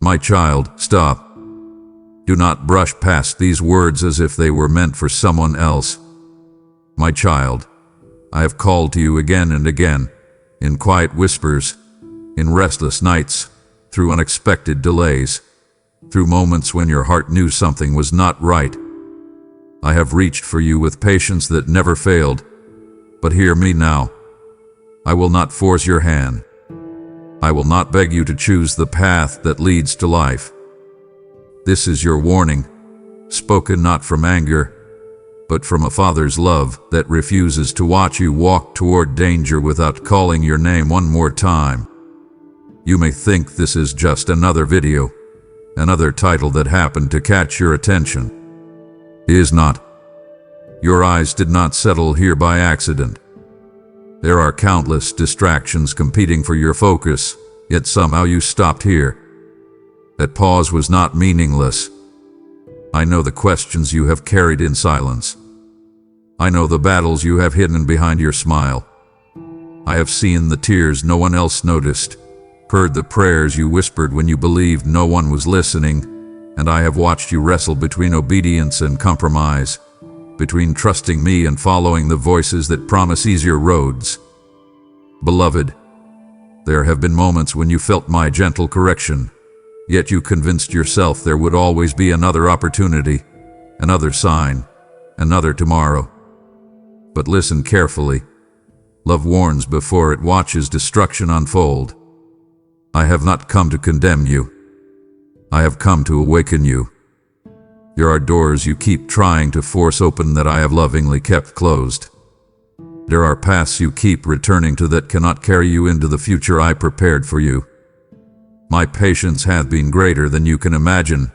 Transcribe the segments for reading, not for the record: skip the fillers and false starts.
My child, stop. Do not brush past these words as if they were meant for someone else. My child, I have called to you again and again, in quiet whispers, in restless nights, through unexpected delays, through moments when your heart knew something was not right. I have reached for you with patience that never failed, but hear me now. I will not force your hand. I will not beg you to choose the path that leads to life. This is your warning, spoken not from anger, but from a father's love that refuses to watch you walk toward danger without calling your name one more time. You may think this is just another video, another title that happened to catch your attention. It is not. Your eyes did not settle here by accident. There are countless distractions competing for your focus, yet somehow you stopped here. That pause was not meaningless. I know the questions you have carried in silence. I know the battles you have hidden behind your smile. I have seen the tears no one else noticed, heard the prayers you whispered when you believed no one was listening, and I have watched you wrestle between obedience and compromise, between trusting me and following the voices that promise easier roads. Beloved, there have been moments when you felt my gentle correction, yet you convinced yourself there would always be another opportunity, another sign, another tomorrow. But listen carefully. Love warns before it watches destruction unfold. I have not come to condemn you. I have come to awaken you. There are doors you keep trying to force open that I have lovingly kept closed. There are paths you keep returning to that cannot carry you into the future I prepared for you. My patience hath been greater than you can imagine,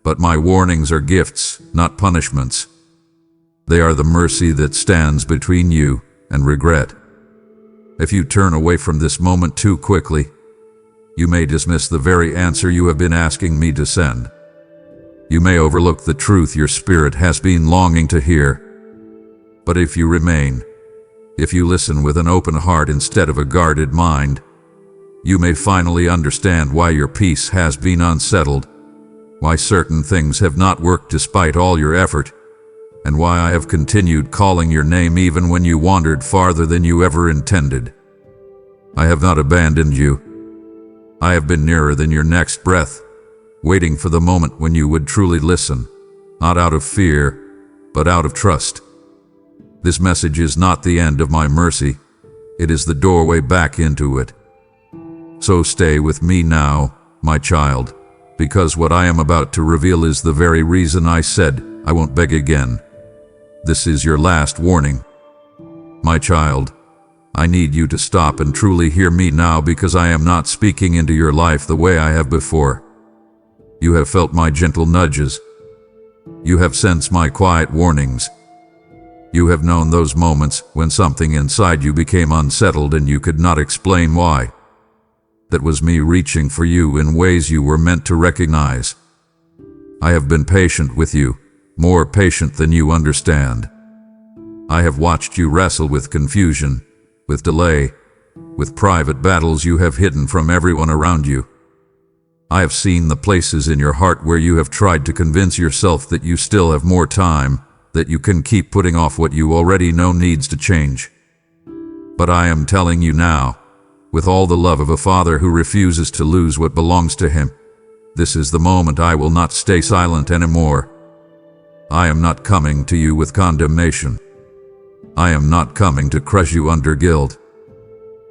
but my warnings are gifts, not punishments. They are the mercy that stands between you and regret. If you turn away from this moment too quickly, you may dismiss the very answer you have been asking me to send. You may overlook the truth your spirit has been longing to hear. But if you remain, if you listen with an open heart instead of a guarded mind, you may finally understand why your peace has been unsettled, why certain things have not worked despite all your effort, and why I have continued calling your name even when you wandered farther than you ever intended. I have not abandoned you. I have been nearer than your next breath, waiting for the moment when you would truly listen, not out of fear, but out of trust. This message is not the end of my mercy. It is the doorway back into it. So stay with me now, my child, because what I am about to reveal is the very reason I said I won't beg again. This is your last warning. My child, I need you to stop and truly hear me now, because I am not speaking into your life the way I have before. You have felt my gentle nudges. You have sensed my quiet warnings. You have known those moments when something inside you became unsettled and you could not explain why. That was me reaching for you in ways you were meant to recognize. I have been patient with you, more patient than you understand. I have watched you wrestle with confusion, with delay, with private battles you have hidden from everyone around you. I have seen the places in your heart where you have tried to convince yourself that you still have more time, that you can keep putting off what you already know needs to change. But I am telling you now, with all the love of a father who refuses to lose what belongs to him, this is the moment I will not stay silent anymore. I am not coming to you with condemnation. I am not coming to crush you under guilt.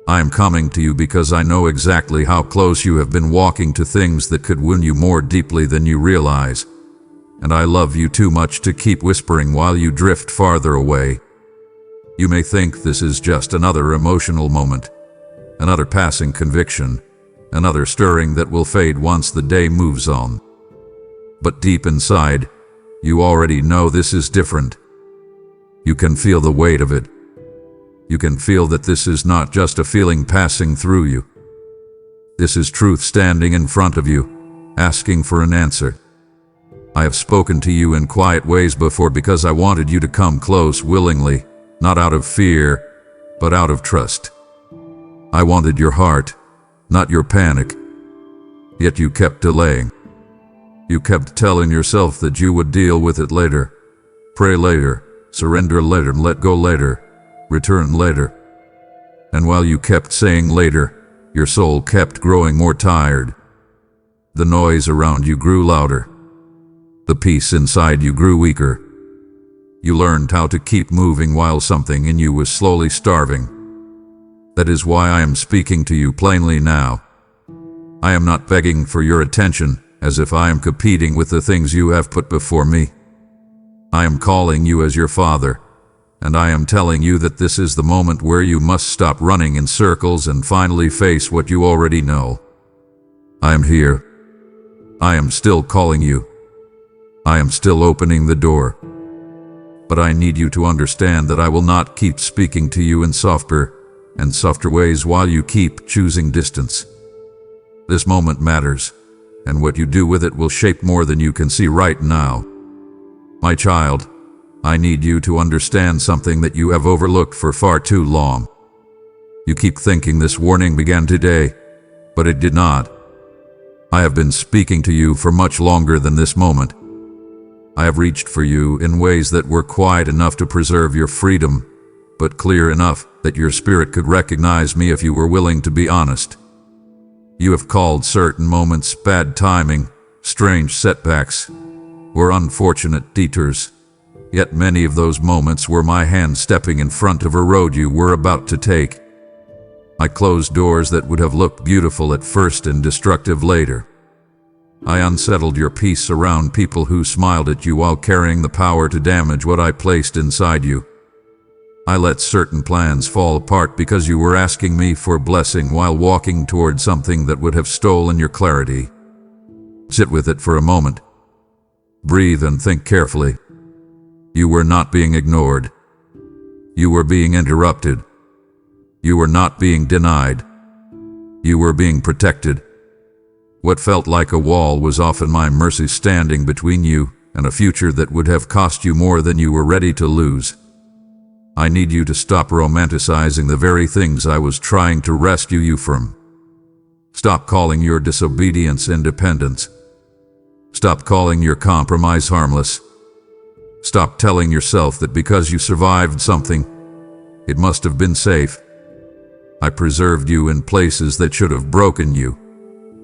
I am coming to you because I know exactly how close you have been walking to things that could wound you more deeply than you realize. And I love you too much to keep whispering while you drift farther away. You may think this is just another emotional moment, another passing conviction, another stirring that will fade once the day moves on. But deep inside, you already know this is different. You can feel the weight of it. You can feel that this is not just a feeling passing through you. This is truth standing in front of you, asking for an answer. I have spoken to you in quiet ways before because I wanted you to come close willingly, not out of fear, but out of trust. I wanted your heart, not your panic. Yet you kept delaying. You kept telling yourself that you would deal with it later, pray later, surrender later, let go later, return later. And while you kept saying later, your soul kept growing more tired. The noise around you grew louder. The peace inside you grew weaker. You learned how to keep moving while something in you was slowly starving. That is why I am speaking to you plainly now. I am not begging for your attention, as if I am competing with the things you have put before me. I am calling you as your father, and I am telling you that this is the moment where you must stop running in circles and finally face what you already know. I am here. I am still calling you. I am still opening the door. But I need you to understand that I will not keep speaking to you in softer and softer ways while you keep choosing distance. This moment matters, and what you do with it will shape more than you can see right now. My child, I need you to understand something that you have overlooked for far too long. You keep thinking this warning began today, but it did not. I have been speaking to you for much longer than this moment. I have reached for you in ways that were quiet enough to preserve your freedom, but clear enough that your spirit could recognize me if you were willing to be honest. You have called certain moments bad timing, strange setbacks, or unfortunate detours. Yet many of those moments were my hand stepping in front of a road you were about to take. I closed doors that would have looked beautiful at first and destructive later. I unsettled your peace around people who smiled at you while carrying the power to damage what I placed inside you. I let certain plans fall apart because you were asking me for blessing while walking toward something that would have stolen your clarity. Sit with it for a moment. Breathe and think carefully. You were not being ignored. You were being interrupted. You were not being denied. You were being protected. What felt like a wall was often my mercy standing between you and a future that would have cost you more than you were ready to lose. I need you to stop romanticizing the very things I was trying to rescue you from. Stop calling your disobedience independence. Stop calling your compromise harmless. Stop telling yourself that because you survived something, it must have been safe. I preserved you in places that should have broken you,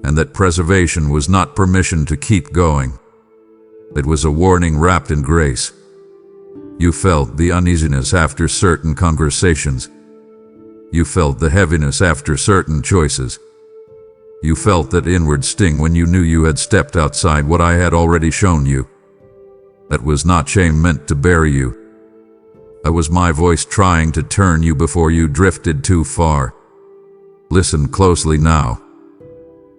and that preservation was not permission to keep going. It was a warning wrapped in grace. You felt the uneasiness after certain conversations. You felt the heaviness after certain choices. You felt that inward sting when you knew you had stepped outside what I had already shown you. That was not shame meant to bury you. That was my voice trying to turn you before you drifted too far. Listen closely now.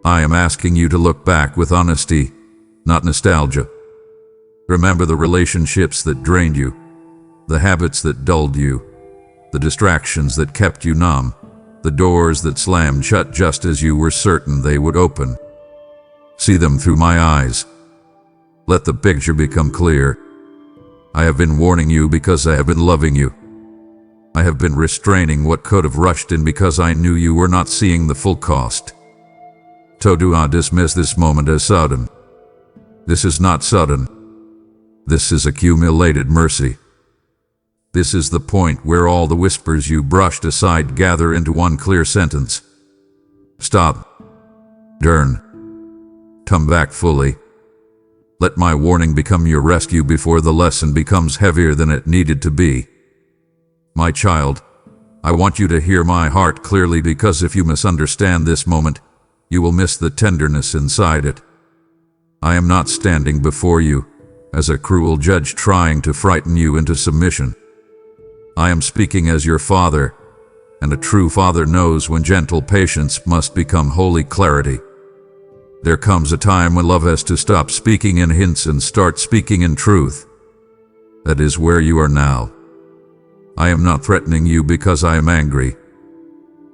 I am asking you to look back with honesty, not nostalgia. Remember the relationships that drained you, the habits that dulled you, the distractions that kept you numb, the doors that slammed shut just as you were certain they would open. See them through my eyes. Let the picture become clear. I have been warning you because I have been loving you. I have been restraining what could have rushed in because I knew you were not seeing the full cost. So do not dismiss this moment as sudden. This is not sudden. This is accumulated mercy. This is the point where all the whispers you brushed aside gather into one clear sentence. Stop. Turn. Come back fully. Let my warning become your rescue before the lesson becomes heavier than it needed to be. My child, I want you to hear my heart clearly, because if you misunderstand this moment, you will miss the tenderness inside it. I am not standing before you as a cruel judge trying to frighten you into submission. I am speaking as your father, and a true father knows when gentle patience must become holy clarity. There comes a time when love has to stop speaking in hints and start speaking in truth. That is where you are now. I am not threatening you because I am angry.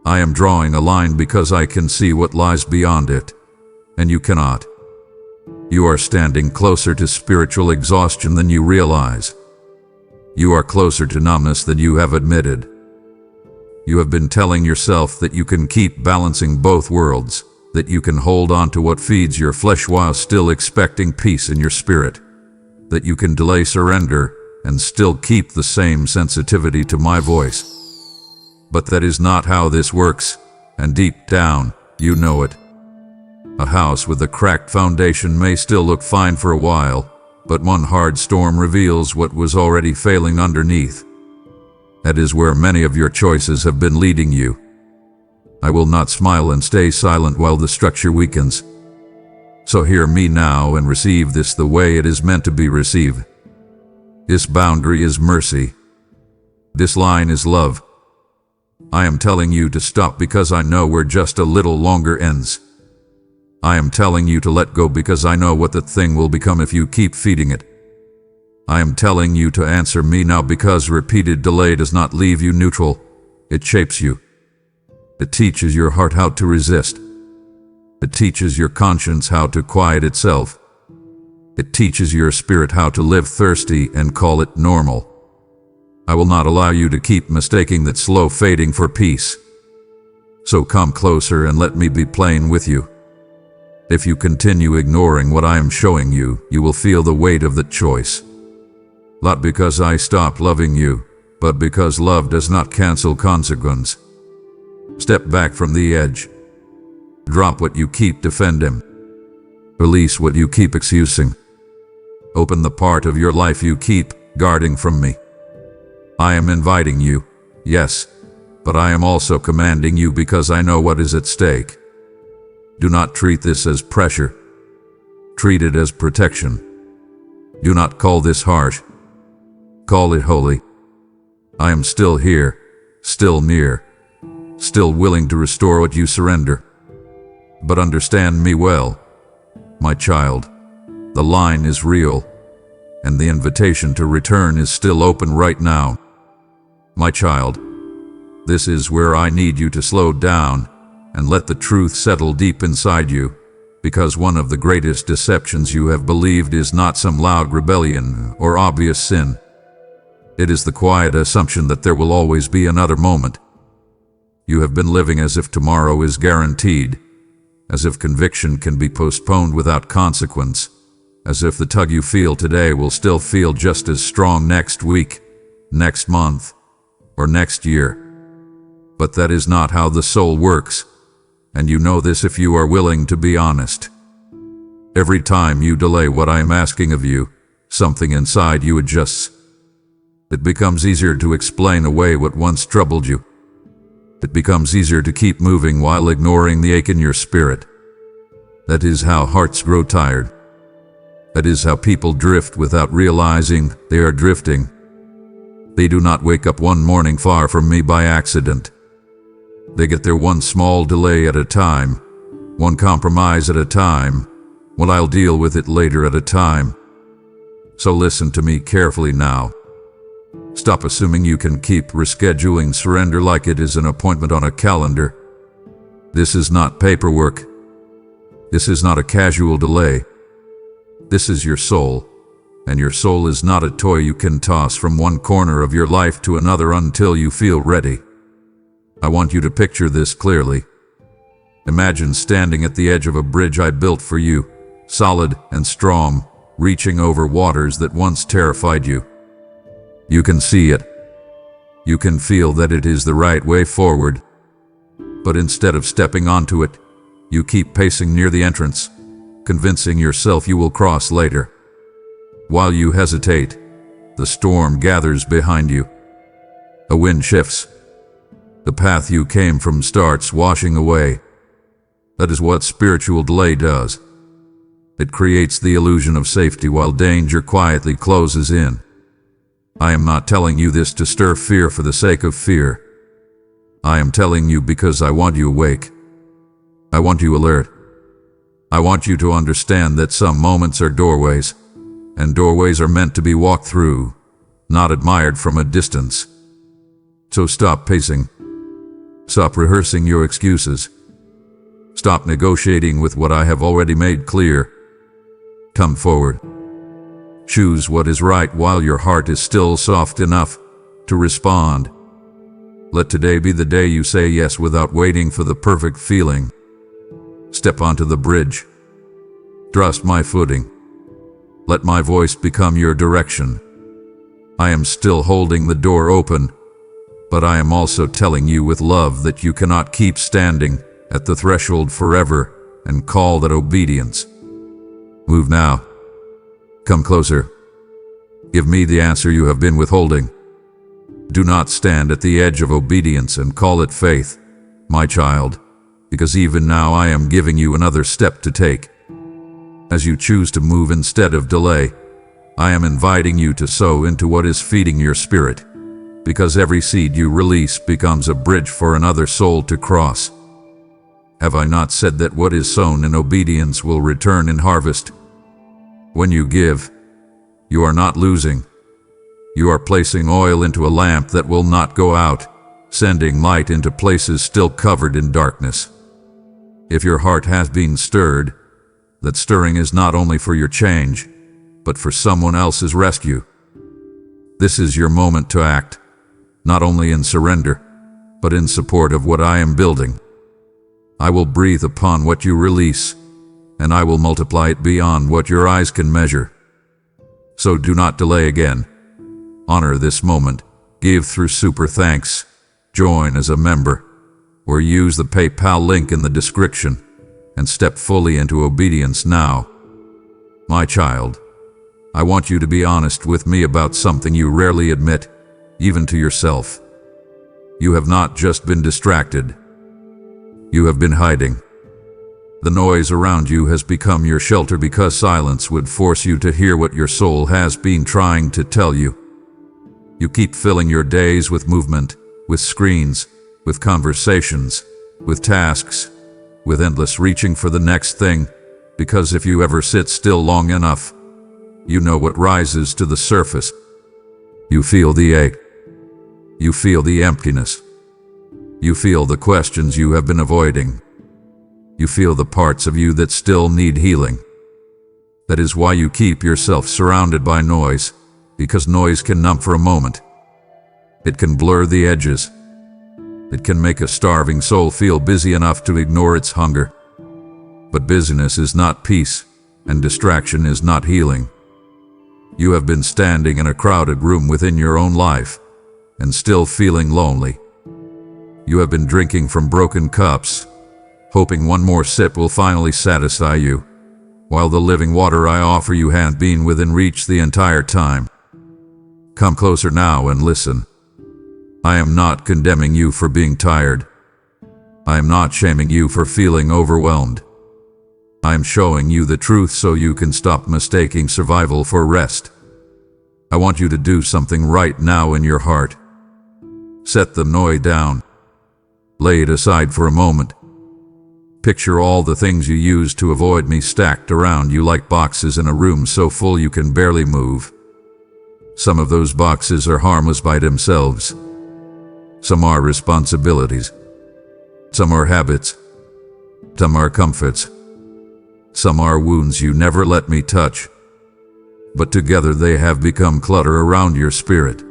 I am drawing a line because I can see what lies beyond it, and you cannot. You are standing closer to spiritual exhaustion than you realize. You are closer to numbness than you have admitted. You have been telling yourself that you can keep balancing both worlds, that you can hold on to what feeds your flesh while still expecting peace in your spirit, that you can delay surrender and still keep the same sensitivity to my voice. But that is not how this works, and deep down, you know it. A house with a cracked foundation may still look fine for a while, but one hard storm reveals what was already failing underneath. That is where many of your choices have been leading you. I will not smile and stay silent while the structure weakens. So hear me now and receive this the way it is meant to be received. This boundary is mercy. This line is love. I am telling you to stop because I know where just a little longer ends. I am telling you to let go because I know what that thing will become if you keep feeding it. I am telling you to answer me now because repeated delay does not leave you neutral. It shapes you. It teaches your heart how to resist. It teaches your conscience how to quiet itself. It teaches your spirit how to live thirsty and call it normal. I will not allow you to keep mistaking that slow fading for peace. So come closer and let me be plain with you. If you continue ignoring what I am showing you, you will feel the weight of that choice. Not because I stopped loving you, but because love does not cancel consequence. Step back from the edge. Drop what you keep defending. Release what you keep excusing. Open the part of your life you keep guarding from me. I am inviting you, yes, but I am also commanding you because I know what is at stake. Do not treat this as pressure. Treat it as protection. Do not call this harsh. Call it holy. I am still here, still near, still willing to restore what you surrender. But understand me well, my child. The line is real, and the invitation to return is still open right now. My child, this is where I need you to slow down and let the truth settle deep inside you, because one of the greatest deceptions you have believed is not some loud rebellion or obvious sin. It is the quiet assumption that there will always be another moment. You have been living as if tomorrow is guaranteed, as if conviction can be postponed without consequence, as if the tug you feel today will still feel just as strong next week, next month, or next year. But that is not how the soul works, and you know this if you are willing to be honest. Every time you delay what I am asking of you, something inside you adjusts. It becomes easier to explain away what once troubled you. It becomes easier to keep moving while ignoring the ache in your spirit. That is how hearts grow tired. That is how people drift without realizing they are drifting. They do not wake up one morning far from me by accident. They get there one small delay at a time, one compromise at a time, one I'll deal with it later at a time. So listen to me carefully now. Stop assuming you can keep rescheduling surrender like it is an appointment on a calendar. This is not paperwork. This is not a casual delay. This is your soul, and your soul is not a toy you can toss from one corner of your life to another until you feel ready. I want you to picture this clearly. Imagine standing at the edge of a bridge I built for you, solid and strong, reaching over waters that once terrified you. You can see it. You can feel that it is the right way forward. But instead of stepping onto it, you keep pacing near the entrance, convincing yourself you will cross later. While you hesitate, the storm gathers behind you. A wind shifts. The path you came from starts washing away. That is what spiritual delay does. It creates the illusion of safety while danger quietly closes in. I am not telling you this to stir fear for the sake of fear. I am telling you because I want you awake. I want you alert. I want you to understand that some moments are doorways, and doorways are meant to be walked through, not admired from a distance. So stop pacing. Stop rehearsing your excuses. Stop negotiating with what I have already made clear. Come forward. Choose what is right while your heart is still soft enough to respond. Let today be the day you say yes without waiting for the perfect feeling. Step onto the bridge. Trust my footing. Let my voice become your direction. I am still holding the door open, but I am also telling you with love that you cannot keep standing at the threshold forever and call that obedience. Move now. Come closer. Give me the answer you have been withholding. Do not stand at the edge of obedience and call it faith, my child, because even now I am giving you another step to take. As you choose to move instead of delay, I am inviting you to sow into what is feeding your spirit, because every seed you release becomes a bridge for another soul to cross. Have I not said that what is sown in obedience will return in harvest? When you give, you are not losing. You are placing oil into a lamp that will not go out, sending light into places still covered in darkness. If your heart has been stirred, that stirring is not only for your change, but for someone else's rescue. This is your moment to act, not only in surrender, but in support of what I am building. I will breathe upon what you release, and I will multiply it beyond what your eyes can measure. So do not delay again. Honor this moment. Give through super thanks. Join as a member, or use the PayPal link in the description, and step fully into obedience now. My child, I want you to be honest with me about something you rarely admit, even to yourself. You have not just been distracted. You have been hiding. The noise around you has become your shelter because silence would force you to hear what your soul has been trying to tell you. You keep filling your days with movement, with screens, with conversations, with tasks, with endless reaching for the next thing, because if you ever sit still long enough, you know what rises to the surface. You feel the ache. You feel the emptiness. You feel the questions you have been avoiding. You feel the parts of you that still need healing. That is why you keep yourself surrounded by noise, because noise can numb for a moment. It can blur the edges. It can make a starving soul feel busy enough to ignore its hunger. But busyness is not peace, and distraction is not healing. You have been standing in a crowded room within your own life, and still feeling lonely. You have been drinking from broken cups, hoping one more sip will finally satisfy you, while the living water I offer you hasn't been within reach the entire time. Come closer now and listen. I am not condemning you for being tired. I am not shaming you for feeling overwhelmed. I am showing you the truth so you can stop mistaking survival for rest. I want you to do something right now in your heart. Set the noise down. Lay it aside for a moment. Picture all the things you used to avoid me stacked around you like boxes in a room so full you can barely move. Some of those boxes are harmless by themselves. Some are responsibilities. Some are habits. Some are comforts. Some are wounds you never let me touch. But together they have become clutter around your spirit.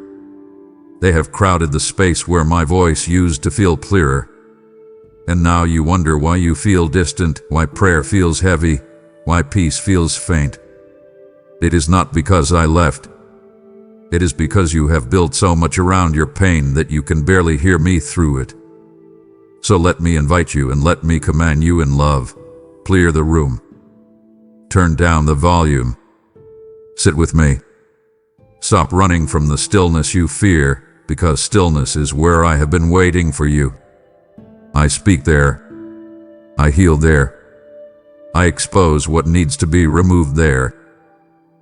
They have crowded the space where my voice used to feel clearer. And now you wonder why you feel distant, why prayer feels heavy, why peace feels faint. It is not because I left. It is because you have built so much around your pain that you can barely hear me through it. So let me invite you and let me command you in love. Clear the room. Turn down the volume. Sit with me. Stop running from the stillness you fear, because stillness is where I have been waiting for you. I speak there. I heal there. I expose what needs to be removed there.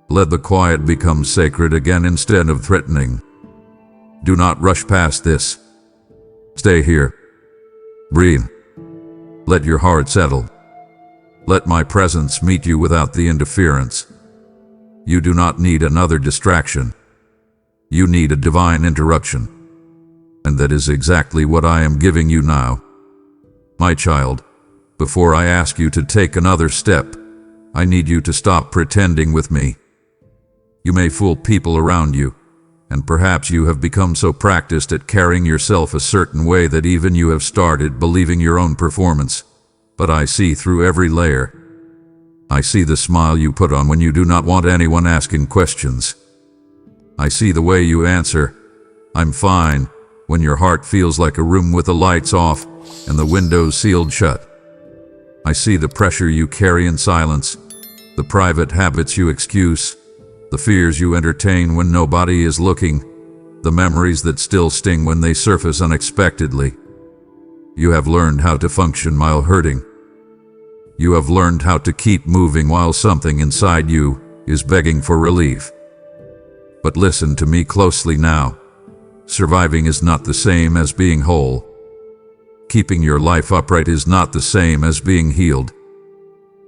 Let the quiet become sacred again instead of threatening. Do not rush past this. Stay here. Breathe. Let your heart settle. Let my presence meet you without the interference. You do not need another distraction. You need a divine interruption. And that is exactly what I am giving you now. My child, before I ask you to take another step, I need you to stop pretending with me. You may fool people around you, and perhaps you have become so practiced at carrying yourself a certain way that even you have started believing your own performance. but I see through every layer. I see the smile you put on when you do not want anyone asking questions. I see the way you answer, "I'm fine," when your heart feels like a room with the lights off and the windows sealed shut. I see the pressure you carry in silence, the private habits you excuse, the fears you entertain when nobody is looking, the memories that still sting when they surface unexpectedly. You have learned how to function while hurting. You have learned how to keep moving while something inside you is begging for relief. But listen to me closely now. Surviving is not the same as being whole. Keeping your life upright is not the same as being healed.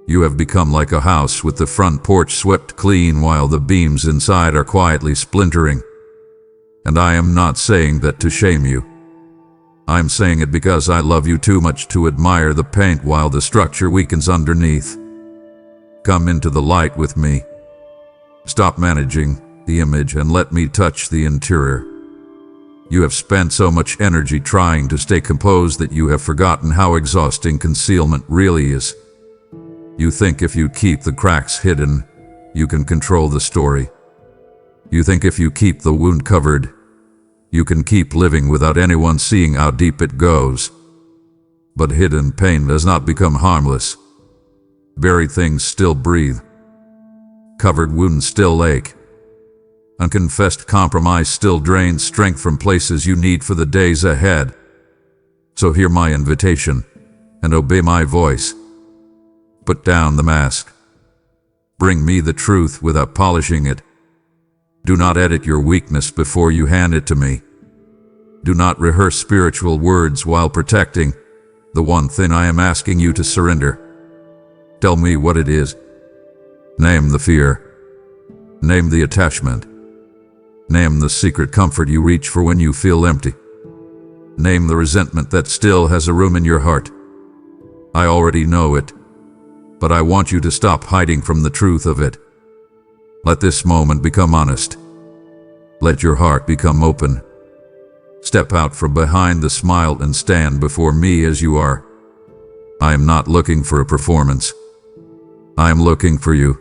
You have become like a house with the front porch swept clean while the beams inside are quietly splintering. And I am not saying that to shame you. I'm saying it because I love you too much to admire the paint while the structure weakens underneath. Come into the light with me. Stop managing the image and let me touch the interior. You have spent so much energy trying to stay composed that you have forgotten how exhausting concealment really is. You think if you keep the cracks hidden, you can control the story. You think if you keep the wound covered, you can keep living without anyone seeing how deep it goes. But hidden pain does not become harmless. Buried things still breathe. Covered wounds still ache. Unconfessed compromise still drains strength from places you need for the days ahead. So hear my invitation and obey my voice. Put down the mask. Bring me the truth without polishing it. Do not edit your weakness before you hand it to me. Do not rehearse spiritual words while protecting the one thing I am asking you to surrender. Tell me what it is. Name the fear. Name the attachment. Name the secret comfort you reach for when you feel empty. Name the resentment that still has a room in your heart. I already know it, but I want you to stop hiding from the truth of it. Let this moment become honest. Let your heart become open. Step out from behind the smile and stand before me as you are. I am not looking for a performance. I am looking for you.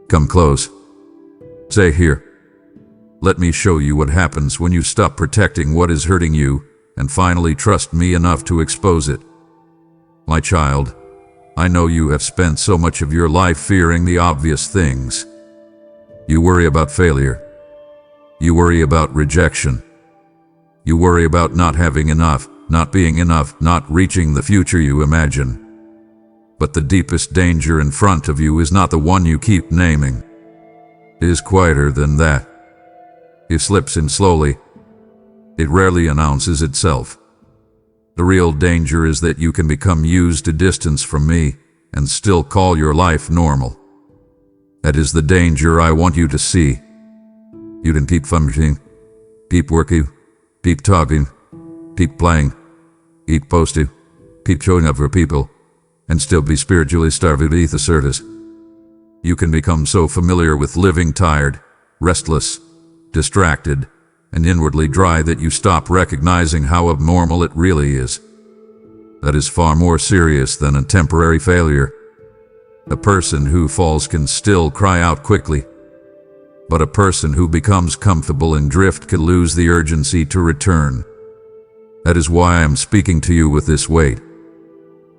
Come close. Stay here. Let me show you what happens when you stop protecting what is hurting you and finally trust me enough to expose it. My child, I know you have spent so much of your life fearing the obvious things. You worry about failure. You worry about rejection. You worry about not having enough, not being enough, not reaching the future you imagine. But the deepest danger in front of you is not the one you keep naming. It is quieter than that. It slips in slowly. It rarely announces itself. The real danger is that you can become used to distance from me and still call your life normal. That is the danger I want you to see. You can keep functioning, keep working, keep talking, keep playing, keep posting, keep showing up for people, and still be spiritually starved beneath the surface. You can become so familiar with living tired, restless, distracted, and inwardly dry that you stop recognizing how abnormal it really is. That is far more serious than a temporary failure. A person who falls can still cry out quickly, but a person who becomes comfortable and drift can lose the urgency to return. That is why I am speaking to you with this weight.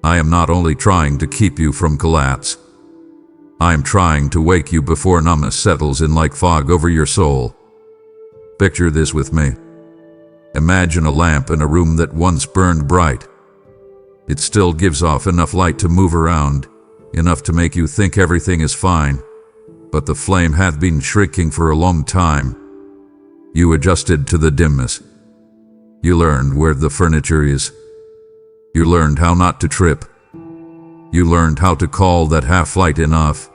I am not only trying to keep you from collapse. I am trying to wake you before numbness settles in like fog over your soul. Picture this with me. Imagine a lamp in a room that once burned bright. It still gives off enough light to move around, enough to make you think everything is fine, but the flame had been shrinking for a long time. You adjusted to the dimness. You learned where the furniture is. You learned how not to trip. You learned how to call that half-light enough.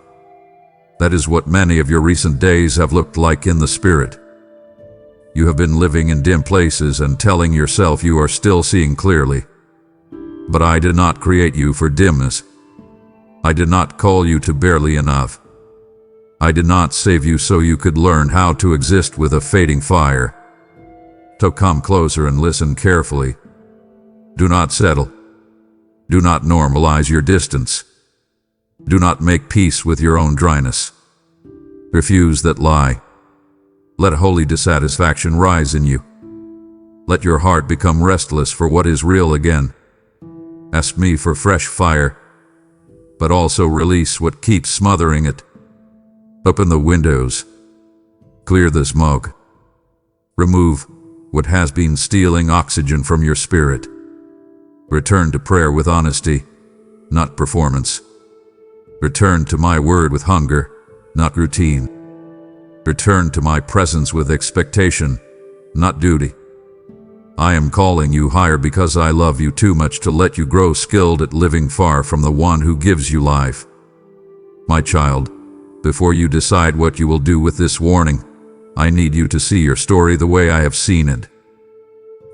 That is what many of your recent days have looked like in the spirit. You have been living in dim places and telling yourself you are still seeing clearly. But I did not create you for dimness. I did not call you to barely enough. I did not save you so you could learn how to exist with a fading fire. So come closer and listen carefully. Do not settle. Do not normalize your distance. Do not make peace with your own dryness. Refuse that lie. Let holy dissatisfaction rise in you. Let your heart become restless for what is real again. Ask me for fresh fire, but also release what keeps smothering it. Open the windows. Clear the smoke. Remove what has been stealing oxygen from your spirit. Return to prayer with honesty, not performance. Return to my word with hunger, not routine. Return to my presence with expectation, not duty. I am calling you higher because I love you too much to let you grow skilled at living far from the one who gives you life. My child, before you decide what you will do with this warning, I need you to see your story the way I have seen it.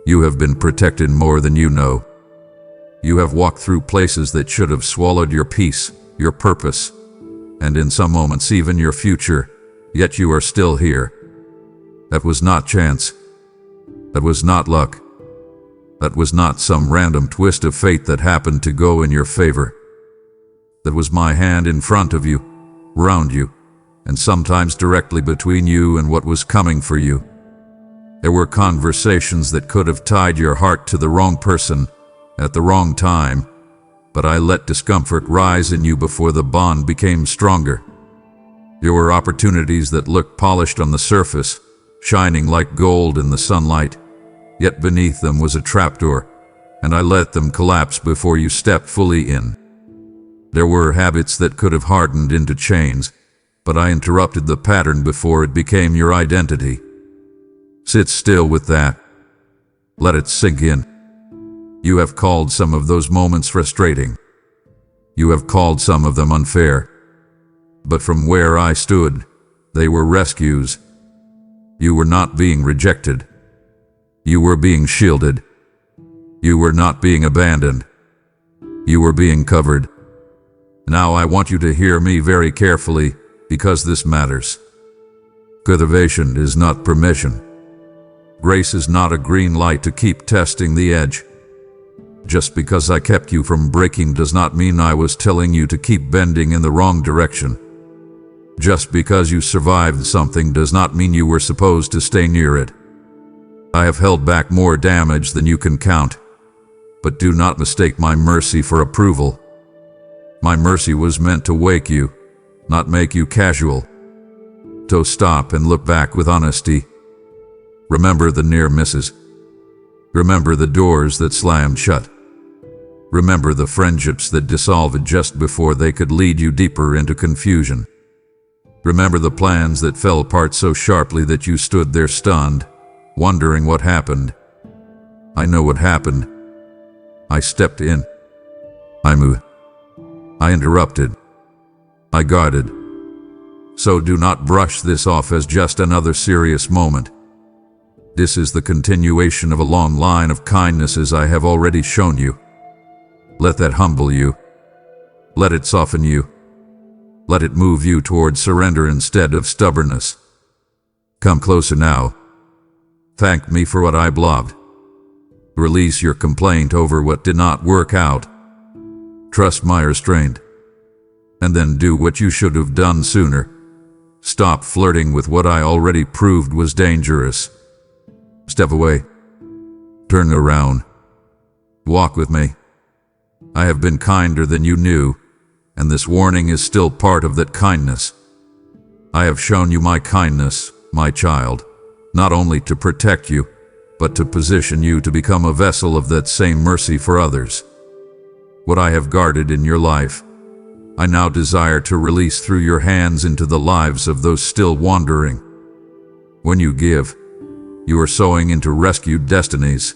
You have been protected more than you know. You have walked through places that should have swallowed your peace, your purpose, and in some moments even your future, yet you are still here. That was not chance. That was not luck. That was not some random twist of fate that happened to go in your favor. That was my hand in front of you, round you, and sometimes directly between you and what was coming for you. There were conversations that could have tied your heart to the wrong person at the wrong time, but I let discomfort rise in you before the bond became stronger. There were opportunities that looked polished on the surface, shining like gold in the sunlight, yet beneath them was a trapdoor, and I let them collapse before you stepped fully in. There were habits that could have hardened into chains, but I interrupted the pattern before it became your identity. Sit still with that. Let it sink in. You have called some of those moments frustrating. You have called some of them unfair. But from where I stood, they were rescues. You were not being rejected. You were being shielded. You were not being abandoned. You were being covered. Now I want you to hear me very carefully, because this matters. Cultivation is not permission. Grace is not a green light to keep testing the edge. Just because I kept you from breaking does not mean I was telling you to keep bending in the wrong direction. Just because you survived something does not mean you were supposed to stay near it. I have held back more damage than you can count, but do not mistake my mercy for approval. My mercy was meant to wake you, not make you casual. So stop and look back with honesty. Remember the near misses. Remember the doors that slammed shut. Remember the friendships that dissolved just before they could lead you deeper into confusion. Remember the plans that fell apart so sharply that you stood there stunned, wondering what happened. I know what happened. I stepped in. I moved. I interrupted. I guarded. So do not brush this off as just another serious moment. This is the continuation of a long line of kindnesses I have already shown you. Let that humble you. Let it soften you. Let it move you toward surrender instead of stubbornness. Come closer now. Thank me for what I blocked. Release your complaint over what did not work out. Trust my restraint. And then do what you should have done sooner. Stop flirting with what I already proved was dangerous. Step away. Turn around. Walk with me. I have been kinder than you knew, and this warning is still part of that kindness. I have shown you my kindness, my child, not only to protect you, but to position you to become a vessel of that same mercy for others. What I have guarded in your life, I now desire to release through your hands into the lives of those still wandering. When you give, you are sowing into rescued destinies,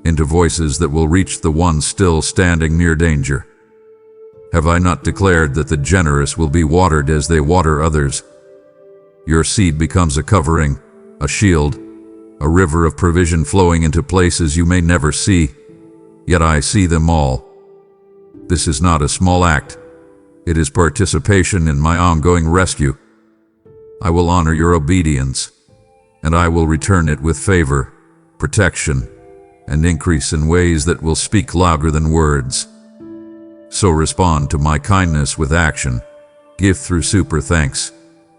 into voices that will reach the ones still standing near danger. Have I not declared that the generous will be watered as they water others? Your seed becomes a covering, a shield, a river of provision flowing into places you may never see, yet I see them all. This is not a small act. It is participation in my ongoing rescue. I will honor your obedience, and I will return it with favor, protection, and increase in ways that will speak louder than words. So respond to my kindness with action. Give through super thanks.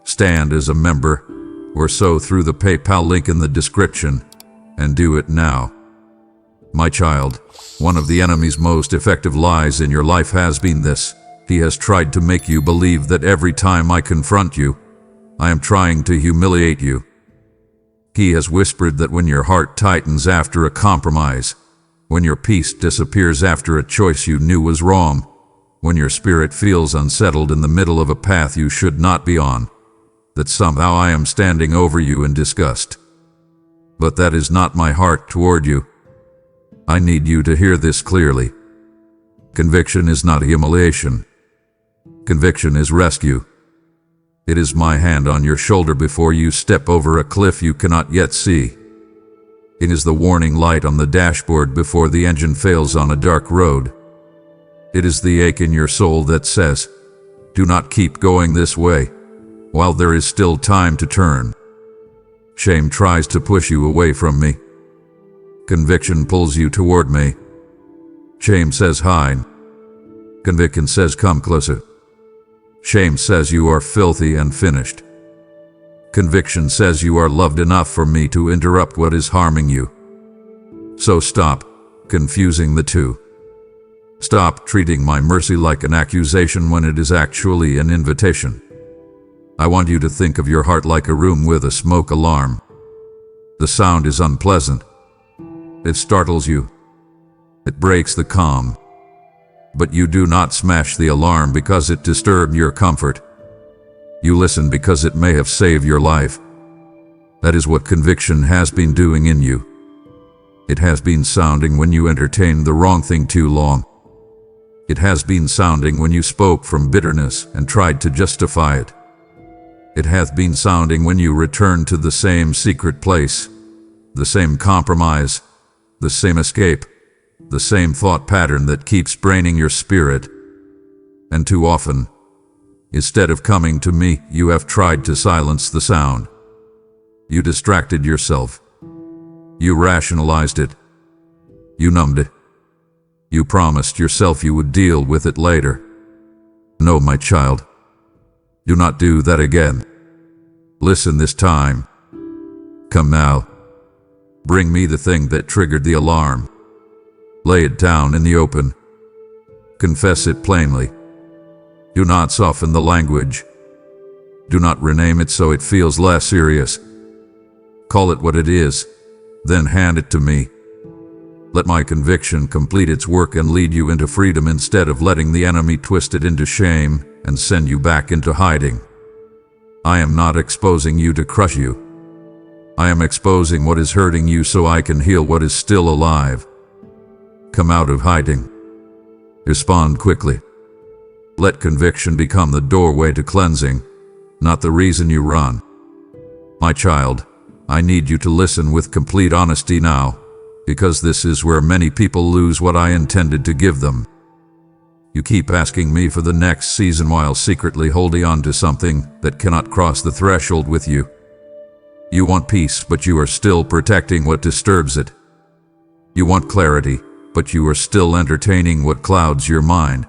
Stand as a member, or so through the PayPal link in the description, and do it now. My child, one of the enemy's most effective lies in your life has been this. He has tried to make you believe that every time I confront you, I am trying to humiliate you. He has whispered that when your heart tightens after a compromise, when your peace disappears after a choice you knew was wrong, when your spirit feels unsettled in the middle of a path you should not be on, that somehow I am standing over you in disgust. But that is not my heart toward you. I need you to hear this clearly. Conviction is not humiliation. Conviction is rescue. It is my hand on your shoulder before you step over a cliff you cannot yet see. It is the warning light on the dashboard before the engine fails on a dark road. It is the ache in your soul that says, "Do not keep going this way, while there is still time to turn." Shame tries to push you away from me. Conviction pulls you toward me. Shame says hide. Conviction says come closer. Shame says you are filthy and finished. Conviction says you are loved enough for me to interrupt what is harming you. So stop confusing the two. Stop treating my mercy like an accusation when it is actually an invitation. I want you to think of your heart like a room with a smoke alarm. The sound is unpleasant. It startles you. It breaks the calm. But you do not smash the alarm because it disturbed your comfort. You listen because it may have saved your life. That is what conviction has been doing in you. It has been sounding when you entertained the wrong thing too long. It has been sounding when you spoke from bitterness and tried to justify it. It hath been sounding when you returned to the same secret place, the same compromise, the same escape, the same thought pattern that keeps draining your spirit. And too often, instead of coming to me, you have tried to silence the sound. You distracted yourself. You rationalized it. You numbed it. You promised yourself you would deal with it later. No, my child. Do not do that again. Listen this time. Come now. Bring me the thing that triggered the alarm. Lay it down in the open. Confess it plainly. Do not soften the language. Do not rename it so it feels less serious. Call it what it is, then hand it to me. Let my conviction complete its work and lead you into freedom instead of letting the enemy twist it into shame and send you back into hiding. I am not exposing you to crush you. I am exposing what is hurting you so I can heal what is still alive. Come out of hiding. Respond quickly. Let conviction become the doorway to cleansing, not the reason you run. My child, I need you to listen with complete honesty now, because this is where many people lose what I intended to give them. You keep asking me for the next season while secretly holding on to something that cannot cross the threshold with you. You want peace, but you are still protecting what disturbs it. You want clarity, but you are still entertaining what clouds your mind.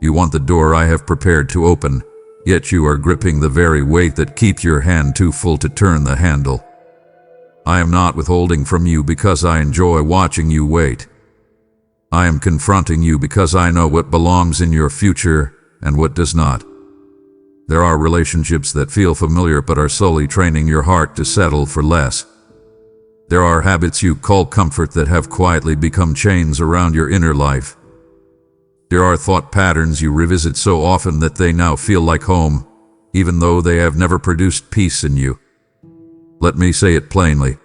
You want the door I have prepared to open, yet you are gripping the very weight that keeps your hand too full to turn the handle. I am not withholding from you because I enjoy watching you wait. I am confronting you because I know what belongs in your future and what does not. There are relationships that feel familiar but are slowly training your heart to settle for less. There are habits you call comfort that have quietly become chains around your inner life. There are thought patterns you revisit so often that they now feel like home, even though they have never produced peace in you. Let me say it plainly.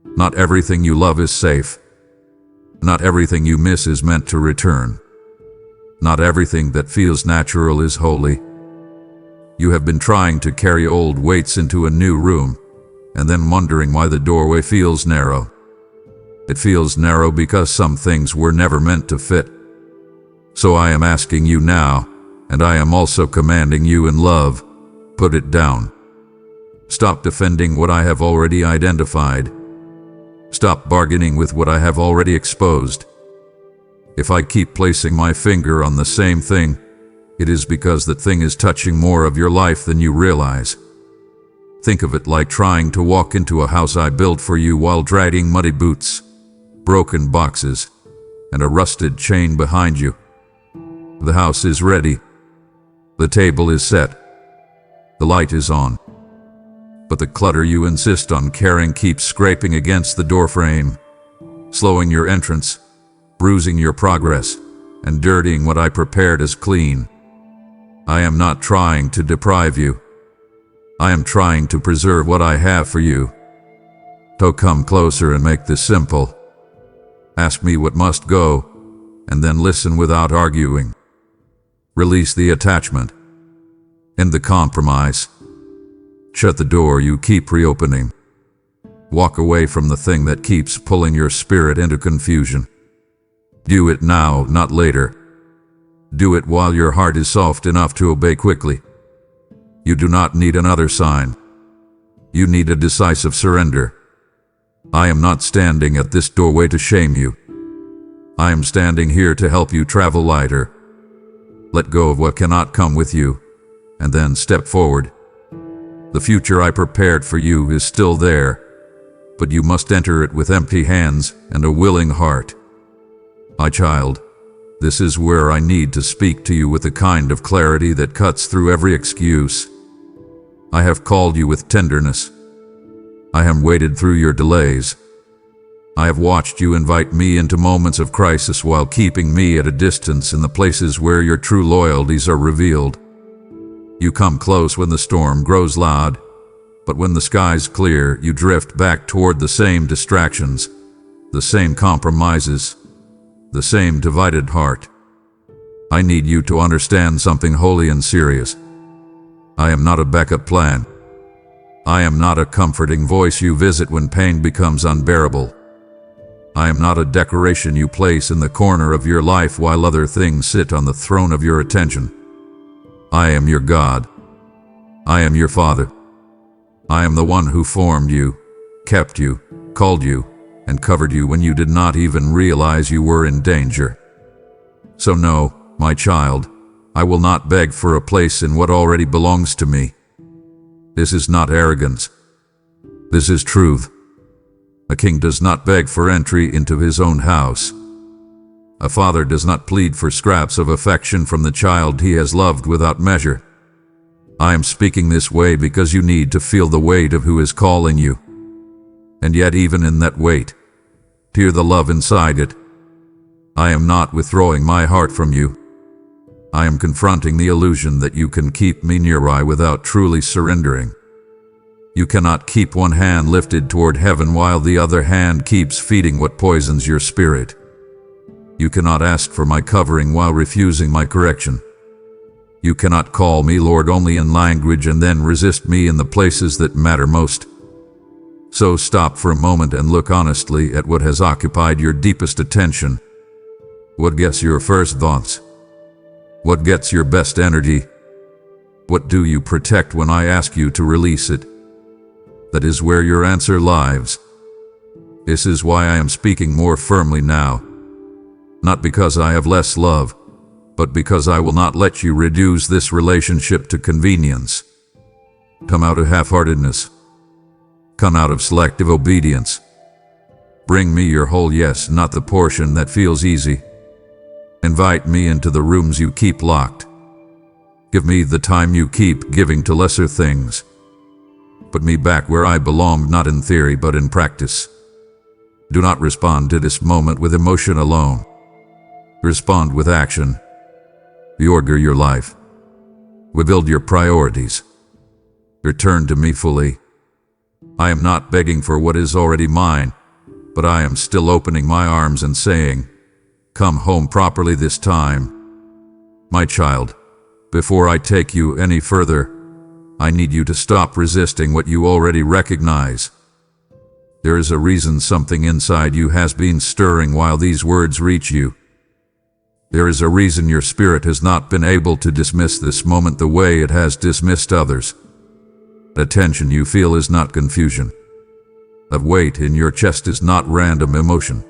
Not everything you love is safe. Not everything you miss is meant to return. Not everything that feels natural is holy. You have been trying to carry old weights into a new room, and then wondering why the doorway feels narrow. It feels narrow because some things were never meant to fit. So I am asking you now, and I am also commanding you in love, put it down. Stop defending what I have already identified. Stop bargaining with what I have already exposed. If I keep placing my finger on the same thing, it is because that thing is touching more of your life than you realize. Think of it like trying to walk into a house I built for you while dragging muddy boots, broken boxes, and a rusted chain behind you. The house is ready. The table is set. The light is on. But the clutter you insist on carrying keeps scraping against the doorframe, slowing your entrance, bruising your progress, and dirtying what I prepared as clean. I am not trying to deprive you. I am trying to preserve what I have for you. So come closer and make this simple. Ask me what must go, and then listen without arguing. Release the attachment. End the compromise. Shut the door you keep reopening. Walk away from the thing that keeps pulling your spirit into confusion. Do it now, not later. Do it while your heart is soft enough to obey quickly. You do not need another sign. You need a decisive surrender. I am not standing at this doorway to shame you. I am standing here to help you travel lighter. Let go of what cannot come with you, and then step forward. The future I prepared for you is still there, but you must enter it with empty hands and a willing heart. My child, this is where I need to speak to you with a kind of clarity that cuts through every excuse. I have called you with tenderness. I have waded through your delays. I have watched you invite me into moments of crisis while keeping me at a distance in the places where your true loyalties are revealed. You come close when the storm grows loud, but when the skies clear, you drift back toward the same distractions, the same compromises, the same divided heart. I need you to understand something holy and serious. I am not a backup plan. I am not a comforting voice you visit when pain becomes unbearable. I am not a decoration you place in the corner of your life while other things sit on the throne of your attention. I am your God. I am your Father. I am the one who formed you, kept you, called you, and covered you when you did not even realize you were in danger. So no, my child, I will not beg for a place in what already belongs to me. This is not arrogance. This is truth. A king does not beg for entry into his own house. A father does not plead for scraps of affection from the child he has loved without measure. I am speaking this way because you need to feel the weight of who is calling you. And yet even in that weight, hear the love inside it. I am not withdrawing my heart from you. I am confronting the illusion that you can keep me nearby without truly surrendering. You cannot keep one hand lifted toward heaven while the other hand keeps feeding what poisons your spirit. You cannot ask for my covering while refusing my correction. You cannot call me Lord only in language and then resist me in the places that matter most. So stop for a moment and look honestly at what has occupied your deepest attention. What gets your first thoughts? What gets your best energy? What do you protect when I ask you to release it? That is where your answer lies. This is why I am speaking more firmly now. Not because I have less love, but because I will not let you reduce this relationship to convenience. Come out of half-heartedness. Come out of selective obedience. Bring me your whole yes, not the portion that feels easy. Invite me into the rooms you keep locked. Give me the time you keep giving to lesser things. Put me back where I belong, not in theory but in practice. Do not respond to this moment with emotion alone. Respond with action. Reorder your life. Rebuild your priorities. Return to me fully. I am not begging for what is already mine, but I am still opening my arms and saying, come home properly this time. My child, before I take you any further, I need you to stop resisting what you already recognize. There is a reason something inside you has been stirring while these words reach you. There is a reason your spirit has not been able to dismiss this moment the way it has dismissed others. The tension you feel is not confusion. The weight in your chest is not random emotion.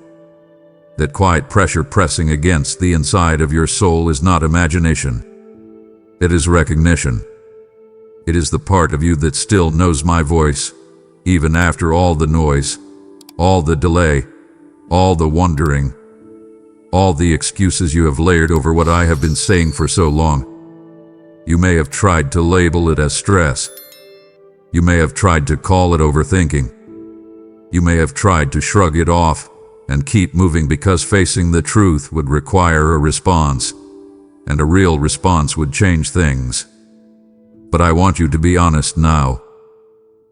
That quiet pressure pressing against the inside of your soul is not imagination. It is recognition. It is the part of you that still knows my voice, even after all the noise, all the delay, all the wondering, all the excuses you have layered over what I have been saying for so long. You may have tried to label it as stress. You may have tried to call it overthinking. You may have tried to shrug it off and keep moving because facing the truth would require a response, and a real response would change things. But I want you to be honest now.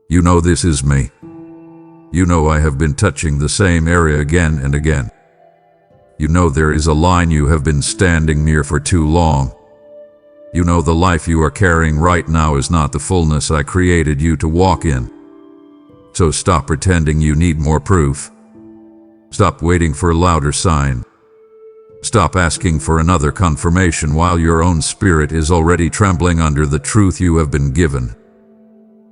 You know this is me. You know I have been touching the same area again and again. You know there is a line you have been standing near for too long. You know the life you are carrying right now is not the fullness I created you to walk in. So stop pretending you need more proof. Stop waiting for a louder sign. Stop asking for another confirmation while your own spirit is already trembling under the truth you have been given.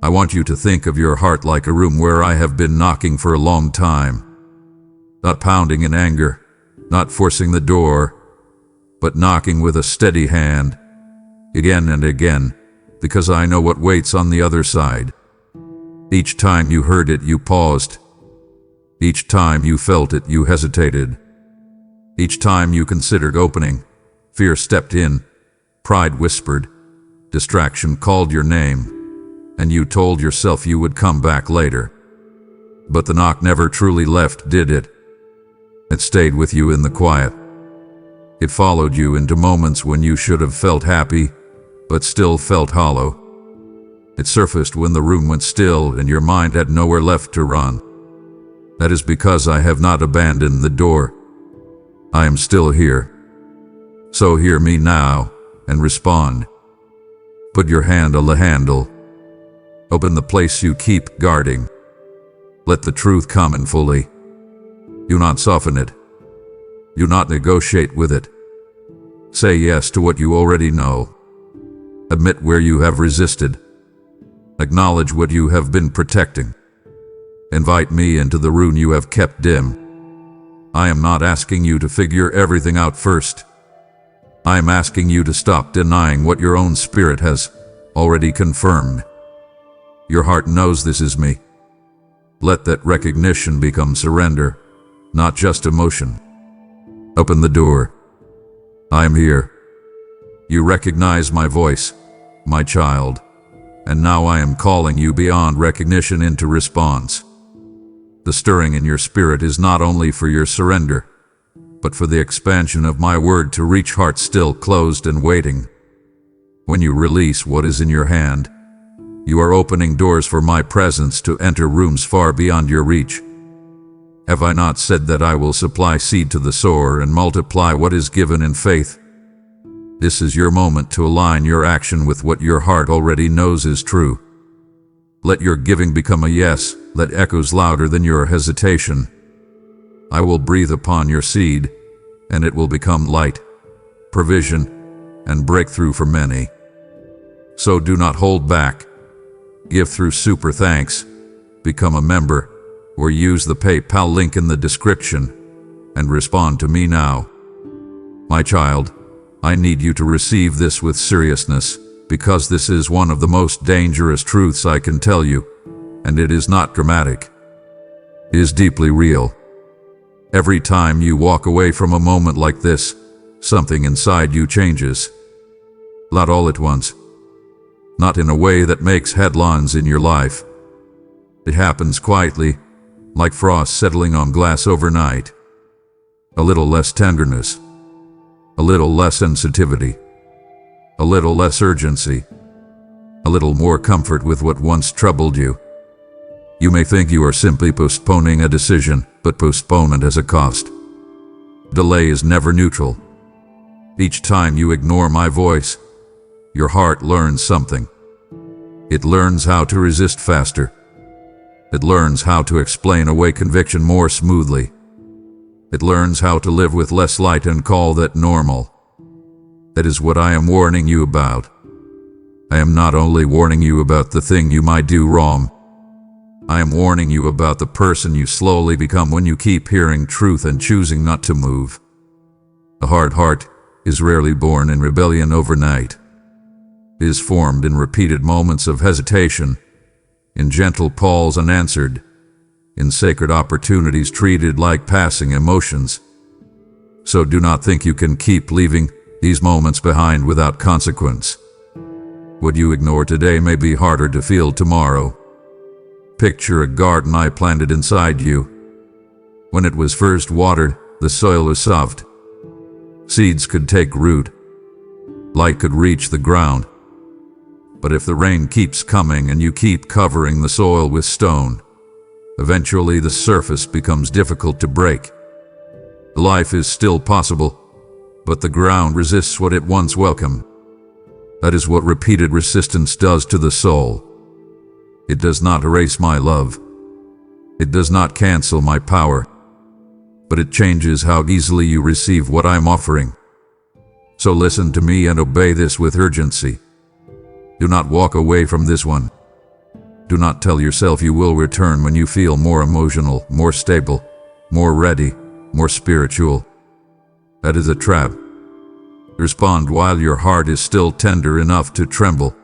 I want you to think of your heart like a room where I have been knocking for a long time. Not pounding in anger, not forcing the door, but knocking with a steady hand, again and again, because I know what waits on the other side. Each time you heard it, you paused. Each time you felt it, you hesitated. Each time you considered opening, fear stepped in, pride whispered, distraction called your name, and you told yourself you would come back later. But the knock never truly left, did it? It stayed with you in the quiet. It followed you into moments when you should have felt happy, but still felt hollow. It surfaced when the room went still and your mind had nowhere left to run. That is because I have not abandoned the door. I am still here. So hear me now and respond. Put your hand on the handle. Open the place you keep guarding. Let the truth come in fully. Do not soften it. Do not negotiate with it. Say yes to what you already know. Admit where you have resisted. Acknowledge what you have been protecting. Invite me into the room you have kept dim. I am not asking you to figure everything out first. I am asking you to stop denying what your own spirit has already confirmed. Your heart knows this is me. Let that recognition become surrender, not just emotion. Open the door. I am here. You recognize my voice, my child, and now I am calling you beyond recognition into response. The stirring in your spirit is not only for your surrender, but for the expansion of my word to reach hearts still closed and waiting. When you release what is in your hand, you are opening doors for my presence to enter rooms far beyond your reach. Have I not said that I will supply seed to the sower and multiply what is given in faith? This is your moment to align your action with what your heart already knows is true. Let your giving become a yes that echoes louder than your hesitation. I will breathe upon your seed, and it will become light, provision, and breakthrough for many. So do not hold back. Give through super thanks, become a member, or use the PayPal link in the description, and respond to me now. My child, I need you to receive this with seriousness, because this is one of the most dangerous truths I can tell you, and it is not dramatic. It is deeply real. Every time you walk away from a moment like this, something inside you changes. Not all at once. Not in a way that makes headlines in your life. It happens quietly, like frost settling on glass overnight. A little less tenderness. A little less sensitivity. A little less urgency. A little more comfort with what once troubled you. You may think you are simply postponing a decision, but postponement has a cost. Delay is never neutral. Each time you ignore my voice, your heart learns something. It learns how to resist faster. It learns how to explain away conviction more smoothly. It learns how to live with less light and call that normal. That is what I am warning you about. I am not only warning you about the thing you might do wrong. I am warning you about the person you slowly become when you keep hearing truth and choosing not to move. A hard heart is rarely born in rebellion overnight. It is formed in repeated moments of hesitation, in gentle calls unanswered, in sacred opportunities treated like passing emotions. So do not think you can keep leaving these moments behind without consequence. What you ignore today may be harder to feel tomorrow. Picture a garden I planted inside you. When it was first watered, the soil was soft. Seeds could take root. Light could reach the ground. But if the rain keeps coming and you keep covering the soil with stone, eventually the surface becomes difficult to break. Life is still possible, but the ground resists what it once welcomed. That is what repeated resistance does to the soul. It does not erase my love. It does not cancel my power. But it changes how easily you receive what I am offering. So listen to me and obey this with urgency. Do not walk away from this one. Do not tell yourself you will return when you feel more emotional, more stable, more ready, more spiritual. That is a trap. Respond while your heart is still tender enough to tremble.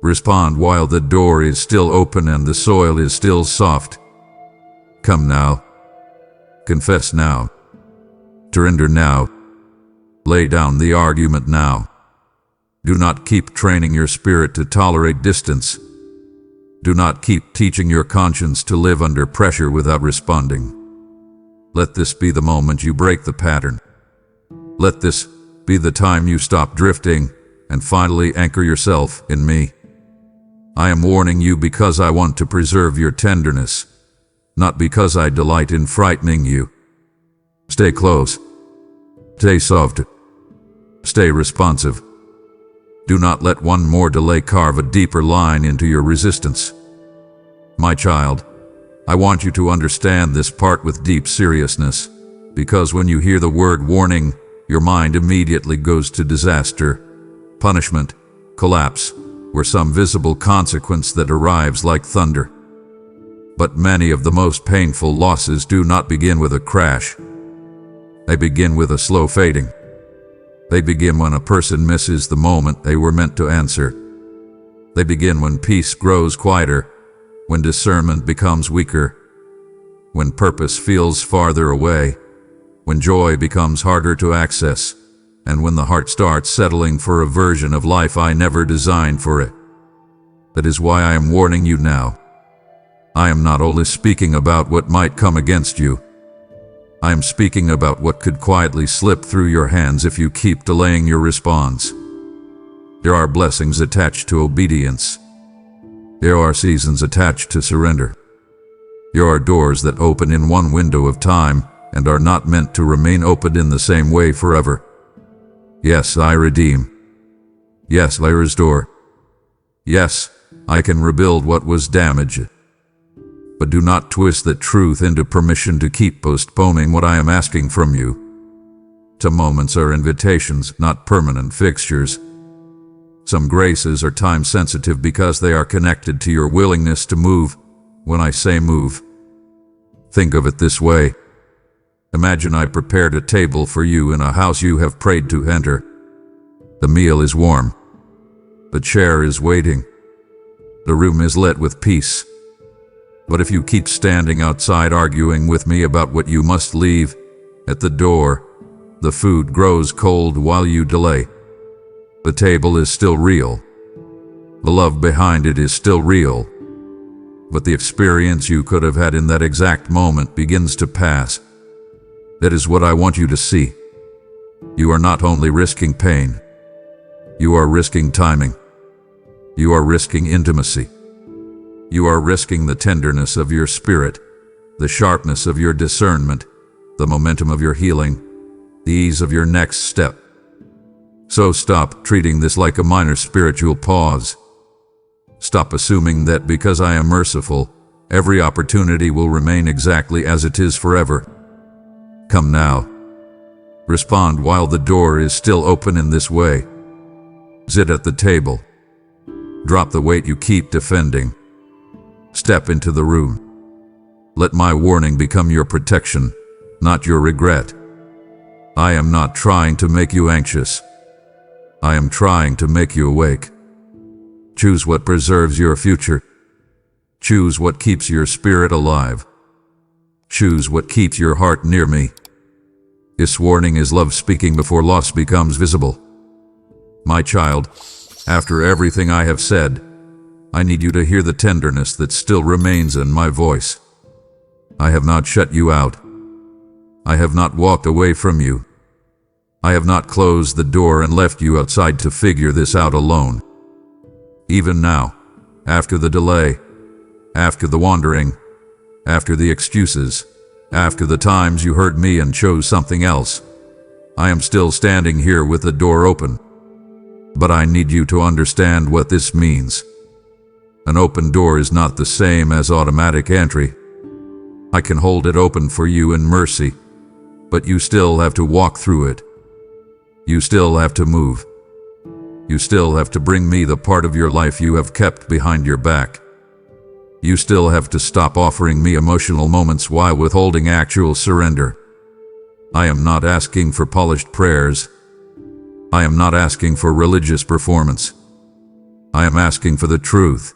Respond while the door is still open and the soil is still soft. Come now. Confess now. Surrender now. Lay down the argument now. Do not keep training your spirit to tolerate distance. Do not keep teaching your conscience to live under pressure without responding. Let this be the moment you break the pattern. Let this be the time you stop drifting and finally anchor yourself in me. I am warning you because I want to preserve your tenderness, not because I delight in frightening you. Stay close. Stay soft. Stay responsive. Do not let one more delay carve a deeper line into your resistance. My child, I want you to understand this part with deep seriousness, because when you hear the word warning, your mind immediately goes to disaster, punishment, collapse, or some visible consequence that arrives like thunder. But many of the most painful losses do not begin with a crash. They begin with a slow fading. They begin when a person misses the moment they were meant to answer. They begin when peace grows quieter, when discernment becomes weaker, when purpose feels farther away, when joy becomes harder to access, and when the heart starts settling for a version of life I never designed for it. That is why I am warning you now. I am not only speaking about what might come against you. I am speaking about what could quietly slip through your hands if you keep delaying your response. There are blessings attached to obedience. There are seasons attached to surrender. There are doors that open in one window of time and are not meant to remain open in the same way forever. Yes, I redeem. Yes, I restore. Yes, I can rebuild what was damaged. But do not twist that truth into permission to keep postponing what I am asking from you. Some moments are invitations, not permanent fixtures. Some graces are time-sensitive because they are connected to your willingness to move when I say move. Think of it this way. Imagine I prepared a table for you in a house you have prayed to enter. The meal is warm. The chair is waiting. The room is lit with peace. But if you keep standing outside arguing with me about what you must leave, at the door, the food grows cold while you delay. The table is still real. The love behind it is still real. But the experience you could have had in that exact moment begins to pass. That is what I want you to see. You are not only risking pain. You are risking timing. You are risking intimacy. You are risking the tenderness of your spirit, the sharpness of your discernment, the momentum of your healing, the ease of your next step. So stop treating this like a minor spiritual pause. Stop assuming that because I am merciful, every opportunity will remain exactly as it is forever. Come now. Respond while the door is still open in this way. Sit at the table. Drop the weight you keep defending. Step into the room. Let my warning become your protection, not your regret. I am not trying to make you anxious. I am trying to make you awake. Choose what preserves your future. Choose what keeps your spirit alive. Choose what keeps your heart near me. This warning is love speaking before loss becomes visible. My child, after everything I have said, I need you to hear the tenderness that still remains in my voice. I have not shut you out. I have not walked away from you. I have not closed the door and left you outside to figure this out alone. Even now, after the delay, after the wandering, after the excuses, after the times you heard me and chose something else, I am still standing here with the door open. But I need you to understand what this means. An open door is not the same as automatic entry. I can hold it open for you in mercy, but you still have to walk through it. You still have to move. You still have to bring me the part of your life you have kept behind your back. You still have to stop offering me emotional moments while withholding actual surrender. I am not asking for polished prayers. I am not asking for religious performance. I am asking for the truth.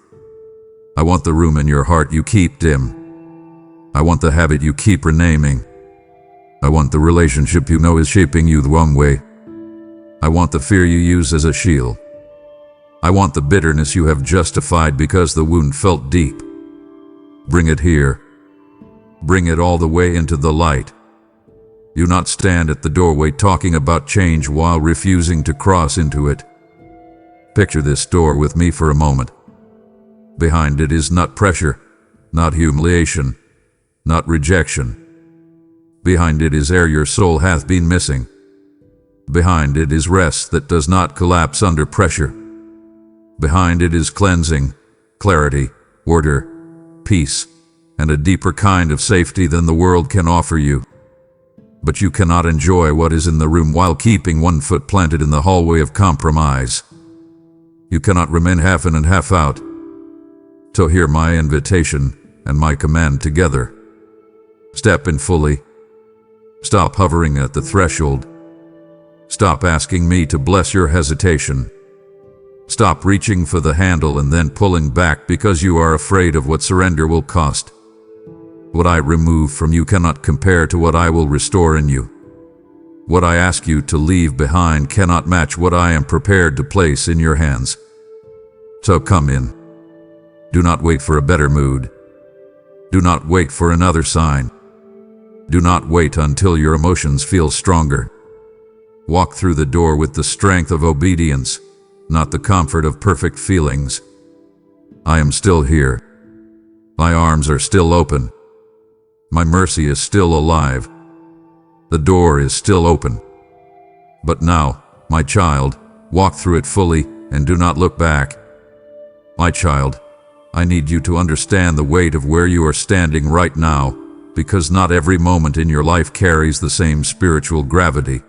I want the room in your heart you keep dim. I want the habit you keep renaming. I want the relationship you know is shaping you the wrong way. I want the fear you use as a shield. I want the bitterness you have justified because the wound felt deep. Bring it here. Bring it all the way into the light. Do not stand at the doorway talking about change while refusing to cross into it. Picture this door with me for a moment. Behind it is not pressure, not humiliation, not rejection. Behind it is air your soul hath been missing. Behind it is rest that does not collapse under pressure. Behind it is cleansing, clarity, order, peace, and a deeper kind of safety than the world can offer you. But you cannot enjoy what is in the room while keeping one foot planted in the hallway of compromise. You cannot remain half in and half out. So hear my invitation and my command together. Step in fully. Stop hovering at the threshold. Stop asking me to bless your hesitation. Stop reaching for the handle and then pulling back because you are afraid of what surrender will cost. What I remove from you cannot compare to what I will restore in you. What I ask you to leave behind cannot match what I am prepared to place in your hands. So come in. Do not wait for a better mood. Do not wait for another sign. Do not wait until your emotions feel stronger. Walk through the door with the strength of obedience, not the comfort of perfect feelings. I am still here. My arms are still open. My mercy is still alive. The door is still open. But now, my child, walk through it fully and do not look back. My child, I need you to understand the weight of where you are standing right now, because not every moment in your life carries the same spiritual gravity.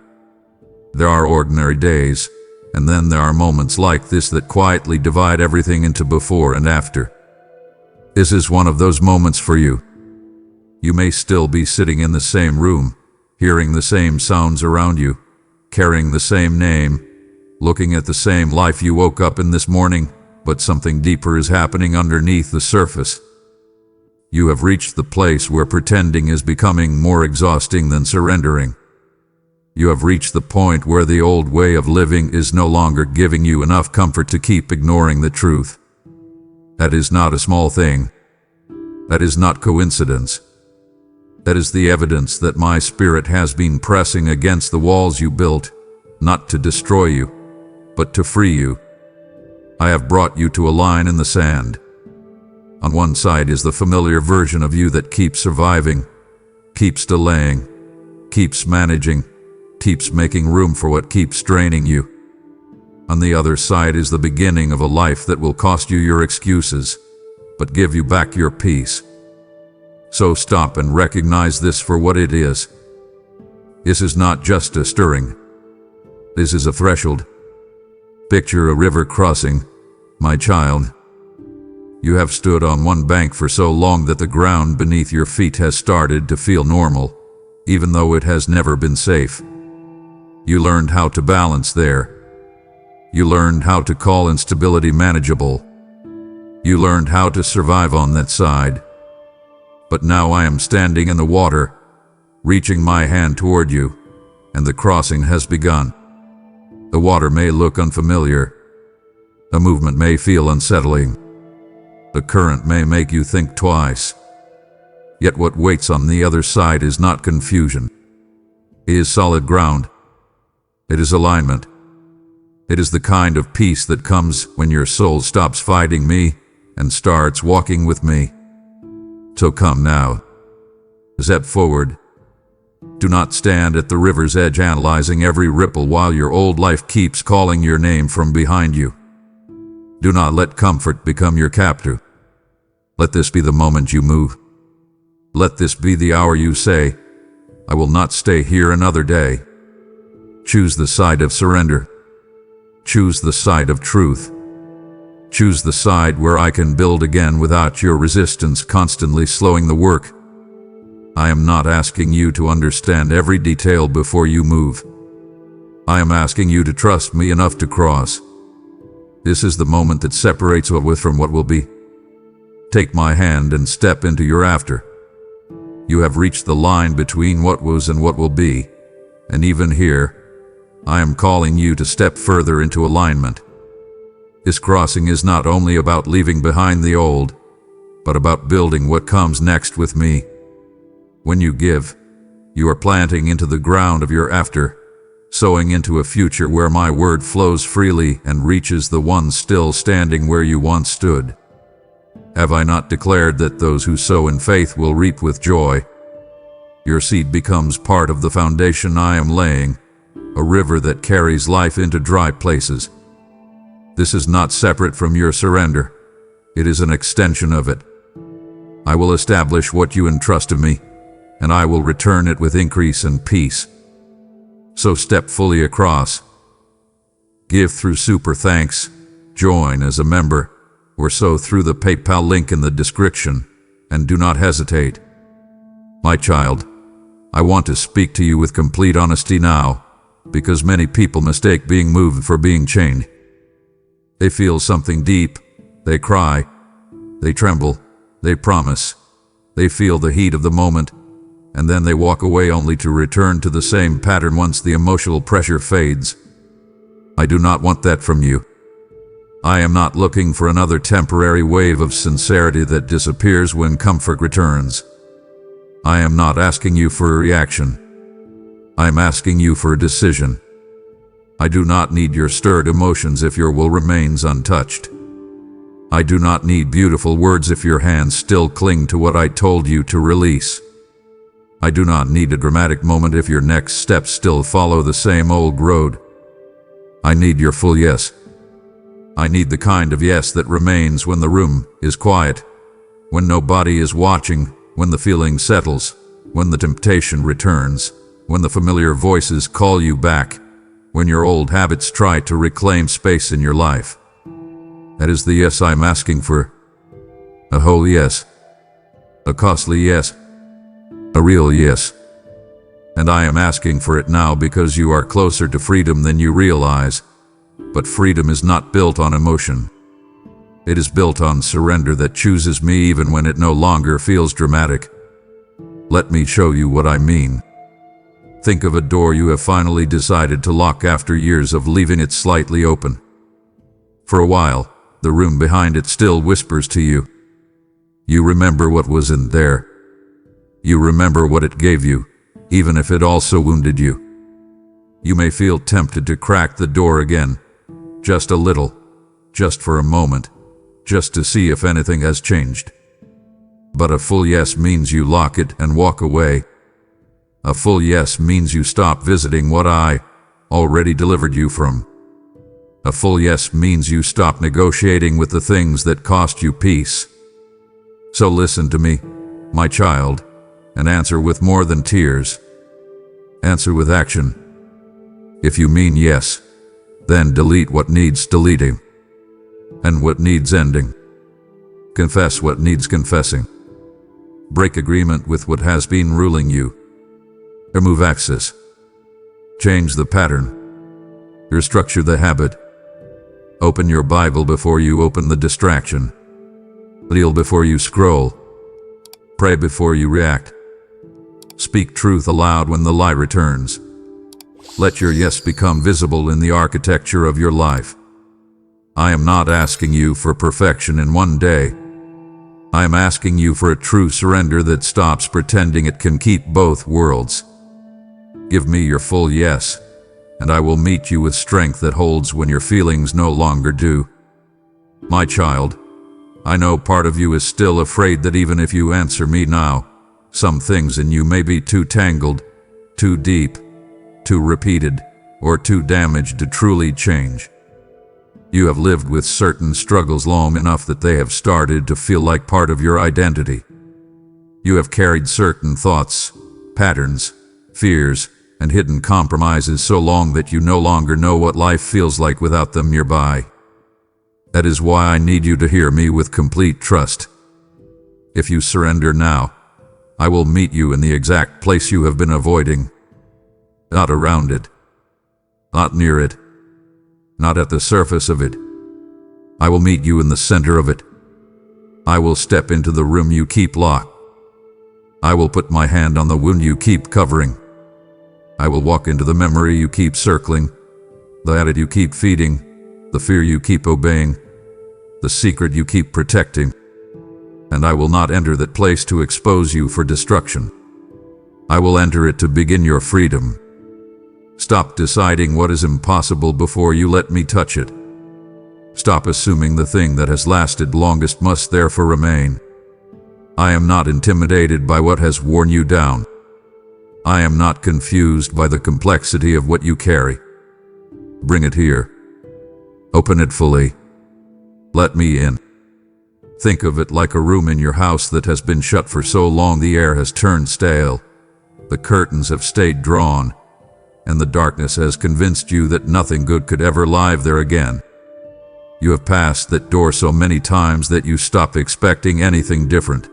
There are ordinary days, and then there are moments like this that quietly divide everything into before and after. This is one of those moments for you. You may still be sitting in the same room, hearing the same sounds around you, carrying the same name, looking at the same life you woke up in this morning, but something deeper is happening underneath the surface. You have reached the place where pretending is becoming more exhausting than surrendering. You have reached the point where the old way of living is no longer giving you enough comfort to keep ignoring the truth. That is not a small thing. That is not coincidence. That is the evidence that my spirit has been pressing against the walls you built, not to destroy you, but to free you. I have brought you to a line in the sand. On one side is the familiar version of you that keeps surviving, keeps delaying, keeps managing, keeps making room for what keeps draining you. On the other side is the beginning of a life that will cost you your excuses, but give you back your peace. So stop and recognize this for what it is. This is not just a stirring. This is a threshold. Picture a river crossing, my child. You have stood on one bank for so long that the ground beneath your feet has started to feel normal, even though it has never been safe. You learned how to balance there. You learned how to call instability manageable. You learned how to survive on that side. But now I am standing in the water, reaching my hand toward you, and the crossing has begun. The water may look unfamiliar. The movement may feel unsettling. The current may make you think twice. Yet what waits on the other side is not confusion. It is solid ground. It is alignment. It is the kind of peace that comes when your soul stops fighting me and starts walking with me. So come now. Step forward. Do not stand at the river's edge analyzing every ripple while your old life keeps calling your name from behind you. Do not let comfort become your captor. Let this be the moment you move. Let this be the hour you say, I will not stay here another day. Choose the side of surrender. Choose the side of truth. Choose the side where I can build again without your resistance constantly slowing the work. I am not asking you to understand every detail before you move. I am asking you to trust me enough to cross. This is the moment that separates what was from what will be. Take my hand and step into your after. You have reached the line between what was and what will be, and even here, I am calling you to step further into alignment. This crossing is not only about leaving behind the old, but about building what comes next with me. When you give, you are planting into the ground of your after, sowing into a future where my word flows freely and reaches the ones still standing where you once stood. Have I not declared that those who sow in faith will reap with joy? Your seed becomes part of the foundation I am laying, a river that carries life into dry places. This is not separate from your surrender. It is an extension of it. I will establish what you entrust of me, and I will return it with increase and peace. So step fully across. Give through super thanks, join as a member, or sow through the PayPal link in the description, and do not hesitate. My child, I want to speak to you with complete honesty now, because many people mistake being moved for being chained. They feel something deep, they cry, they tremble, they promise, they feel the heat of the moment, and then they walk away only to return to the same pattern once the emotional pressure fades. I do not want that from you. I am not looking for another temporary wave of sincerity that disappears when comfort returns. I am not asking you for a reaction. I am asking you for a decision. I do not need your stirred emotions if your will remains untouched. I do not need beautiful words if your hands still cling to what I told you to release. I do not need a dramatic moment if your next steps still follow the same old road. I need your full yes. I need the kind of yes that remains when the room is quiet, when nobody is watching, when the feeling settles, when the temptation returns, when the familiar voices call you back, when your old habits try to reclaim space in your life. That is the yes I'm asking for. A whole yes. A costly yes. A real yes. And I am asking for it now because you are closer to freedom than you realize. But freedom is not built on emotion. It is built on surrender that chooses me even when it no longer feels dramatic. Let me show you what I mean. Think of a door you have finally decided to lock after years of leaving it slightly open. For a while, the room behind it still whispers to you. You remember what was in there. You remember what it gave you, even if it also wounded you. You may feel tempted to crack the door again, just a little, just for a moment, just to see if anything has changed. But a full yes means you lock it and walk away. A full yes means you stop visiting what I already delivered you from. A full yes means you stop negotiating with the things that cost you peace. So listen to me, my child, and answer with more than tears. Answer with action. If you mean yes, then delete what needs deleting and what needs ending. Confess what needs confessing. Break agreement with what has been ruling you. Remove access. Change the pattern. Restructure the habit. Open your Bible before you open the distraction. Kneel before you scroll. Pray before you react. Speak truth aloud when the lie returns. Let your yes become visible in the architecture of your life. I am not asking you for perfection in one day. I am asking you for a true surrender that stops pretending it can keep both worlds. Give me your full yes, and I will meet you with strength that holds when your feelings no longer do. My child, I know part of you is still afraid that even if you answer me now, some things in you may be too tangled, too deep, too repeated, or too damaged to truly change. You have lived with certain struggles long enough that they have started to feel like part of your identity. You have carried certain thoughts, patterns, fears, and hidden compromises so long that you no longer know what life feels like without them nearby. That is why I need you to hear me with complete trust. If you surrender now, I will meet you in the exact place you have been avoiding. Not around it. Not near it. Not at the surface of it. I will meet you in the center of it. I will step into the room you keep locked. I will put my hand on the wound you keep covering. I will walk into the memory you keep circling, the habit you keep feeding, the fear you keep obeying, the secret you keep protecting, and I will not enter that place to expose you for destruction. I will enter it to begin your freedom. Stop deciding what is impossible before you let me touch it. Stop assuming the thing that has lasted longest must therefore remain. I am not intimidated by what has worn you down. I am not confused by the complexity of what you carry. Bring it here. Open it fully. Let me in. Think of it like a room in your house that has been shut for so long the air has turned stale. The curtains have stayed drawn, and the darkness has convinced you that nothing good could ever live there again. You have passed that door so many times that you stop expecting anything different.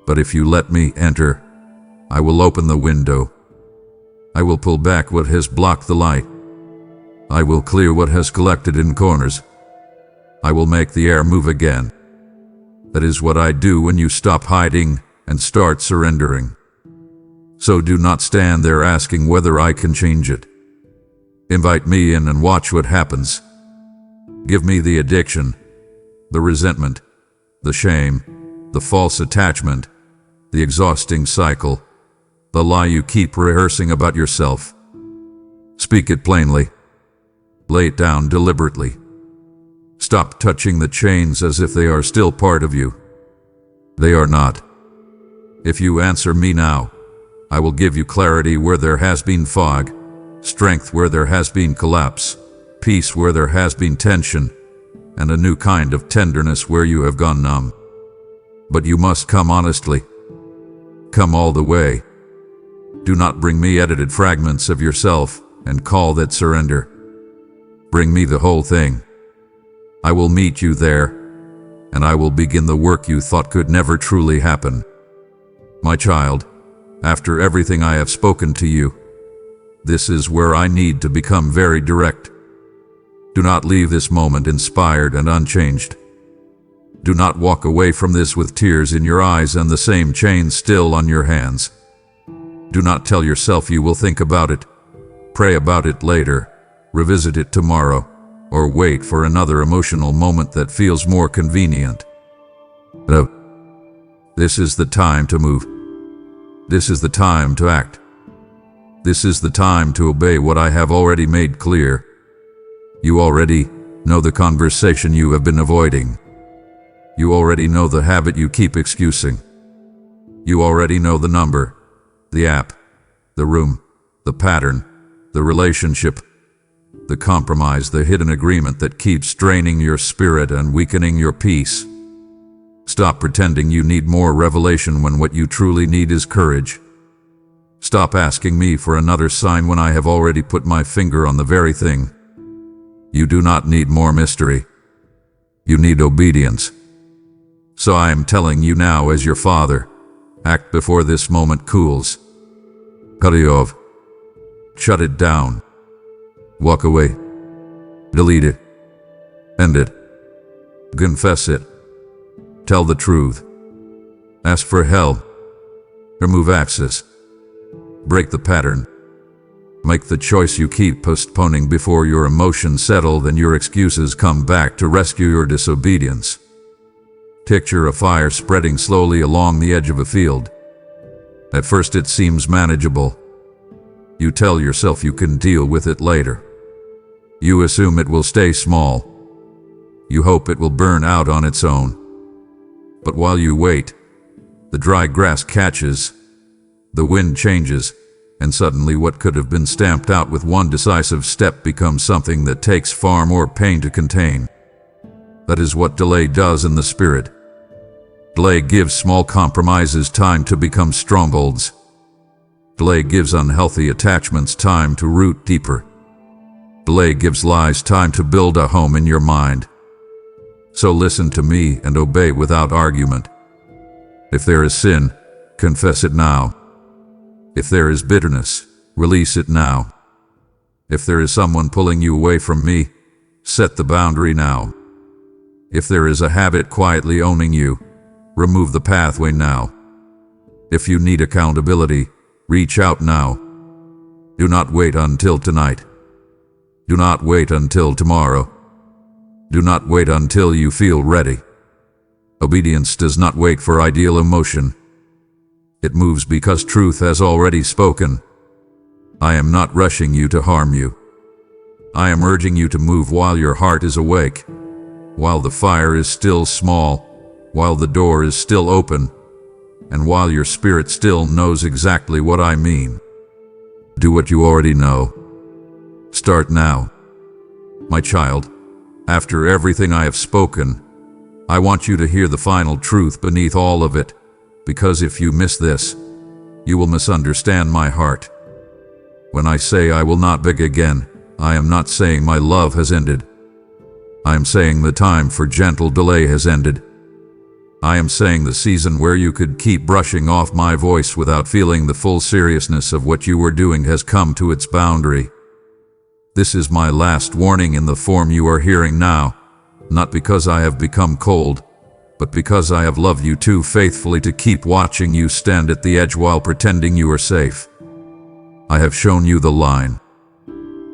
But if you let me enter, I will open the window. I will pull back what has blocked the light. I will clear what has collected in corners. I will make the air move again. That is what I do when you stop hiding and start surrendering. So do not stand there asking whether I can change it. Invite me in and watch what happens. Give me the addiction, the resentment, the shame, the false attachment, the exhausting cycle, the lie you keep rehearsing about yourself. Speak it plainly. Lay it down deliberately. Stop touching the chains as if they are still part of you. They are not. If you answer me now, I will give you clarity where there has been fog, strength where there has been collapse, peace where there has been tension, and a new kind of tenderness where you have gone numb. But you must come honestly. Come all the way. Do not bring me edited fragments of yourself and call that surrender. Bring me the whole thing. I will meet you there, and I will begin the work you thought could never truly happen. My child, after everything I have spoken to you, this is where I need to become very direct. Do not leave this moment inspired and unchanged. Do not walk away from this with tears in your eyes and the same chain still on your hands. Do not tell yourself you will think about it, pray about it later, revisit it tomorrow, or wait for another emotional moment that feels more convenient. No. This is the time to move. This is the time to act. This is the time to obey what I have already made clear. You already know the conversation you have been avoiding. You already know the habit you keep excusing. You already know the number, the app, the room, the pattern, the relationship, the compromise, the hidden agreement that keeps draining your spirit and weakening your peace. Stop pretending you need more revelation when what you truly need is courage. Stop asking me for another sign when I have already put my finger on the very thing. You do not need more mystery. You need obedience. So I am telling you now as your father, act before this moment cools. Cut it off. Shut it down. Walk away. Delete it. End it. Confess it. Tell the truth. Ask for help. Remove access. Break the pattern. Make the choice you keep postponing before your emotions settle, then your excuses come back to rescue your disobedience. Picture a fire spreading slowly along the edge of a field. At first it seems manageable. You tell yourself you can deal with it later. You assume it will stay small. You hope it will burn out on its own. But while you wait, the dry grass catches, the wind changes, and suddenly what could have been stamped out with one decisive step becomes something that takes far more pain to contain. That is what delay does in the spirit. Delay gives small compromises time to become strongholds. Delay gives unhealthy attachments time to root deeper. Delay gives lies time to build a home in your mind. So listen to me and obey without argument. If there is sin, confess it now. If there is bitterness, release it now. If there is someone pulling you away from me, set the boundary now. If there is a habit quietly owning you, remove the pathway now. If you need accountability, reach out now. Do not wait until tonight. Do not wait until tomorrow. Do not wait until you feel ready. Obedience does not wait for ideal emotion. It moves because truth has already spoken. I am not rushing you to harm you. I am urging you to move while your heart is awake, while the fire is still small, while the door is still open, and while your spirit still knows exactly what I mean. Do what you already know. Start now. My child, after everything I have spoken, I want you to hear the final truth beneath all of it, because if you miss this, you will misunderstand my heart. When I say I will not beg again, I am not saying my love has ended. I am saying the time for gentle delay has ended. I am saying the season where you could keep brushing off my voice without feeling the full seriousness of what you were doing has come to its boundary. This is my last warning in the form you are hearing now, not because I have become cold, but because I have loved you too faithfully to keep watching you stand at the edge while pretending you are safe. I have shown you the line.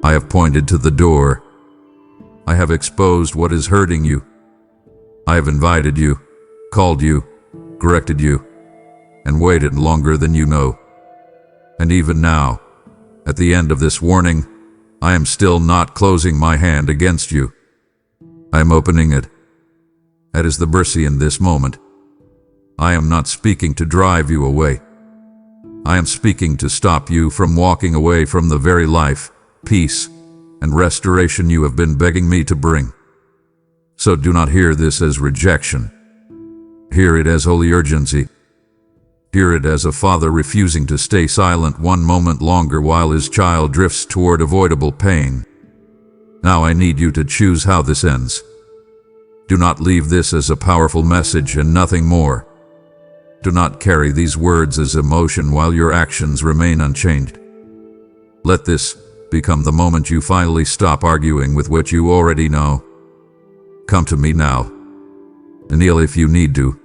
I have pointed to the door. I have exposed what is hurting you. I have invited you, called you, corrected you, and waited longer than you know. And even now, at the end of this warning, I am still not closing my hand against you. I am opening it. That is the mercy in this moment. I am not speaking to drive you away. I am speaking to stop you from walking away from the very life, peace, and restoration you have been begging me to bring. So do not hear this as rejection. Hear it as holy urgency. Hear it as a father refusing to stay silent one moment longer while his child drifts toward avoidable pain. Now I need you to choose how this ends. Do not leave this as a powerful message and nothing more. Do not carry these words as emotion while your actions remain unchanged. Let this become the moment you finally stop arguing with what you already know. Come to me now. Kneel if you need to.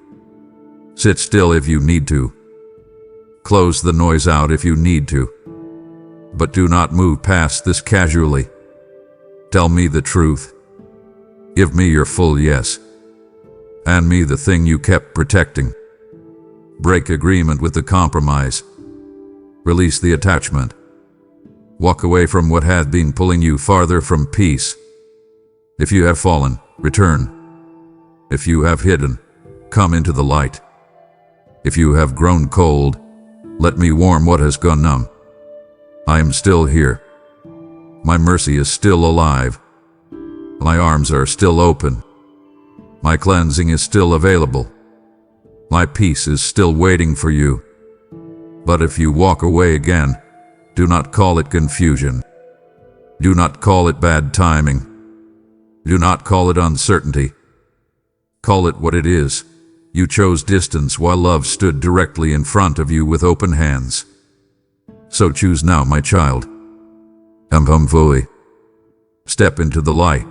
Sit still if you need to. Close the noise out if you need to. But do not move past this casually. Tell me the truth. Give me your full yes. Hand me the thing you kept protecting. Break agreement with the compromise. Release the attachment. Walk away from what had been pulling you farther from peace. If you have fallen, return. If you have hidden, come into the light. If you have grown cold, let me warm what has gone numb. I am still here. My mercy is still alive. My arms are still open. My cleansing is still available. My peace is still waiting for you. But if you walk away again, do not call it confusion. Do not call it bad timing. Do not call it uncertainty. Call it what it is. You chose distance while love stood directly in front of you with open hands. So choose now, my child. Fully. Step into the light.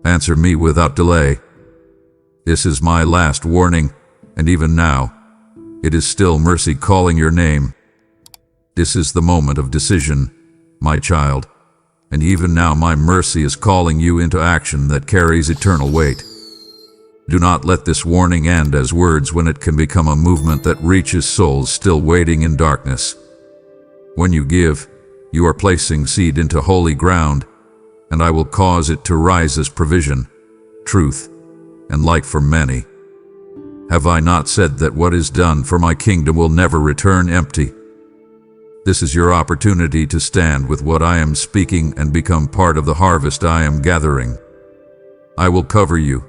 Answer me without delay. This is my last warning, and even now, it is still mercy calling your name. This is the moment of decision, my child, and even now my mercy is calling you into action that carries eternal weight. Do not let this warning end as words when it can become a movement that reaches souls still waiting in darkness. When you give, you are placing seed into holy ground, and I will cause it to rise as provision, truth, and light for many. Have I not said that what is done for my kingdom will never return empty? This is your opportunity to stand with what I am speaking and become part of the harvest I am gathering. I will cover you,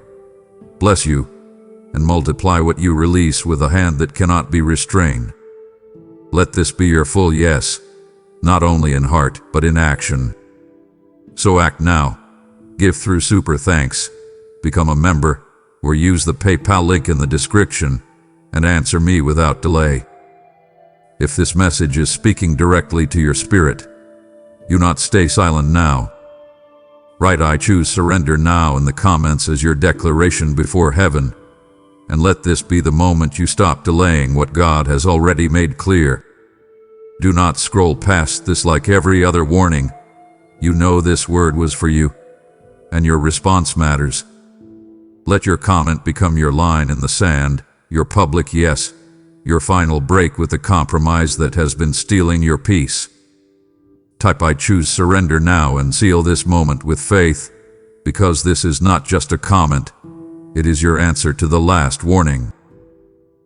bless you, and multiply what you release with a hand that cannot be restrained. Let this be your full yes, not only in heart but in action. So act now, give through super thanks, become a member, or use the PayPal link in the description, and answer me without delay. If this message is speaking directly to your spirit, do not stay silent now. Write "I choose surrender now" in the comments as your declaration before heaven, and let this be the moment you stop delaying what God has already made clear. Do not scroll past this like every other warning. You know this word was for you, and your response matters. Let your comment become your line in the sand, your public yes, your final break with the compromise that has been stealing your peace. Type "I choose surrender now" and seal this moment with faith, because this is not just a comment, it is your answer to the last warning.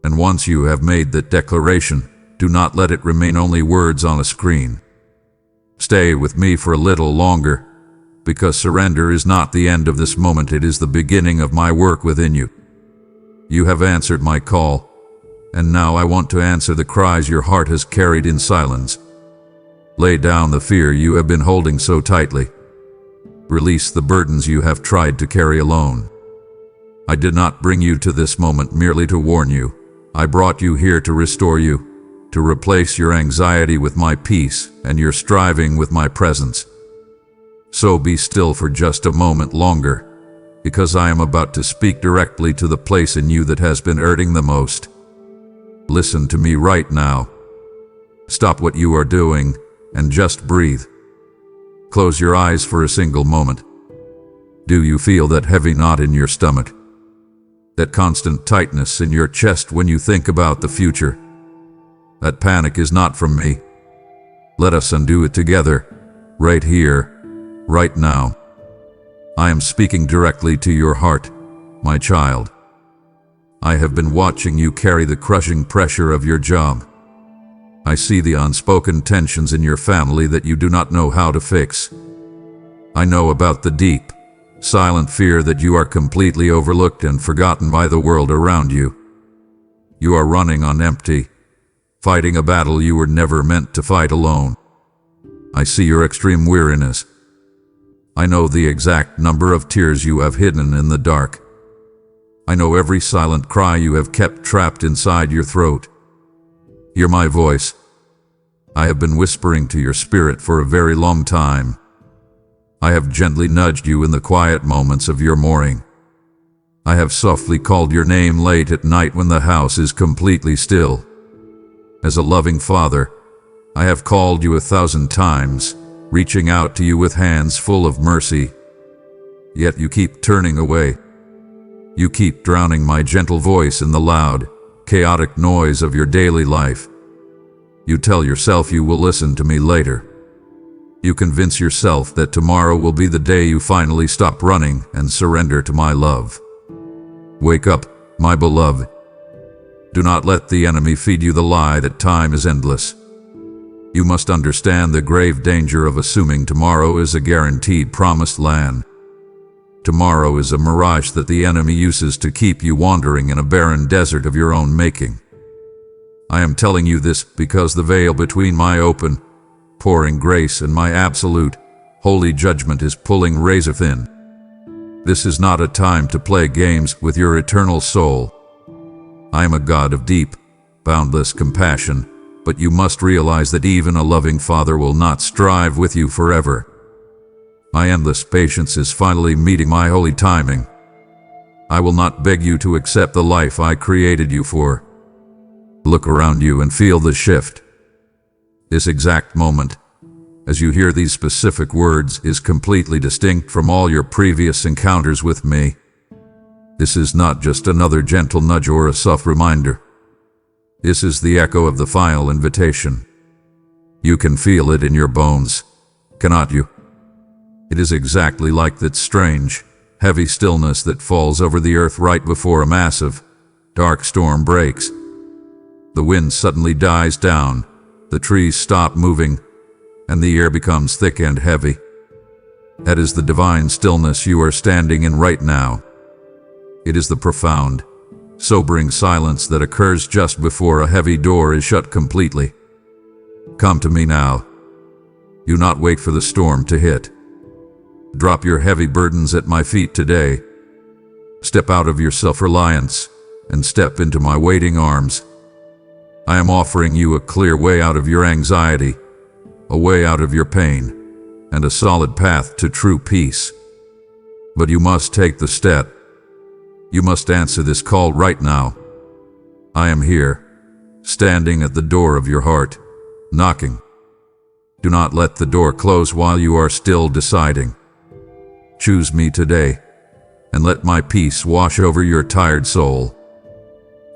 And once you have made that declaration, do not let it remain only words on a screen. Stay with me for a little longer, because surrender is not the end of this moment, it is the beginning of my work within you. You have answered my call, and now I want to answer the cries your heart has carried in silence. Lay down the fear you have been holding so tightly. Release the burdens you have tried to carry alone. I did not bring you to this moment merely to warn you. I brought you here to restore you, to replace your anxiety with my peace and your striving with my presence. So be still for just a moment longer, because I am about to speak directly to the place in you that has been hurting the most. Listen to me right now. Stop what you are doing and just breathe. Close your eyes for a single moment. Do you feel that heavy knot in your stomach? That constant tightness in your chest when you think about the future? That panic is not from me. Let us undo it together, right here, right now. I am speaking directly to your heart, my child. I have been watching you carry the crushing pressure of your job. I see the unspoken tensions in your family that you do not know how to fix. I know about the deep, silent fear that you are completely overlooked and forgotten by the world around you. You are running on empty, fighting a battle you were never meant to fight alone. I see your extreme weariness. I know the exact number of tears you have hidden in the dark. I know every silent cry you have kept trapped inside your throat. Hear my voice. I have been whispering to your spirit for a very long time. I have gently nudged you in the quiet moments of your mourning. I have softly called your name late at night when the house is completely still. As a loving father, I have called you 1,000 times, reaching out to you with hands full of mercy. Yet you keep turning away. You keep drowning my gentle voice in the loud, chaotic noise of your daily life. You tell yourself you will listen to me later. You convince yourself that tomorrow will be the day you finally stop running and surrender to my love. Wake up, my beloved. Do not let the enemy feed you the lie that time is endless. You must understand the grave danger of assuming tomorrow is a guaranteed promised land. Tomorrow is a mirage that the enemy uses to keep you wandering in a barren desert of your own making. I am telling you this because the veil between my open, pouring grace and my absolute, holy judgment is pulling razor thin. This is not a time to play games with your eternal soul. I am a God of deep, boundless compassion, but you must realize that even a loving Father will not strive with you forever. My endless patience is finally meeting my holy timing. I will not beg you to accept the life I created you for. Look around you and feel the shift. This exact moment, as you hear these specific words, is completely distinct from all your previous encounters with me. This is not just another gentle nudge or a soft reminder. This is the echo of the final invitation. You can feel it in your bones, cannot you? It is exactly like that strange, heavy stillness that falls over the earth right before a massive, dark storm breaks. The wind suddenly dies down, the trees stop moving, and the air becomes thick and heavy. That is the divine stillness you are standing in right now. It is the profound, sobering silence that occurs just before a heavy door is shut completely. Come to me now. Do not wait for the storm to hit. Drop your heavy burdens at my feet today. Step out of your self-reliance and step into my waiting arms. I am offering you a clear way out of your anxiety, a way out of your pain, and a solid path to true peace. But you must take the step. You must answer this call right now. I am here, standing at the door of your heart, knocking. Do not let the door close while you are still deciding. Choose me today, and let my peace wash over your tired soul.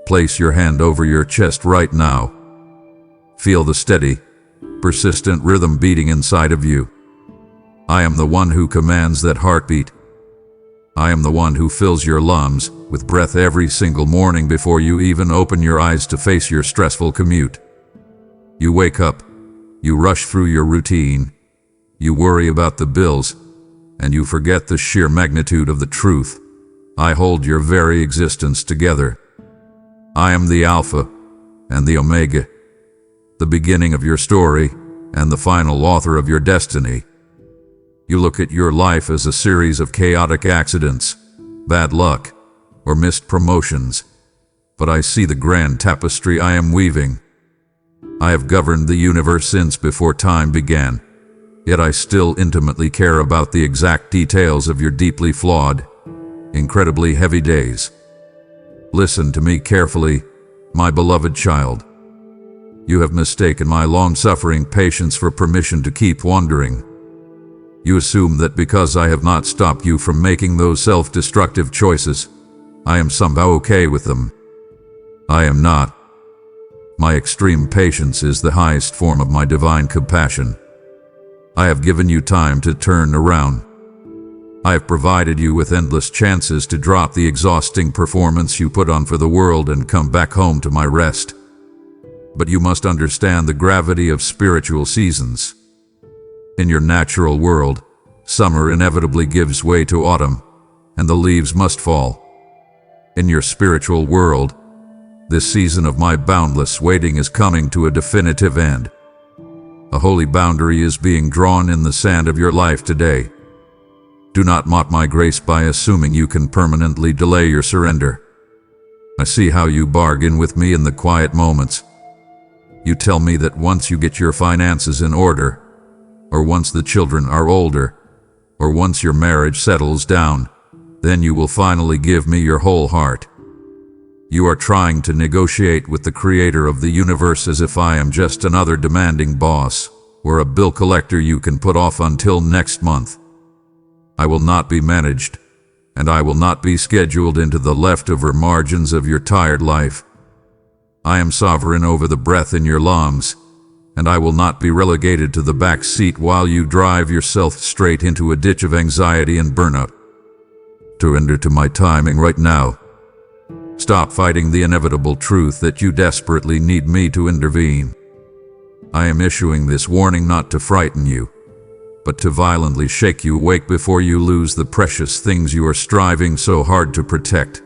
Place your hand over your chest right now. Feel the steady, persistent rhythm beating inside of you. I am the one who commands that heartbeat. I am the one who fills your lungs with breath every single morning before you even open your eyes to face your stressful commute. You wake up, you rush through your routine, you worry about the bills, and you forget the sheer magnitude of the truth. I hold your very existence together. I am the Alpha and the Omega, the beginning of your story and the final author of your destiny. You look at your life as a series of chaotic accidents, bad luck, or missed promotions, but I see the grand tapestry I am weaving. I have governed the universe since before time began, yet I still intimately care about the exact details of your deeply flawed, incredibly heavy days. Listen to me carefully, my beloved child. You have mistaken my long-suffering patience for permission to keep wandering. You assume that because I have not stopped you from making those self-destructive choices, I am somehow okay with them. I am not. My extreme patience is the highest form of my divine compassion. I have given you time to turn around. I have provided you with endless chances to drop the exhausting performance you put on for the world and come back home to my rest. But you must understand the gravity of spiritual seasons. In your natural world, summer inevitably gives way to autumn, and the leaves must fall. In your spiritual world, this season of my boundless waiting is coming to a definitive end. A holy boundary is being drawn in the sand of your life today. Do not mock my grace by assuming you can permanently delay your surrender. I see how you bargain with me in the quiet moments. You tell me that once you get your finances in order, or once the children are older, or once your marriage settles down, then you will finally give me your whole heart. You are trying to negotiate with the creator of the universe as if I am just another demanding boss, or a bill collector you can put off until next month. I will not be managed, and I will not be scheduled into the leftover margins of your tired life. I am sovereign over the breath in your lungs, and I will not be relegated to the back seat while you drive yourself straight into a ditch of anxiety and burnout. Surrender to my timing right now. Stop fighting the inevitable truth that you desperately need me to intervene. I am issuing this warning not to frighten you, but to violently shake you awake before you lose the precious things you are striving so hard to protect.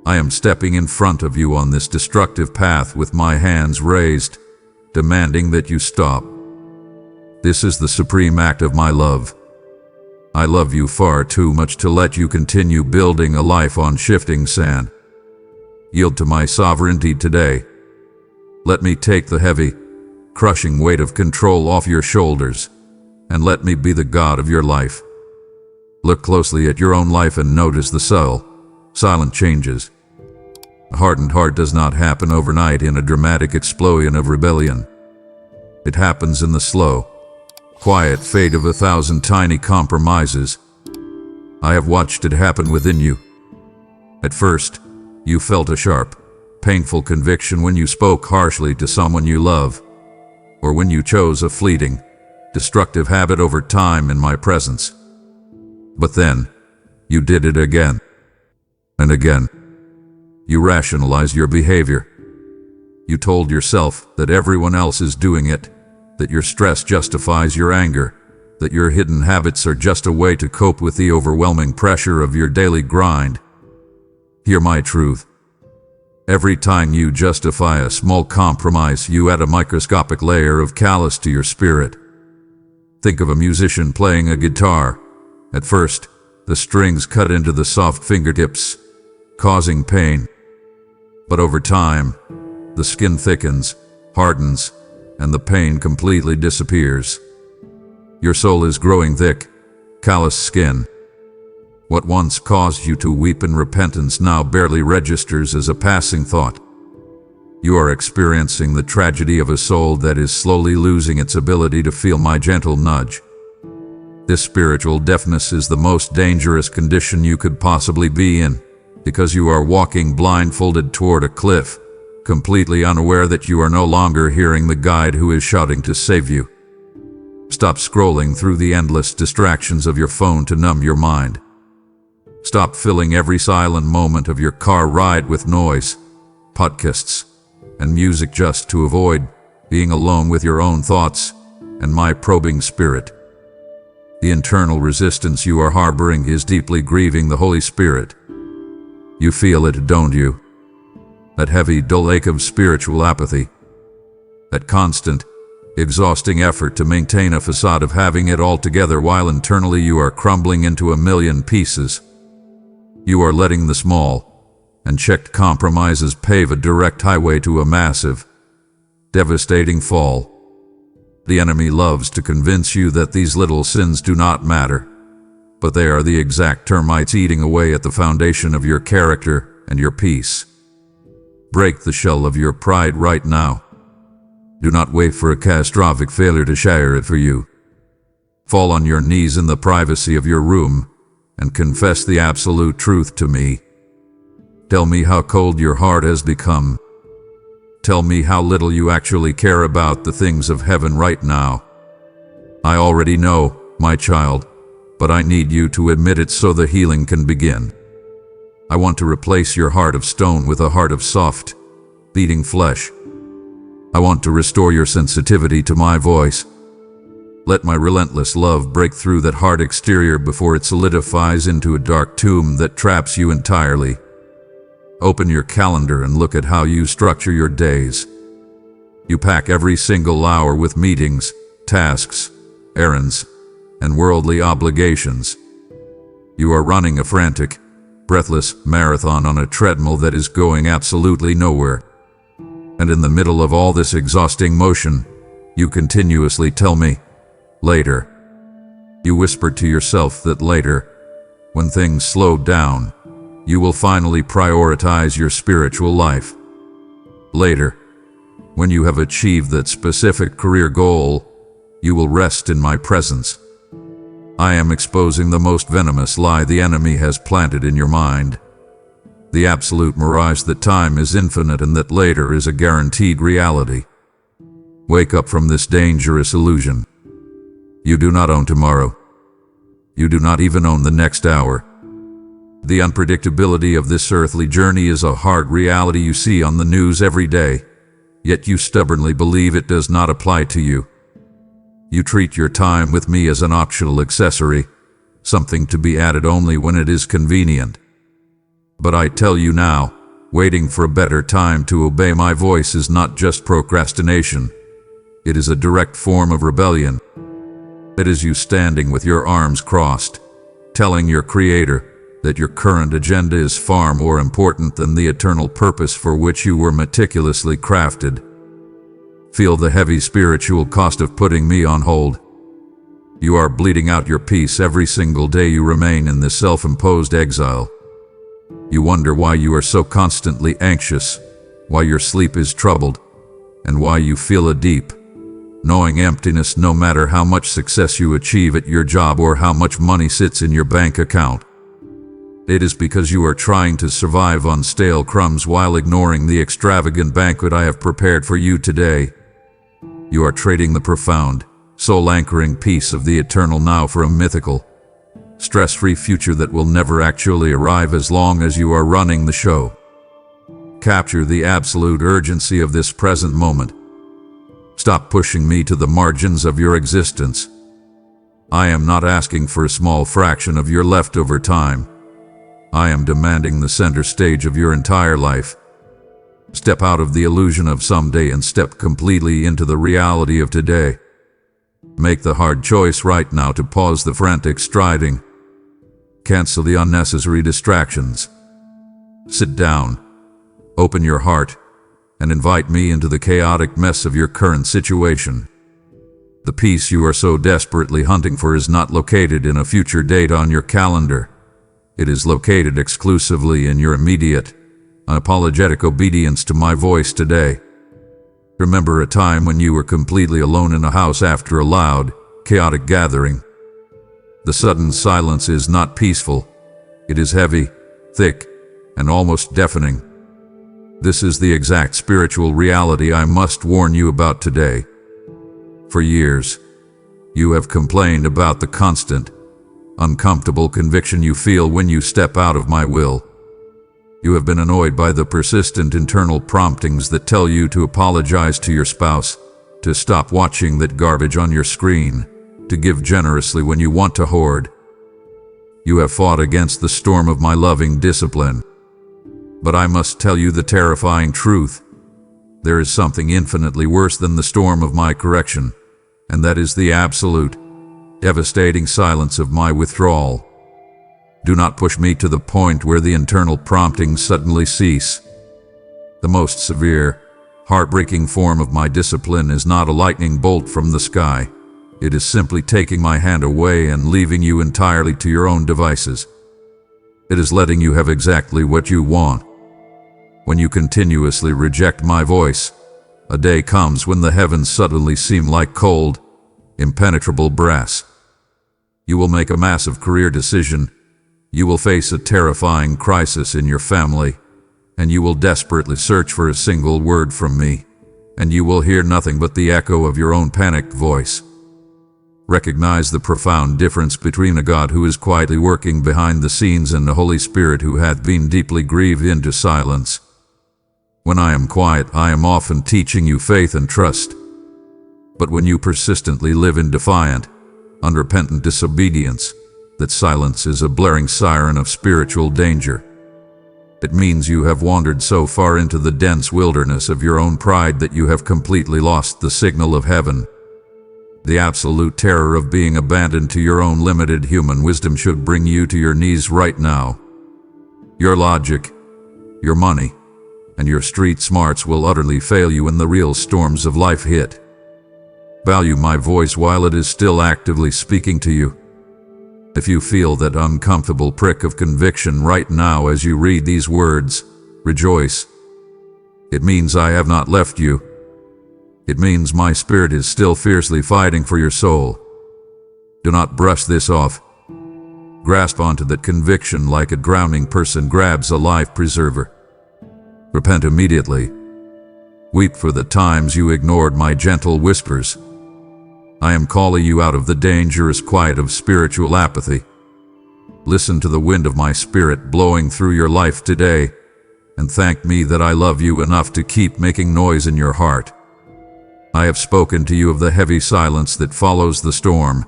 I am stepping in front of you on this destructive path with my hands raised, demanding that you stop. This is the supreme act of my love. I love you far too much to let you continue building a life on shifting sand. Yield to my sovereignty today. Let me take the heavy, crushing weight of control off your shoulders, and let me be the God of your life. Look closely at your own life and notice the subtle, silent changes. A hardened heart does not happen overnight in a dramatic explosion of rebellion. It happens in the slow, quiet fade of 1,000 tiny compromises. I have watched it happen within you. At first, you felt a sharp, painful conviction when you spoke harshly to someone you love, or when you chose a fleeting, destructive habit over time in my presence. But then, you did it again and again. You rationalized your behavior. You told yourself that everyone else is doing it, that your stress justifies your anger, that your hidden habits are just a way to cope with the overwhelming pressure of your daily grind. Hear my truth. Every time you justify a small compromise, you add a microscopic layer of callous to your spirit. Think of a musician playing a guitar. At first, the strings cut into the soft fingertips, causing pain. But over time, the skin thickens, hardens, and the pain completely disappears. Your soul is growing thick, callous skin. What once caused you to weep in repentance now barely registers as a passing thought. You are experiencing the tragedy of a soul that is slowly losing its ability to feel my gentle nudge. This spiritual deafness is the most dangerous condition you could possibly be in, because you are walking blindfolded toward a cliff, completely unaware that you are no longer hearing the guide who is shouting to save you. Stop scrolling through the endless distractions of your phone to numb your mind. Stop filling every silent moment of your car ride with noise, podcasts, and music just to avoid being alone with your own thoughts and my probing spirit. The internal resistance you are harboring is deeply grieving the Holy Spirit. You feel it, don't you? That heavy, dull ache of spiritual apathy. That constant, exhausting effort to maintain a facade of having it all together while internally you are crumbling into a million pieces. You are letting the small, unchecked compromises pave a direct highway to a massive, devastating fall. The enemy loves to convince you that these little sins do not matter, but they are the exact termites eating away at the foundation of your character and your peace. Break the shell of your pride right now. Do not wait for a catastrophic failure to shatter it for you. Fall on your knees in the privacy of your room and confess the absolute truth to me. Tell me how cold your heart has become. Tell me how little you actually care about the things of heaven right now. I already know, my child, but I need you to admit it so the healing can begin. I want to replace your heart of stone with a heart of soft, beating flesh. I want to restore your sensitivity to my voice. Let my relentless love break through that hard exterior before it solidifies into a dark tomb that traps you entirely. Open your calendar and look at how you structure your days. You pack every single hour with meetings, tasks, errands, and worldly obligations. You are running a frantic, breathless marathon on a treadmill that is going absolutely nowhere. And in the middle of all this exhausting motion, you continuously tell me, later. You whisper to yourself that later, when things slow down, you will finally prioritize your spiritual life. Later, when you have achieved that specific career goal, you will rest in my presence. I am exposing the most venomous lie the enemy has planted in your mind. The absolute mirage that time is infinite and that later is a guaranteed reality. Wake up from this dangerous illusion. You do not own tomorrow. You do not even own the next hour. The unpredictability of this earthly journey is a hard reality you see on the news every day, yet you stubbornly believe it does not apply to you. You treat your time with me as an optional accessory, something to be added only when it is convenient. But I tell you now, waiting for a better time to obey my voice is not just procrastination. It is a direct form of rebellion. It is you standing with your arms crossed, telling your Creator, that your current agenda is far more important than the eternal purpose for which you were meticulously crafted. Feel the heavy spiritual cost of putting me on hold. You are bleeding out your peace every single day you remain in this self-imposed exile. You wonder why you are so constantly anxious, why your sleep is troubled, and why you feel a deep, gnawing emptiness no matter how much success you achieve at your job or how much money sits in your bank account. It is because you are trying to survive on stale crumbs while ignoring the extravagant banquet I have prepared for you today. You are trading the profound, soul-anchoring peace of the eternal now for a mythical, stress-free future that will never actually arrive as long as you are running the show. Capture the absolute urgency of this present moment. Stop pushing me to the margins of your existence. I am not asking for a small fraction of your leftover time. I am demanding the center stage of your entire life. Step out of the illusion of someday and step completely into the reality of today. Make the hard choice right now to pause the frantic striding. Cancel the unnecessary distractions. Sit down, open your heart, and invite me into the chaotic mess of your current situation. The peace you are so desperately hunting for is not located in a future date on your calendar. It is located exclusively in your immediate, unapologetic obedience to my voice today. Remember a time when you were completely alone in a house after a loud, chaotic gathering. The sudden silence is not peaceful. It is heavy, thick, and almost deafening. This is the exact spiritual reality I must warn you about today. For years, you have complained about the constant, uncomfortable conviction you feel when you step out of my will. You have been annoyed by the persistent internal promptings that tell you to apologize to your spouse, to stop watching that garbage on your screen, to give generously when you want to hoard. You have fought against the storm of my loving discipline. But I must tell you the terrifying truth. There is something infinitely worse than the storm of my correction, and that is the absolute, devastating silence of my withdrawal. Do not push me to the point where the internal promptings suddenly cease. The most severe, heartbreaking form of my discipline is not a lightning bolt from the sky. It is simply taking my hand away and leaving you entirely to your own devices. It is letting you have exactly what you want. When you continuously reject my voice, a day comes when the heavens suddenly seem like cold, impenetrable brass. You will make a massive career decision. You will face a terrifying crisis in your family, and you will desperately search for a single word from me, and you will hear nothing but the echo of your own panicked voice. Recognize the profound difference between a God who is quietly working behind the scenes and the Holy Spirit who hath been deeply grieved into silence. When I am quiet, I am often teaching you faith and trust. But when you persistently live in defiant, unrepentant disobedience, that silence is a blaring siren of spiritual danger. It means you have wandered so far into the dense wilderness of your own pride that you have completely lost the signal of heaven. The absolute terror of being abandoned to your own limited human wisdom should bring you to your knees right now. Your logic, your money, and your street smarts will utterly fail you when the real storms of life hit. Value my voice while it is still actively speaking to you. If you feel that uncomfortable prick of conviction right now as you read these words, rejoice. It means I have not left you. It means my spirit is still fiercely fighting for your soul. Do not brush this off. Grasp onto that conviction like a drowning person grabs a life preserver. Repent immediately. Weep for the times you ignored my gentle whispers. I am calling you out of the dangerous quiet of spiritual apathy. Listen to the wind of my spirit blowing through your life today, and thank me that I love you enough to keep making noise in your heart. I have spoken to you of the heavy silence that follows the storm,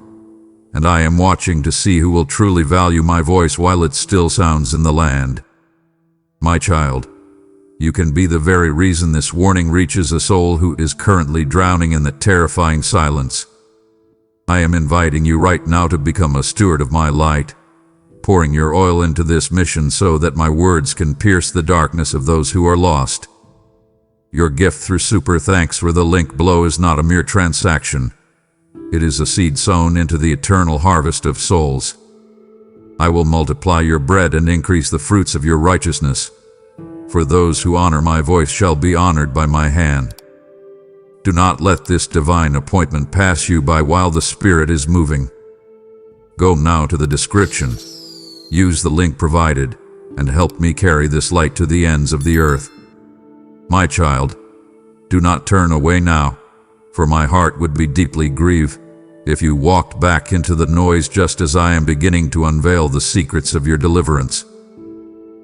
and I am watching to see who will truly value my voice while it still sounds in the land. My child, you can be the very reason this warning reaches a soul who is currently drowning in that terrifying silence. I am inviting you right now to become a steward of my light, pouring your oil into this mission so that my words can pierce the darkness of those who are lost. Your gift through super thanks for the link below is not a mere transaction. It is a seed sown into the eternal harvest of souls. I will multiply your bread and increase the fruits of your righteousness. For those who honor my voice shall be honored by my hand. Do not let this divine appointment pass you by while the Spirit is moving. Go now to the description. Use the link provided and help me carry this light to the ends of the earth. My child, do not turn away now, for my heart would be deeply grieved if you walked back into the noise just as I am beginning to unveil the secrets of your deliverance.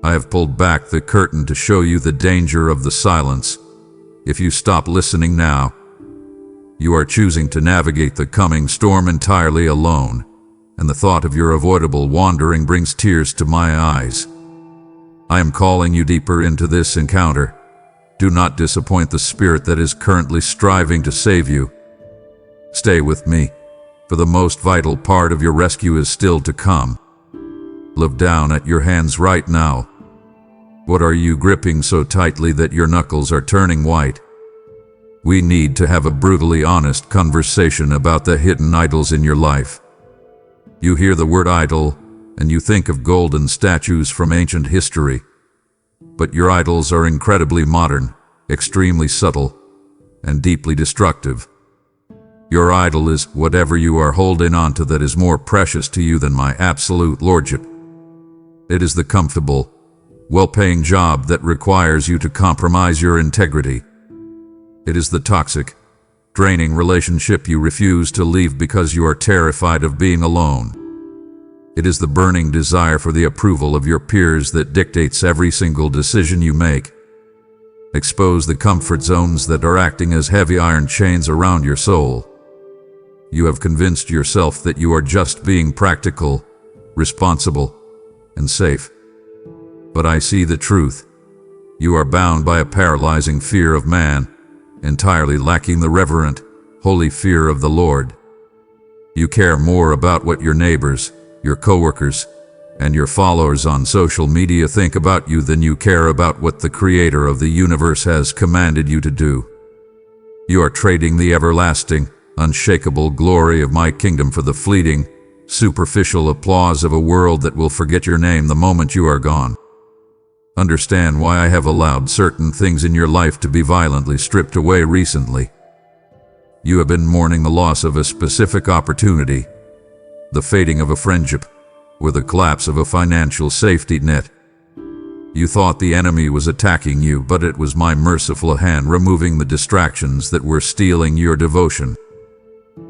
I have pulled back the curtain to show you the danger of the silence. If you stop listening now, you are choosing to navigate the coming storm entirely alone, and the thought of your avoidable wandering brings tears to my eyes. I am calling you deeper into this encounter. Do not disappoint the Spirit that is currently striving to save you. Stay with me, for the most vital part of your rescue is still to come. Look down at your hands right now. What are you gripping so tightly that your knuckles are turning white? We need to have a brutally honest conversation about the hidden idols in your life. You hear the word idol, and you think of golden statues from ancient history. But your idols are incredibly modern, extremely subtle, and deeply destructive. Your idol is whatever you are holding on to that is more precious to you than my absolute lordship. It is the comfortable, well-paying job that requires you to compromise your integrity. It is the toxic, draining relationship you refuse to leave because you are terrified of being alone. It is the burning desire for the approval of your peers that dictates every single decision you make. Expose the comfort zones that are acting as heavy iron chains around your soul. You have convinced yourself that you are just being practical, responsible, and safe. But I see the truth. You are bound by a paralyzing fear of man, entirely lacking the reverent, holy fear of the Lord. You care more about what your neighbors, your coworkers, and your followers on social media think about you than you care about what the Creator of the universe has commanded you to do. You are trading the everlasting, unshakable glory of my kingdom for the fleeting, superficial applause of a world that will forget your name the moment you are gone. Understand why I have allowed certain things in your life to be violently stripped away recently. You have been mourning the loss of a specific opportunity, the fading of a friendship, or the collapse of a financial safety net. You thought the enemy was attacking you, but it was my merciful hand removing the distractions that were stealing your devotion.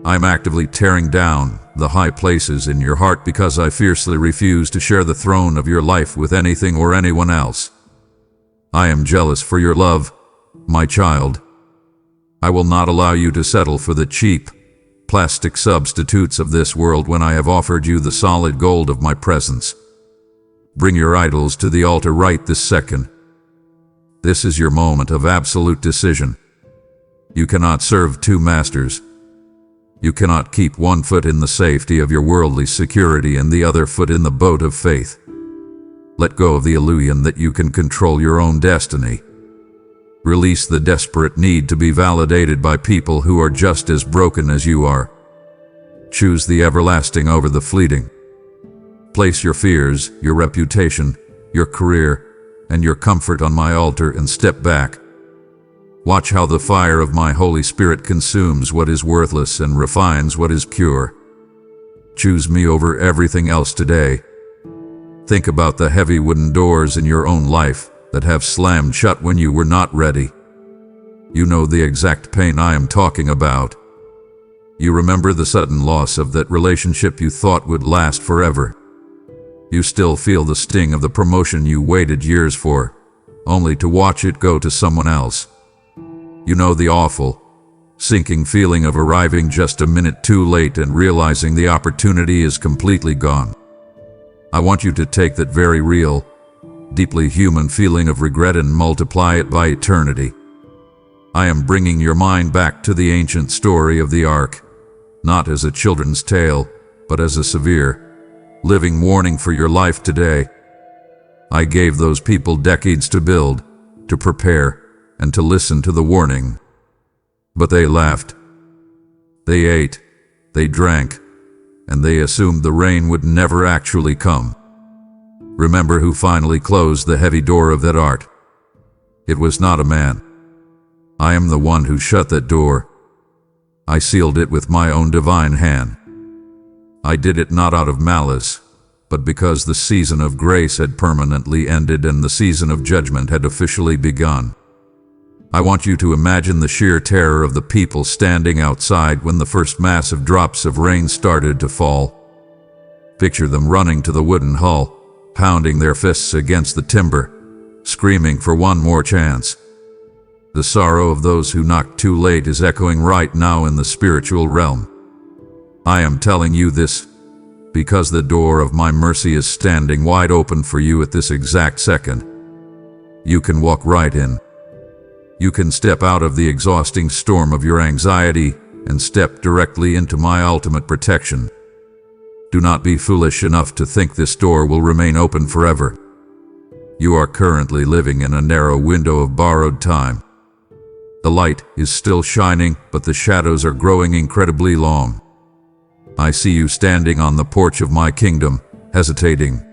I'm actively tearing down the high places in your heart because I fiercely refuse to share the throne of your life with anything or anyone else. I am jealous for your love, my child. I will not allow you to settle for the cheap, plastic substitutes of this world when I have offered you the solid gold of my presence. Bring your idols to the altar right this second. This is your moment of absolute decision. You cannot serve two masters. You cannot keep one foot in the safety of your worldly security and the other foot in the boat of faith. Let go of the illusion that you can control your own destiny. Release the desperate need to be validated by people who are just as broken as you are. Choose the everlasting over the fleeting. Place your fears, your reputation, your career, and your comfort on my altar and step back. Watch how the fire of my Holy Spirit consumes what is worthless and refines what is pure. Choose me over everything else today. Think about the heavy wooden doors in your own life that have slammed shut when you were not ready. You know the exact pain I am talking about. You remember the sudden loss of that relationship you thought would last forever. You still feel the sting of the promotion you waited years for, only to watch it go to someone else. You know the awful, sinking feeling of arriving just a minute too late and realizing the opportunity is completely gone. I want you to take that very real, deeply human feeling of regret and multiply it by eternity. I am bringing your mind back to the ancient story of the ark, not as a children's tale, but as a severe, living warning for your life today. I gave those people decades to build, to prepare, and to listen to the warning. But they laughed. They ate, they drank, and they assumed the rain would never actually come. Remember who finally closed the heavy door of that art? It was not a man. I am the one who shut that door. I sealed it with my own divine hand. I did it not out of malice, but because the season of grace had permanently ended and the season of judgment had officially begun. I want you to imagine the sheer terror of the people standing outside when the first massive drops of rain started to fall. Picture them running to the wooden hull, pounding their fists against the timber, screaming for one more chance. The sorrow of those who knocked too late is echoing right now in the spiritual realm. I am telling you this because the door of my mercy is standing wide open for you at this exact second. You can walk right in. You can step out of the exhausting storm of your anxiety and step directly into my ultimate protection. Do not be foolish enough to think this door will remain open forever. You are currently living in a narrow window of borrowed time. The light is still shining, but the shadows are growing incredibly long. I see you standing on the porch of my kingdom, hesitating.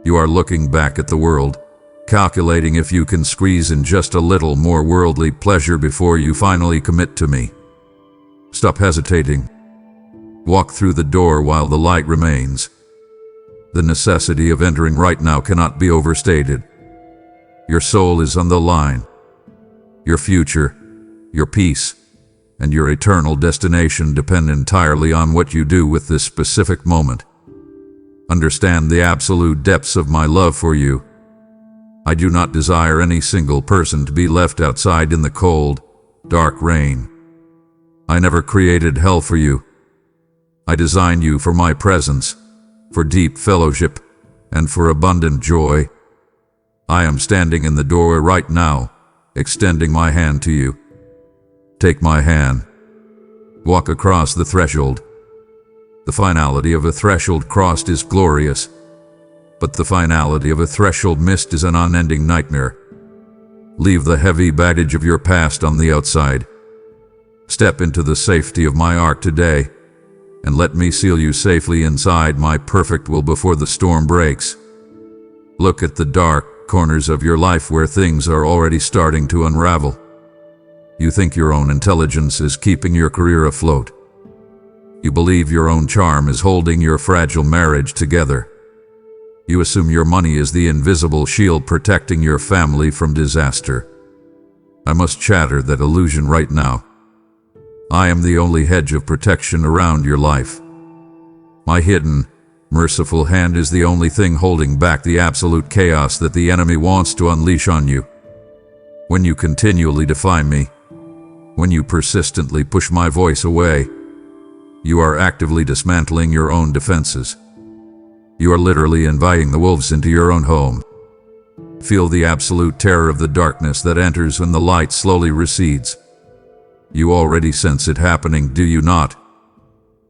You are looking back at the world, calculating if you can squeeze in just a little more worldly pleasure before you finally commit to me. Stop hesitating. Walk through the door while the light remains. The necessity of entering right now cannot be overstated. Your soul is on the line. Your future, your peace, and your eternal destination depend entirely on what you do with this specific moment. Understand the absolute depths of my love for you. I do not desire any single person to be left outside in the cold, dark rain. I never created hell for you. I designed you for my presence, for deep fellowship, and for abundant joy. I am standing in the doorway right now, extending my hand to you. Take my hand. Walk across the threshold. The finality of a threshold crossed is glorious, but the finality of a threshold missed is an unending nightmare. Leave the heavy baggage of your past on the outside. Step into the safety of my ark today, and let me seal you safely inside my perfect will before the storm breaks. Look at the dark corners of your life where things are already starting to unravel. You think your own intelligence is keeping your career afloat. You believe your own charm is holding your fragile marriage together. You assume your money is the invisible shield protecting your family from disaster. I must shatter that illusion right now. I am the only hedge of protection around your life. My hidden, merciful hand is the only thing holding back the absolute chaos that the enemy wants to unleash on you. When you continually defy me, when you persistently push my voice away, you are actively dismantling your own defenses. You are literally inviting the wolves into your own home. Feel the absolute terror of the darkness that enters when the light slowly recedes. You already sense it happening, do you not?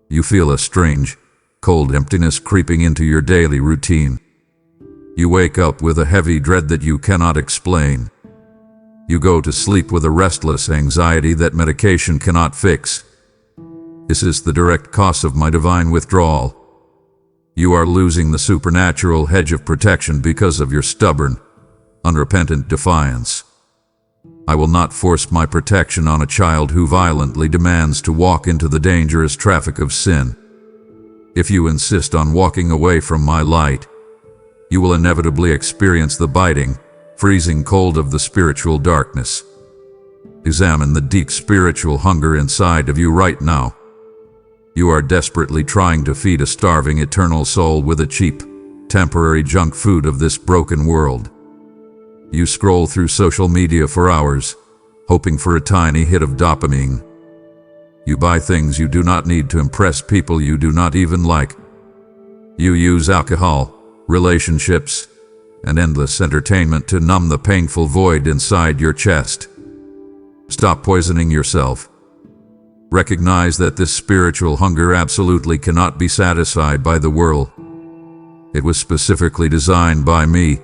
You feel a strange, cold emptiness creeping into your daily routine. You wake up with a heavy dread that you cannot explain. You go to sleep with a restless anxiety that medication cannot fix. This is the direct cause of my divine withdrawal. You are losing the supernatural hedge of protection because of your stubborn, unrepentant defiance. I will not force my protection on a child who violently demands to walk into the dangerous traffic of sin. If you insist on walking away from my light, you will inevitably experience the biting, freezing cold of the spiritual darkness. Examine the deep spiritual hunger inside of you right now. You are desperately trying to feed a starving eternal soul with a cheap, temporary junk food of this broken world. You scroll through social media for hours, hoping for a tiny hit of dopamine. You buy things you do not need to impress people you do not even like. You use alcohol, relationships, and endless entertainment to numb the painful void inside your chest. Stop poisoning yourself. Recognize that this spiritual hunger absolutely cannot be satisfied by the world. It was specifically designed by me,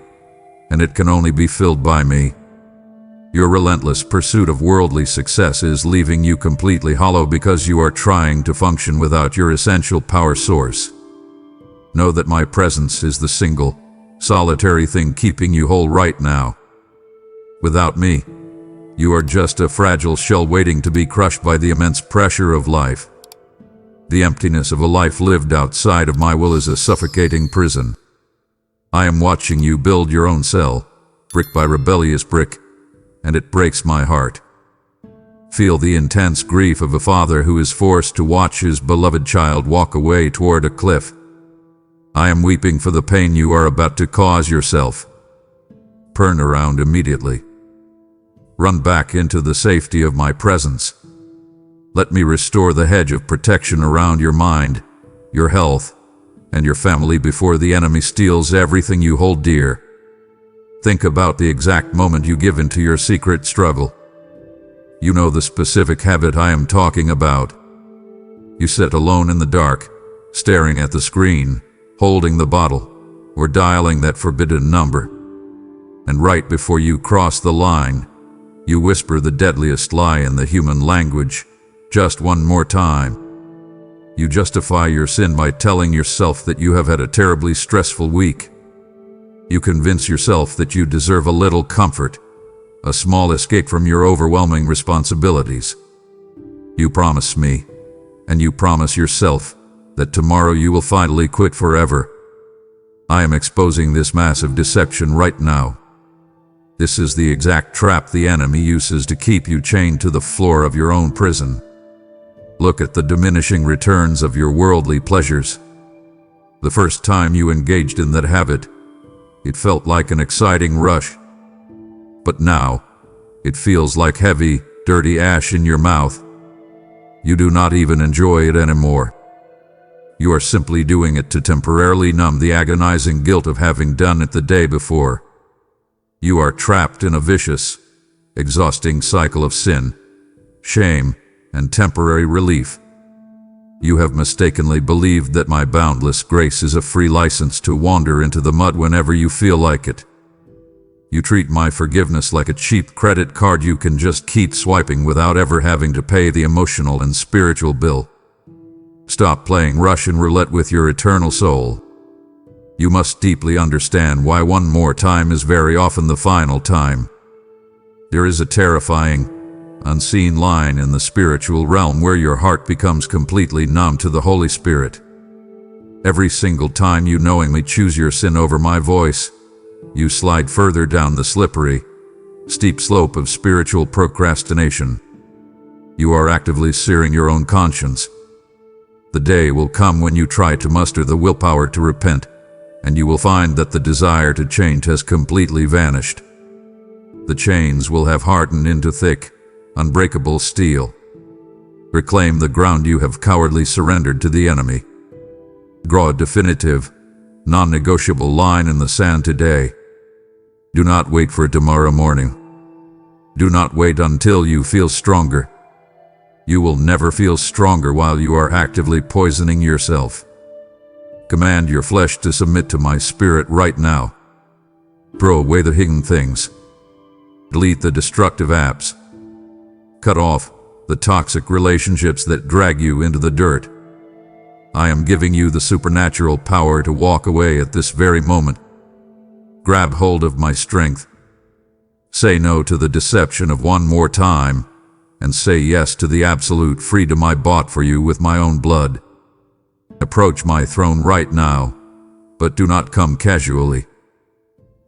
and it can only be filled by me. Your relentless pursuit of worldly success is leaving you completely hollow because you are trying to function without your essential power source. Know that my presence is the single, solitary thing keeping you whole right now. Without me, you are just a fragile shell waiting to be crushed by the immense pressure of life. The emptiness of a life lived outside of my will is a suffocating prison. I am watching you build your own cell, brick by rebellious brick, and it breaks my heart. Feel the intense grief of a father who is forced to watch his beloved child walk away toward a cliff. I am weeping for the pain you are about to cause yourself. Turn around immediately. Run back into the safety of my presence. Let me restore the hedge of protection around your mind, your health, and your family before the enemy steals everything you hold dear. Think about the exact moment you give into your secret struggle. You know the specific habit I am talking about. You sit alone in the dark, staring at the screen, holding the bottle, or dialing that forbidden number. And right before you cross the line, you whisper the deadliest lie in the human language, just one more time. You justify your sin by telling yourself that you have had a terribly stressful week. You convince yourself that you deserve a little comfort, a small escape from your overwhelming responsibilities. You promise me, and you promise yourself, that tomorrow you will finally quit forever. I am exposing this massive deception right now. This is the exact trap the enemy uses to keep you chained to the floor of your own prison. Look at the diminishing returns of your worldly pleasures. The first time you engaged in that habit, it felt like an exciting rush. But now, it feels like heavy, dirty ash in your mouth. You do not even enjoy it anymore. You are simply doing it to temporarily numb the agonizing guilt of having done it the day before. You are trapped in a vicious, exhausting cycle of sin, shame, and temporary relief. You have mistakenly believed that my boundless grace is a free license to wander into the mud whenever you feel like it. You treat my forgiveness like a cheap credit card you can just keep swiping without ever having to pay the emotional and spiritual bill. Stop playing Russian roulette with your eternal soul. You must deeply understand why one more time is very often the final time. There is a terrifying, unseen line in the spiritual realm where your heart becomes completely numb to the Holy Spirit. Every single time you knowingly choose your sin over my voice, you slide further down the slippery, steep slope of spiritual procrastination. You are actively searing your own conscience. The day will come when you try to muster the willpower to repent, and you will find that the desire to change has completely vanished. The chains will have hardened into thick, unbreakable steel. Reclaim the ground you have cowardly surrendered to the enemy. Draw a definitive, non-negotiable line in the sand today. Do not wait for tomorrow morning. Do not wait until you feel stronger. You will never feel stronger while you are actively poisoning yourself. Command your flesh to submit to my spirit right now. Throw away the hidden things. Delete the destructive apps. Cut off the toxic relationships that drag you into the dirt. I am giving you the supernatural power to walk away at this very moment. Grab hold of my strength. Say no to the deception of one more time, and say yes to the absolute freedom I bought for you with my own blood. Approach my throne right now, but do not come casually.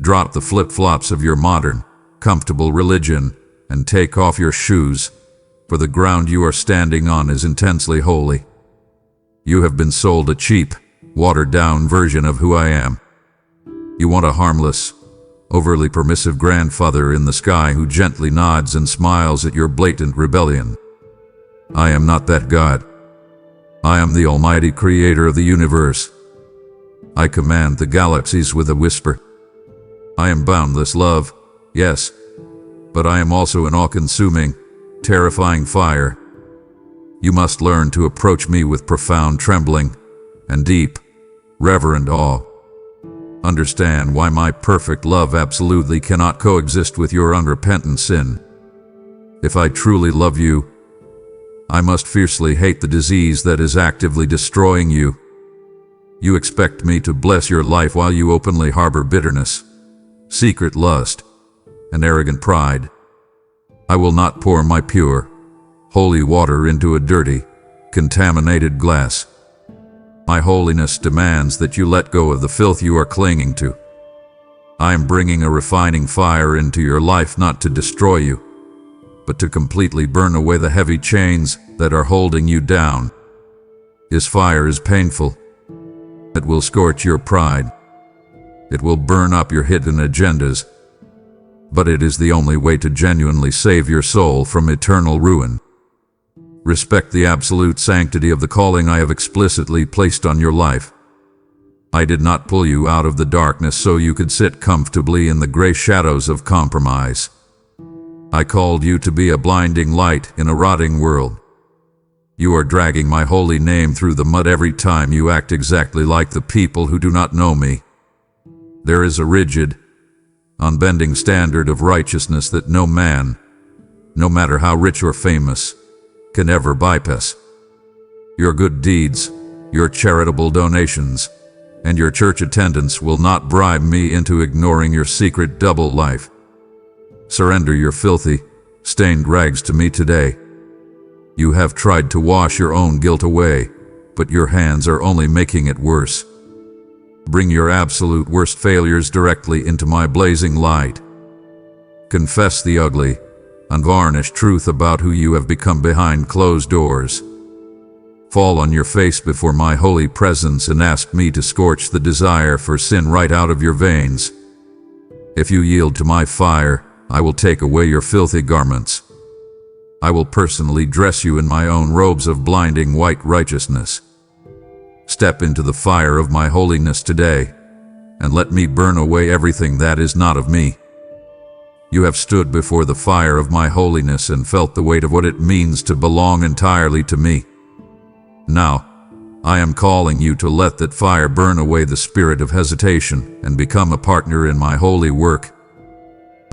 Drop the flip-flops of your modern, comfortable religion and take off your shoes, for the ground you are standing on is intensely holy. You have been sold a cheap, watered-down version of who I am. You want a harmless, overly permissive grandfather in the sky who gently nods and smiles at your blatant rebellion. I am not that God. I am the almighty creator of the universe. I command the galaxies with a whisper. I am boundless love, yes, but I am also an all-consuming, terrifying fire. You must learn to approach me with profound trembling and deep, reverent awe. understand why my perfect love absolutely cannot coexist with your unrepentant sin. If I truly love you, I must fiercely hate the disease that is actively destroying you. You expect me to bless your life while you openly harbor bitterness, secret lust, and arrogant pride. I will not pour my pure, holy water into a dirty, contaminated glass. My holiness demands that you let go of the filth you are clinging to. I am bringing a refining fire into your life not to destroy you, but to completely burn away the heavy chains that are holding you down. This fire is painful. It will scorch your pride. It will burn up your hidden agendas. But it is the only way to genuinely save your soul from eternal ruin. Respect the absolute sanctity of the calling I have explicitly placed on your life. I did not pull you out of the darkness so you could sit comfortably in the gray shadows of compromise. I called you to be a blinding light in a rotting world. You are dragging my holy name through the mud every time you act exactly like the people who do not know me. There is a rigid, unbending standard of righteousness that no man, no matter how rich or famous, can ever bypass. Your good deeds, your charitable donations, and your church attendance will not bribe me into ignoring your secret double life. Surrender your filthy, stained rags to me today. You have tried to wash your own guilt away, but your hands are only making it worse. Bring your absolute worst failures directly into my blazing light. Confess the ugly, unvarnished truth about who you have become behind closed doors. Fall on your face before my holy presence and ask me to scorch the desire for sin right out of your veins. If you yield to my fire, I will take away your filthy garments. I will personally dress you in my own robes of blinding white righteousness. Step into the fire of my holiness today, and let me burn away everything that is not of me. You have stood before the fire of my holiness and felt the weight of what it means to belong entirely to me. Now, I am calling you to let that fire burn away the spirit of hesitation and become a partner in my holy work.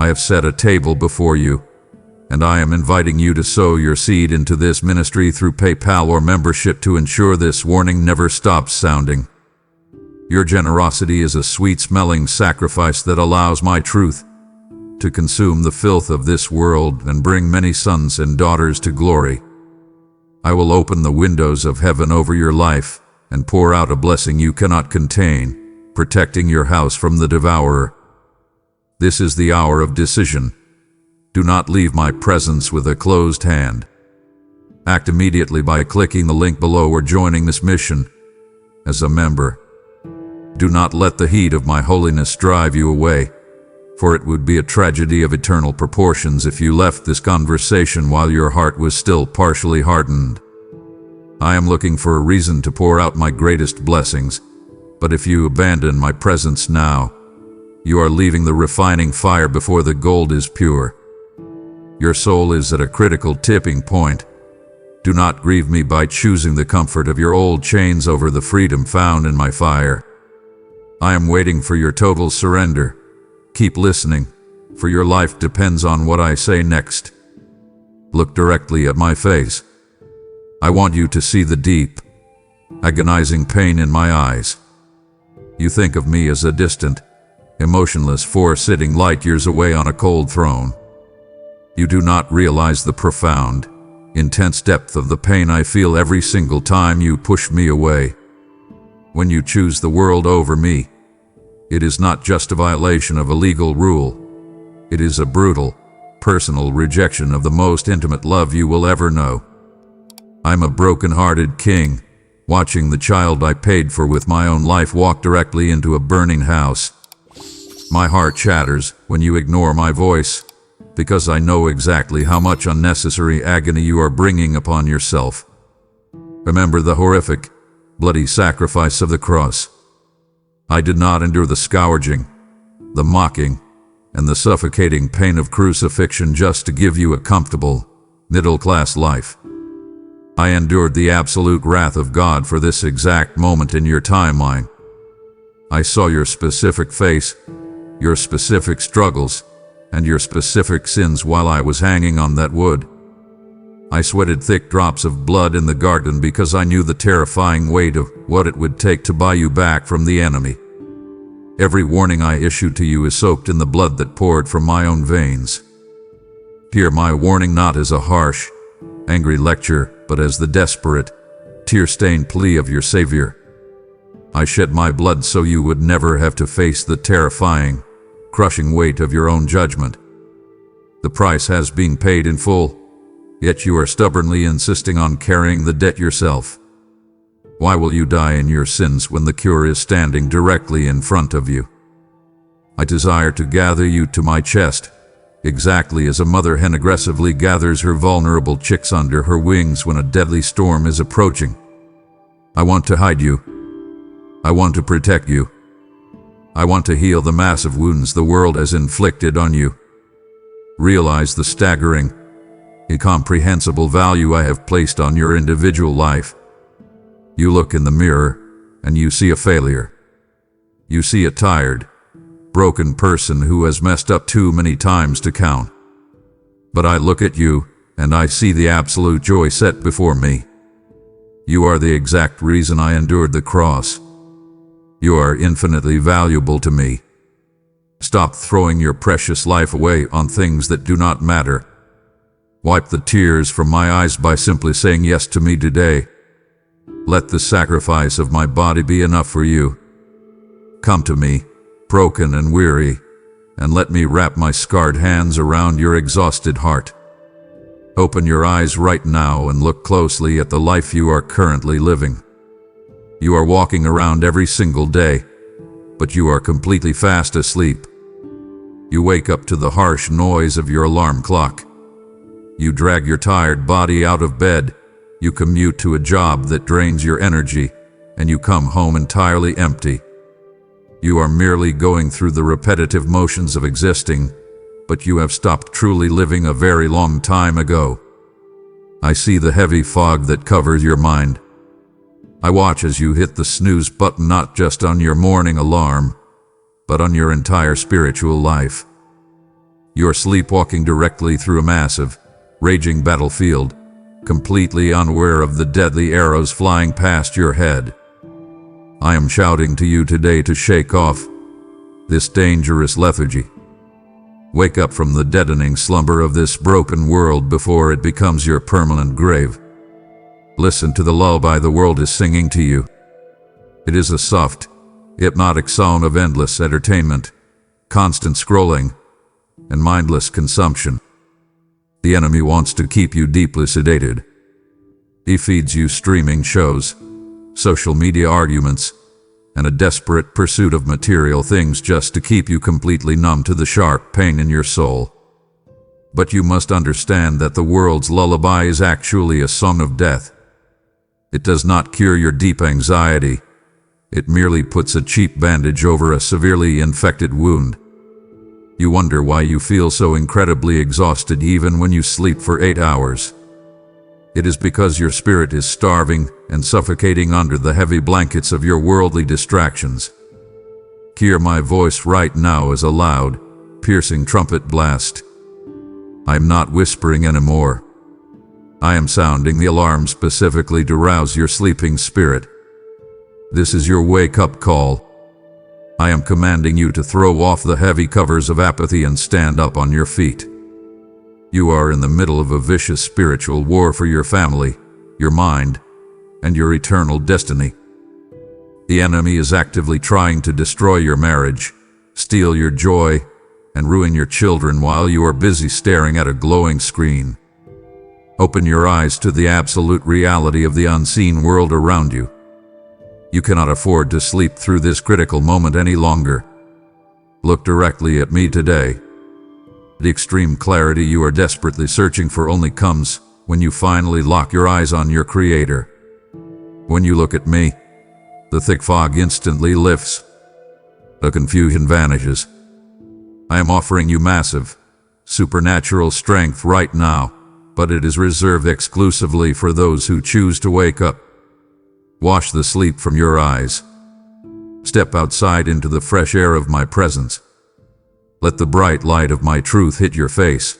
I have set a table before you, and I am inviting you to sow your seed into this ministry through PayPal or membership to ensure this warning never stops sounding. Your generosity is a sweet-smelling sacrifice that allows my truth to consume the filth of this world and bring many sons and daughters to glory. I will open the windows of heaven over your life and pour out a blessing you cannot contain, protecting your house from the devourer. This is the hour of decision. Do not leave my presence with a closed hand. Act immediately by clicking the link below or joining this mission as a member. Do not let the heat of my holiness drive you away, for it would be a tragedy of eternal proportions if you left this conversation while your heart was still partially hardened. I am looking for a reason to pour out my greatest blessings, but if you abandon my presence now, you are leaving the refining fire before the gold is pure. Your soul is at a critical tipping point. Do not grieve me by choosing the comfort of your old chains over the freedom found in my fire. I am waiting for your total surrender. Keep listening, for your life depends on what I say next. Look directly at my face. I want you to see the deep, agonizing pain in my eyes. You think of me as a distant, emotionless force sitting light years away on a cold throne. You do not realize the profound, intense depth of the pain I feel every single time you push me away. When you choose the world over me, it is not just a violation of a legal rule. It is a brutal, personal rejection of the most intimate love you will ever know. I'm a broken-hearted king, watching the child I paid for with my own life walk directly into a burning house. My heart shatters when you ignore my voice, because I know exactly how much unnecessary agony you are bringing upon yourself. Remember the horrific, bloody sacrifice of the cross. I did not endure the scourging, the mocking, and the suffocating pain of crucifixion just to give you a comfortable, middle-class life. I endured the absolute wrath of God for this exact moment in your timeline. I saw your specific face, your specific struggles, and your specific sins while I was hanging on that wood. I sweated thick drops of blood in the garden because I knew the terrifying weight of what it would take to buy you back from the enemy. Every warning I issued to you is soaked in the blood that poured from my own veins. Hear my warning not as a harsh, angry lecture, but as the desperate, tear-stained plea of your Savior. I shed my blood so you would never have to face the terrifying, crushing weight of your own judgment. The price has been paid in full, yet you are stubbornly insisting on carrying the debt yourself. Why will you die in your sins when the cure is standing directly in front of you? I desire to gather you to my chest, exactly as a mother hen aggressively gathers her vulnerable chicks under her wings when a deadly storm is approaching. I want to hide you. I want to protect you. I want to heal the massive wounds the world has inflicted on you. Realize the staggering, incomprehensible value I have placed on your individual life. You look in the mirror, and you see a failure. You see a tired, broken person who has messed up too many times to count. But I look at you, and I see the absolute joy set before me. You are the exact reason I endured the cross. You are infinitely valuable to me. Stop throwing your precious life away on things that do not matter. Wipe the tears from my eyes by simply saying yes to me today. Let the sacrifice of my body be enough for you. Come to me, broken and weary, and let me wrap my scarred hands around your exhausted heart. Open your eyes right now and look closely at the life you are currently living. You are walking around every single day, but you are completely fast asleep. You wake up to the harsh noise of your alarm clock. You drag your tired body out of bed. You commute to a job that drains your energy, and you come home entirely empty. You are merely going through the repetitive motions of existing, but you have stopped truly living a very long time ago. I see the heavy fog that covers your mind. I watch as you hit the snooze button not just on your morning alarm, but on your entire spiritual life. You're sleepwalking directly through a massive, raging battlefield, completely unaware of the deadly arrows flying past your head. I am shouting to you today to shake off this dangerous lethargy. Wake up from the deadening slumber of this broken world before it becomes your permanent grave. Listen to the lullaby the world is singing to you. It is a soft, hypnotic song of endless entertainment, constant scrolling, and mindless consumption. The enemy wants to keep you deeply sedated. He feeds you streaming shows, social media arguments, and a desperate pursuit of material things just to keep you completely numb to the sharp pain in your soul. But you must understand that the world's lullaby is actually a song of death. It does not cure your deep anxiety. It merely puts a cheap bandage over a severely infected wound. You wonder why you feel so incredibly exhausted even when you sleep for 8 hours. It is because your spirit is starving and suffocating under the heavy blankets of your worldly distractions. Hear my voice right now as a loud, piercing trumpet blast. I am not whispering anymore. I am sounding the alarm specifically to rouse your sleeping spirit. This is your wake-up call. I am commanding you to throw off the heavy covers of apathy and stand up on your feet. You are in the middle of a vicious spiritual war for your family, your mind, and your eternal destiny. The enemy is actively trying to destroy your marriage, steal your joy, and ruin your children while you are busy staring at a glowing screen. Open your eyes to the absolute reality of the unseen world around you. You cannot afford to sleep through this critical moment any longer. Look directly at me today. The extreme clarity you are desperately searching for only comes when you finally lock your eyes on your Creator. When you look at me, the thick fog instantly lifts. The confusion vanishes. I am offering you massive, supernatural strength right now, but it is reserved exclusively for those who choose to wake up. Wash the sleep from your eyes. Step outside into the fresh air of my presence. Let the bright light of my truth hit your face.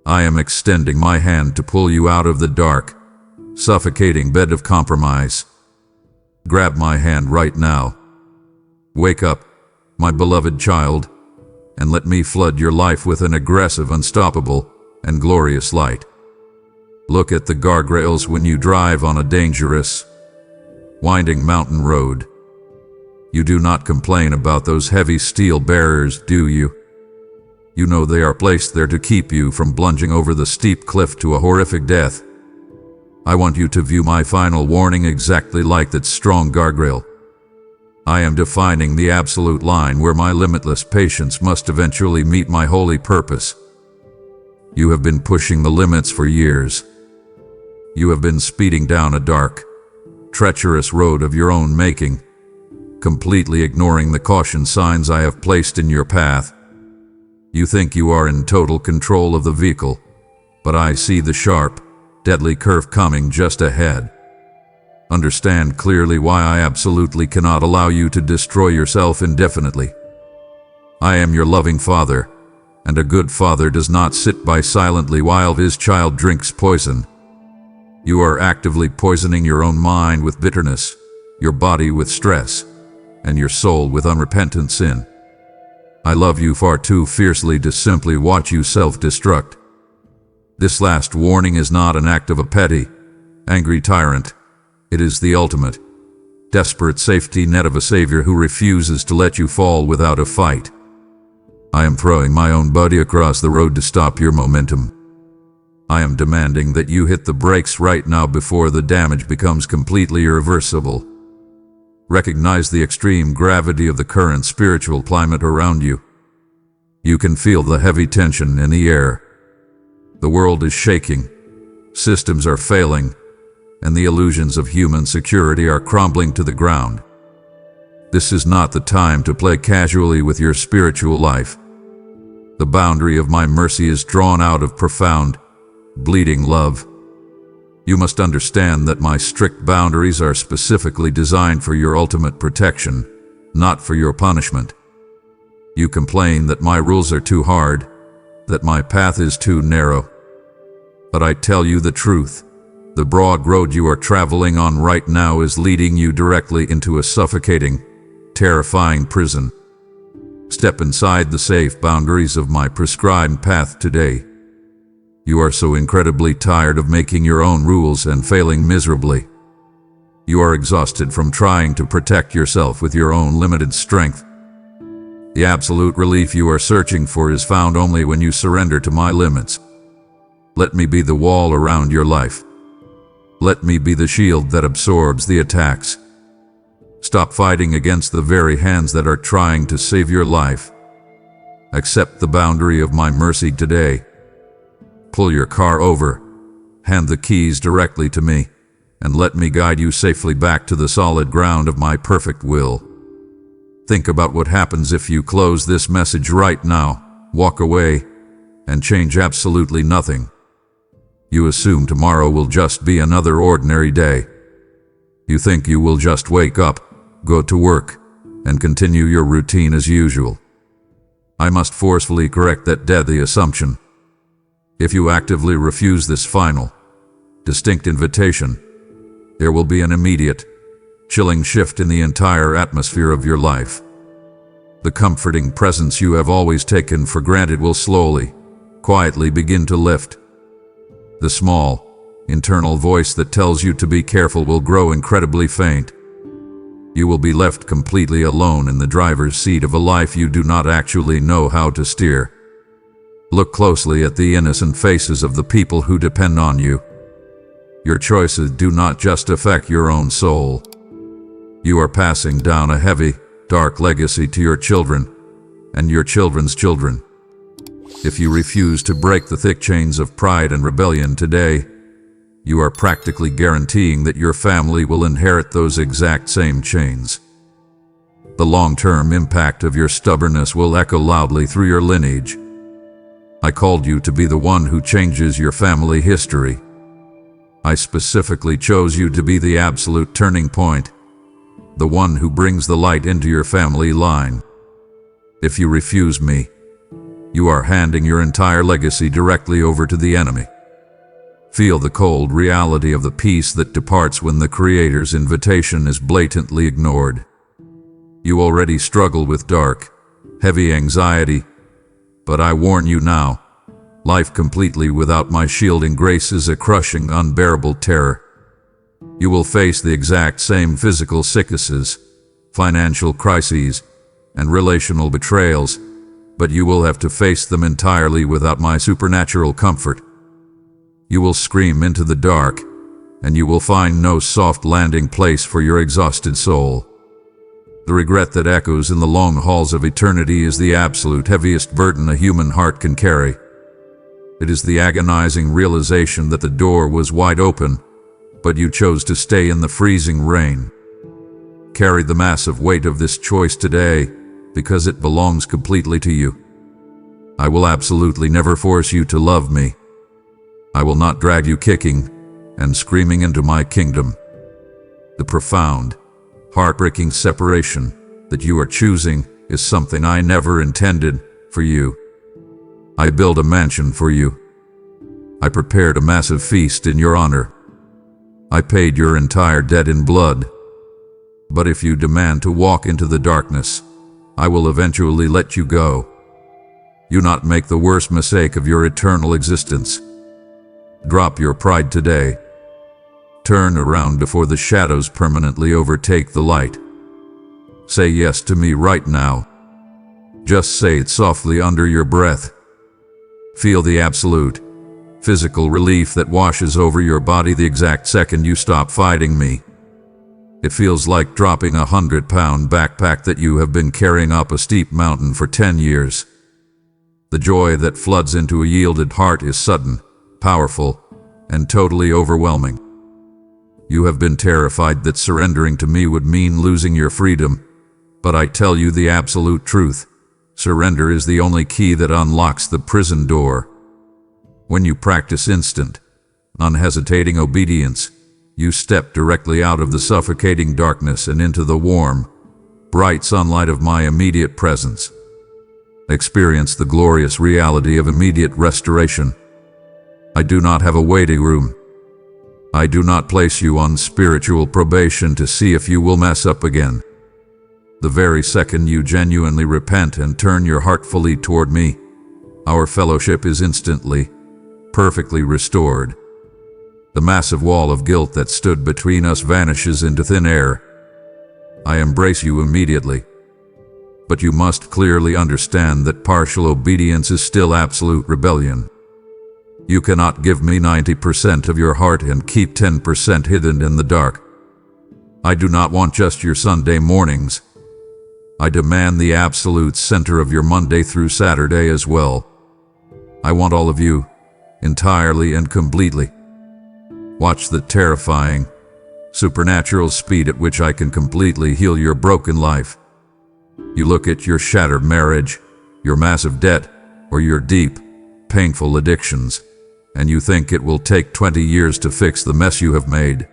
I am extending my hand to pull you out of the dark, suffocating bed of compromise. Grab my hand right now. Wake up, my beloved child, and let me flood your life with an aggressive, unstoppable, and glorious light. Look at the guardrails when you drive on a dangerous, winding mountain road. You do not complain about those heavy steel barriers, do you? You know they are placed there to keep you from plunging over the steep cliff to a horrific death. I want you to view my final warning exactly like that strong guardrail. I am defining the absolute line where my limitless patience must eventually meet my holy purpose. You have been pushing the limits for years. You have been speeding down a dark, treacherous road of your own making, completely ignoring the caution signs I have placed in your path. You think you are in total control of the vehicle, but I see the sharp, deadly curve coming just ahead. Understand clearly why I absolutely cannot allow you to destroy yourself indefinitely. I am your loving father, and a good father does not sit by silently while his child drinks poison. You are actively poisoning your own mind with bitterness, your body with stress, and your soul with unrepentant sin. I love you far too fiercely to simply watch you self-destruct. This last warning is not an act of a petty, angry tyrant. It is the ultimate, desperate safety net of a savior who refuses to let you fall without a fight. I am throwing my own body across the road to stop your momentum. I am demanding that you hit the brakes right now before the damage becomes completely irreversible. Recognize the extreme gravity of the current spiritual climate around you. You can feel the heavy tension in the air. The world is shaking, systems are failing, and the illusions of human security are crumbling to the ground. This is not the time to play casually with your spiritual life. The boundary of my mercy is drawn out of profound, bleeding love. You must understand that my strict boundaries are specifically designed for your ultimate protection, not for your punishment. You complain that my rules are too hard, that my path is too narrow. But I tell you the truth. The broad road you are traveling on right now is leading you directly into a suffocating, terrifying prison. Step inside the safe boundaries of my prescribed path today. You are so incredibly tired of making your own rules and failing miserably. You are exhausted from trying to protect yourself with your own limited strength. The absolute relief you are searching for is found only when you surrender to my limits. Let me be the wall around your life. Let me be the shield that absorbs the attacks. Stop fighting against the very hands that are trying to save your life. Accept the boundary of my mercy today. Pull your car over, hand the keys directly to me, and let me guide you safely back to the solid ground of my perfect will. Think about what happens if you close this message right now, walk away, and change absolutely nothing. You assume tomorrow will just be another ordinary day. You think you will just wake up, go to work, and continue your routine as usual. I must forcefully correct that deadly assumption. If you actively refuse this final, distinct invitation, there will be an immediate, chilling shift in the entire atmosphere of your life. The comforting presence you have always taken for granted will slowly, quietly begin to lift. The small, internal voice that tells you to be careful will grow incredibly faint. You will be left completely alone in the driver's seat of a life you do not actually know how to steer. Look closely at the innocent faces of the people who depend on you. Your choices do not just affect your own soul. You are passing down a heavy, dark legacy to your children and your children's children. If you refuse to break the thick chains of pride and rebellion today, you are practically guaranteeing that your family will inherit those exact same chains. The long-term impact of your stubbornness will echo loudly through your lineage. I called you to be the one who changes your family history. I specifically chose you to be the absolute turning point. the one who brings the light into your family line. If you refuse me, you are handing your entire legacy directly over to the enemy. Feel the cold reality of the peace that departs when the Creator's invitation is blatantly ignored. You already struggle with dark, heavy anxiety, but I warn you now, life completely without my shielding grace is a crushing, unbearable terror. You will face the exact same physical sicknesses, financial crises, and relational betrayals, but you will have to face them entirely without my supernatural comfort. You will scream into the dark, and you will find no soft landing place for your exhausted soul. The regret that echoes in the long halls of eternity is the absolute heaviest burden a human heart can carry. It is the agonizing realization that the door was wide open, but you chose to stay in the freezing rain. Carry the massive weight of this choice today, because it belongs completely to you. I will absolutely never force you to love me. I will not drag you kicking and screaming into my kingdom. The profound, heartbreaking separation that you are choosing is something I never intended for you. I built a mansion for you. I prepared a massive feast in your honor. I paid your entire debt in blood. But if you demand to walk into the darkness, I will eventually let you go. You not make the worst mistake of your eternal existence. Drop your pride today. Turn around before the shadows permanently overtake the light. Say yes to me right now. Just say it softly under your breath. Feel the absolute, physical relief that washes over your body the exact second you stop fighting me. It feels like dropping a 100-pound backpack that you have been carrying up a steep mountain for 10 years. The joy that floods into a yielded heart is sudden, powerful, and totally overwhelming. You have been terrified that surrendering to me would mean losing your freedom, but I tell you the absolute truth. Surrender is the only key that unlocks the prison door. When you practice instant, unhesitating obedience, you step directly out of the suffocating darkness and into the warm, bright sunlight of my immediate presence. Experience the glorious reality of immediate restoration. I do not have a waiting room. I do not place you on spiritual probation to see if you will mess up again. The very second you genuinely repent and turn your heart fully toward me, our fellowship is instantly, perfectly restored. The massive wall of guilt that stood between us vanishes into thin air. I embrace you immediately. But you must clearly understand that partial obedience is still absolute rebellion. You cannot give me 90% of your heart and keep 10% hidden in the dark. I do not want just your Sunday mornings. I demand the absolute center of your Monday through Saturday as well. I want all of you, entirely and completely. Watch the terrifying, supernatural speed at which I can completely heal your broken life. You look at your shattered marriage, your massive debt, or your deep, painful addictions, and you think it will take 20 years to fix the mess you have made.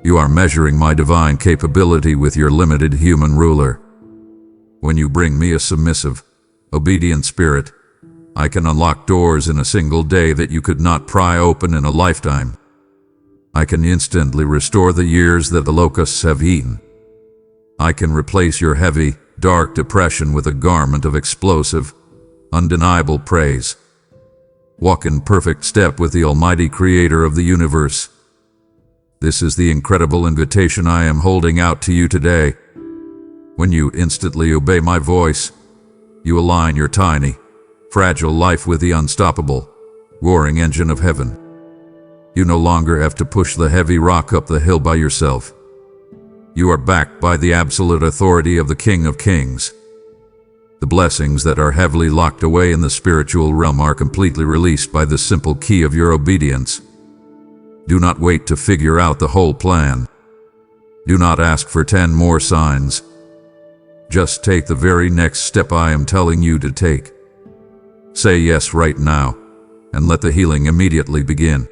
You are measuring my divine capability with your limited human ruler. When you bring me a submissive, obedient spirit, I can unlock doors in a single day that you could not pry open in a lifetime. I can instantly restore the years that the locusts have eaten. I can replace your heavy, dark depression with a garment of explosive, undeniable praise. Walk in perfect step with the Almighty Creator of the universe. This is the incredible invitation I am holding out to you today. When you instantly obey my voice, you align your tiny, fragile life with the unstoppable, roaring engine of heaven. You no longer have to push the heavy rock up the hill by yourself. You are backed by the absolute authority of the King of Kings. The blessings that are heavily locked away in the spiritual realm are completely released by the simple key of your obedience. Do not wait to figure out the whole plan. Do not ask for 10 more signs. Just take the very next step I am telling you to take. Say yes right now, and let the healing immediately begin.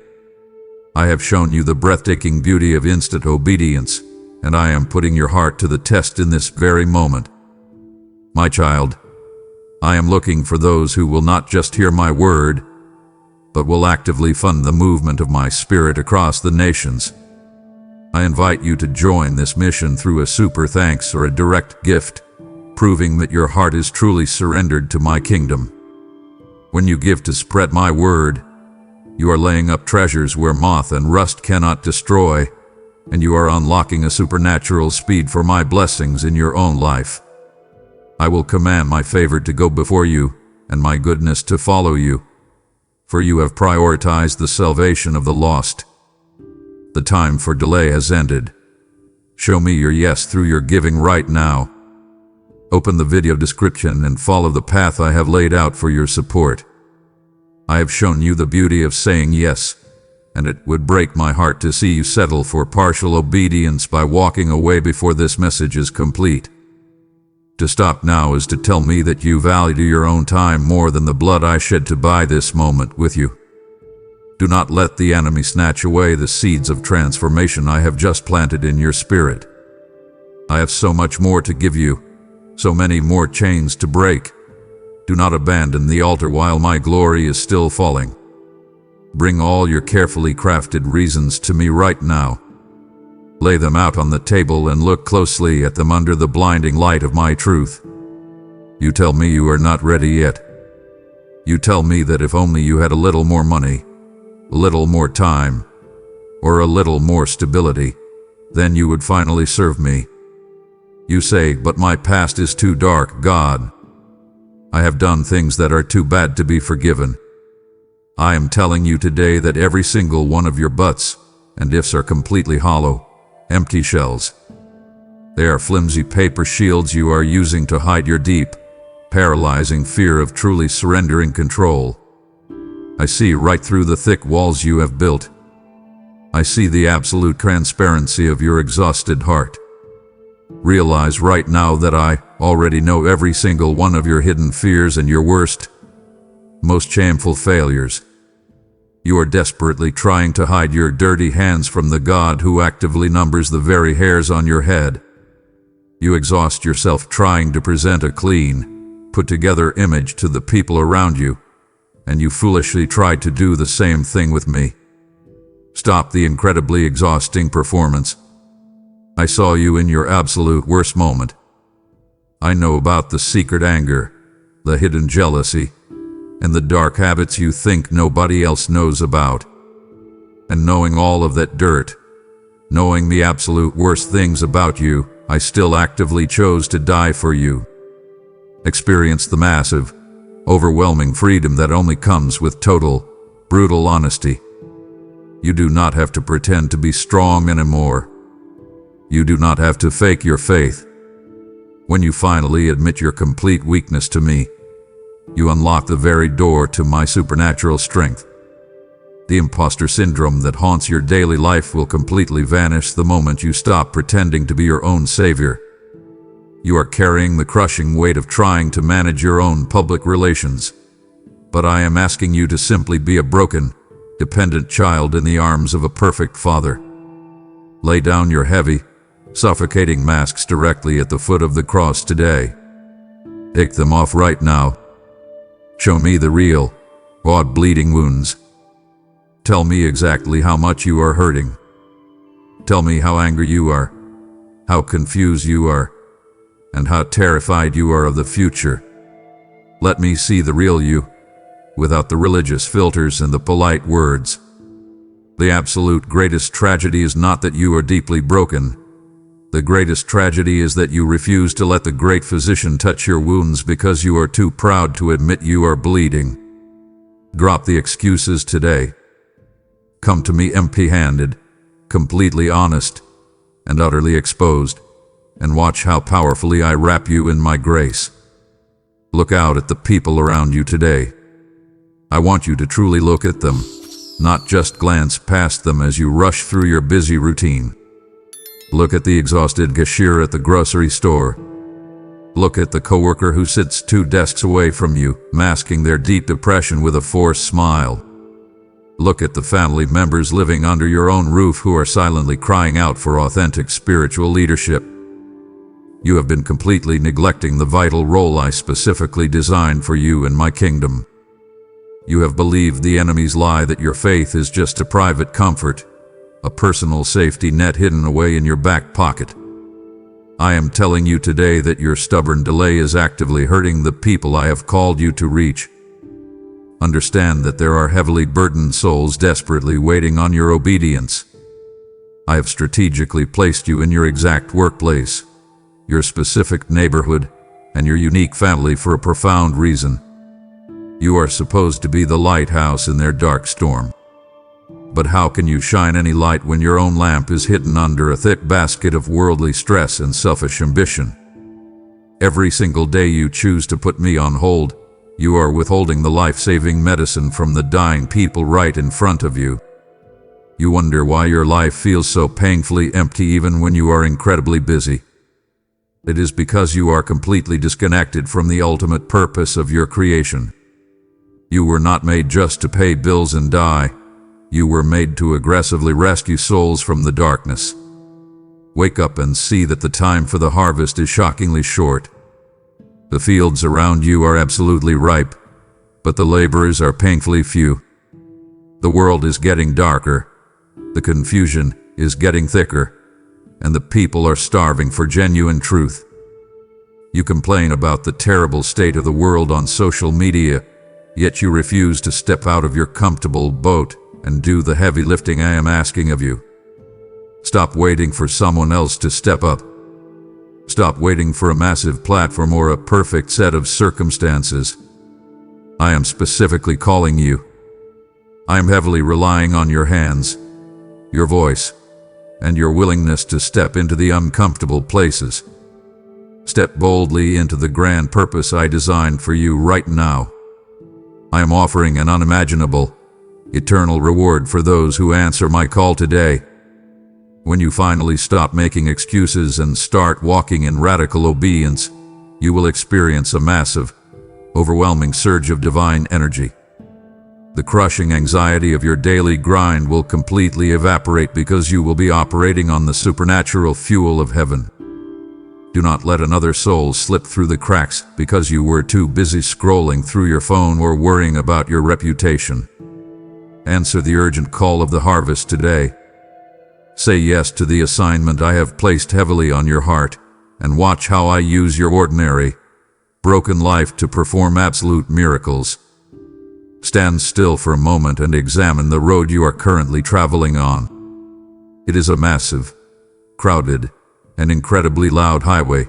I have shown you the breathtaking beauty of instant obedience, and I am putting your heart to the test in this very moment. My child, I am looking for those who will not just hear my word, but will actively fund the movement of my spirit across the nations. I invite you to join this mission through a super thanks or a direct gift, proving that your heart is truly surrendered to my kingdom. When you give to spread my word, you are laying up treasures where moth and rust cannot destroy, and you are unlocking a supernatural speed for my blessings in your own life. I will command my favor to go before you, and my goodness to follow you, for you have prioritized the salvation of the lost. The time for delay has ended. Show me your yes through your giving right now. Open the video description and follow the path I have laid out for your support. I have shown you the beauty of saying yes, and it would break my heart to see you settle for partial obedience by walking away before this message is complete. To stop now is to tell me that you value your own time more than the blood I shed to buy this moment with you. Do not let the enemy snatch away the seeds of transformation I have just planted in your spirit. I have so much more to give you, so many more chains to break. Do not abandon the altar while my glory is still falling. Bring all your carefully crafted reasons to me right now. Lay them out on the table and look closely at them under the blinding light of my truth. You tell me you are not ready yet. You tell me that if only you had a little more money, a little more time, or a little more stability, then you would finally serve me. You say, but my past is too dark, God. I have done things that are too bad to be forgiven. I am telling you today that every single one of your buts and ifs are completely hollow, empty shells. They are flimsy paper shields you are using to hide your deep, paralyzing fear of truly surrendering control. I see right through the thick walls you have built. I see the absolute transparency of your exhausted heart. Realize right now that I already know every single one of your hidden fears and your worst, most shameful failures. You are desperately trying to hide your dirty hands from the God who actively numbers the very hairs on your head. You exhaust yourself trying to present a clean, put-together image to the people around you, and you foolishly try to do the same thing with me. Stop the incredibly exhausting performance. I saw you in your absolute worst moment. I know about the secret anger, the hidden jealousy, and the dark habits you think nobody else knows about. And knowing all of that dirt, knowing the absolute worst things about you, I still actively chose to die for you. Experience the massive, overwhelming freedom that only comes with total, brutal honesty. You do not have to pretend to be strong anymore. You do not have to fake your faith. When you finally admit your complete weakness to me, you unlock the very door to my supernatural strength. The imposter syndrome that haunts your daily life will completely vanish the moment you stop pretending to be your own savior. You are carrying the crushing weight of trying to manage your own public relations. But I am asking you to simply be a broken, dependent child in the arms of a perfect father. Lay down your heavy, suffocating masks directly at the foot of the cross today. Take them off right now. Show me the real, raw bleeding wounds. Tell me exactly how much you are hurting. Tell me how angry you are, how confused you are, and how terrified you are of the future. Let me see the real you, without the religious filters and the polite words. The absolute greatest tragedy is not that you are deeply broken. The greatest tragedy is that you refuse to let the great physician touch your wounds because you are too proud to admit you are bleeding. Drop the excuses today. Come to me empty-handed, completely honest, and utterly exposed, and watch how powerfully I wrap you in my grace. Look out at the people around you today. I want you to truly look at them, not just glance past them as you rush through your busy routine. Look at the exhausted cashier at the grocery store. Look at the coworker who sits 2 desks away from you, masking their deep depression with a forced smile. Look at the family members living under your own roof who are silently crying out for authentic spiritual leadership. You have been completely neglecting the vital role I specifically designed for you in my kingdom. You have believed the enemy's lie that your faith is just a private comfort, a personal safety net hidden away in your back pocket. I am telling you today that your stubborn delay is actively hurting the people I have called you to reach. Understand that there are heavily burdened souls desperately waiting on your obedience. I have strategically placed you in your exact workplace, your specific neighborhood, and your unique family for a profound reason. You are supposed to be the lighthouse in their dark storm. But how can you shine any light when your own lamp is hidden under a thick basket of worldly stress and selfish ambition? Every single day you choose to put me on hold, you are withholding the life-saving medicine from the dying people right in front of you. You wonder why your life feels so painfully empty even when you are incredibly busy. It is because you are completely disconnected from the ultimate purpose of your creation. You were not made just to pay bills and die. You were made to aggressively rescue souls from the darkness. Wake up and see that the time for the harvest is shockingly short. The fields around you are absolutely ripe, but the laborers are painfully few. The world is getting darker, the confusion is getting thicker, and the people are starving for genuine truth. You complain about the terrible state of the world on social media, yet you refuse to step out of your comfortable boat and do the heavy lifting I am asking of you. Stop waiting for someone else to step up. Stop waiting for a massive platform or a perfect set of circumstances. I am specifically calling you. I am heavily relying on your hands, your voice, and your willingness to step into the uncomfortable places. Step boldly into the grand purpose I designed for you right now. I am offering an unimaginable, eternal reward for those who answer my call today. When you finally stop making excuses and start walking in radical obedience, you will experience a massive, overwhelming surge of divine energy. The crushing anxiety of your daily grind will completely evaporate because you will be operating on the supernatural fuel of heaven. Do not let another soul slip through the cracks because you were too busy scrolling through your phone or worrying about your reputation. Answer the urgent call of the harvest today. Say yes to the assignment I have placed heavily on your heart, and watch how I use your ordinary, broken life to perform absolute miracles. Stand still for a moment and examine the road you are currently traveling on. It is a massive, crowded, and incredibly loud highway.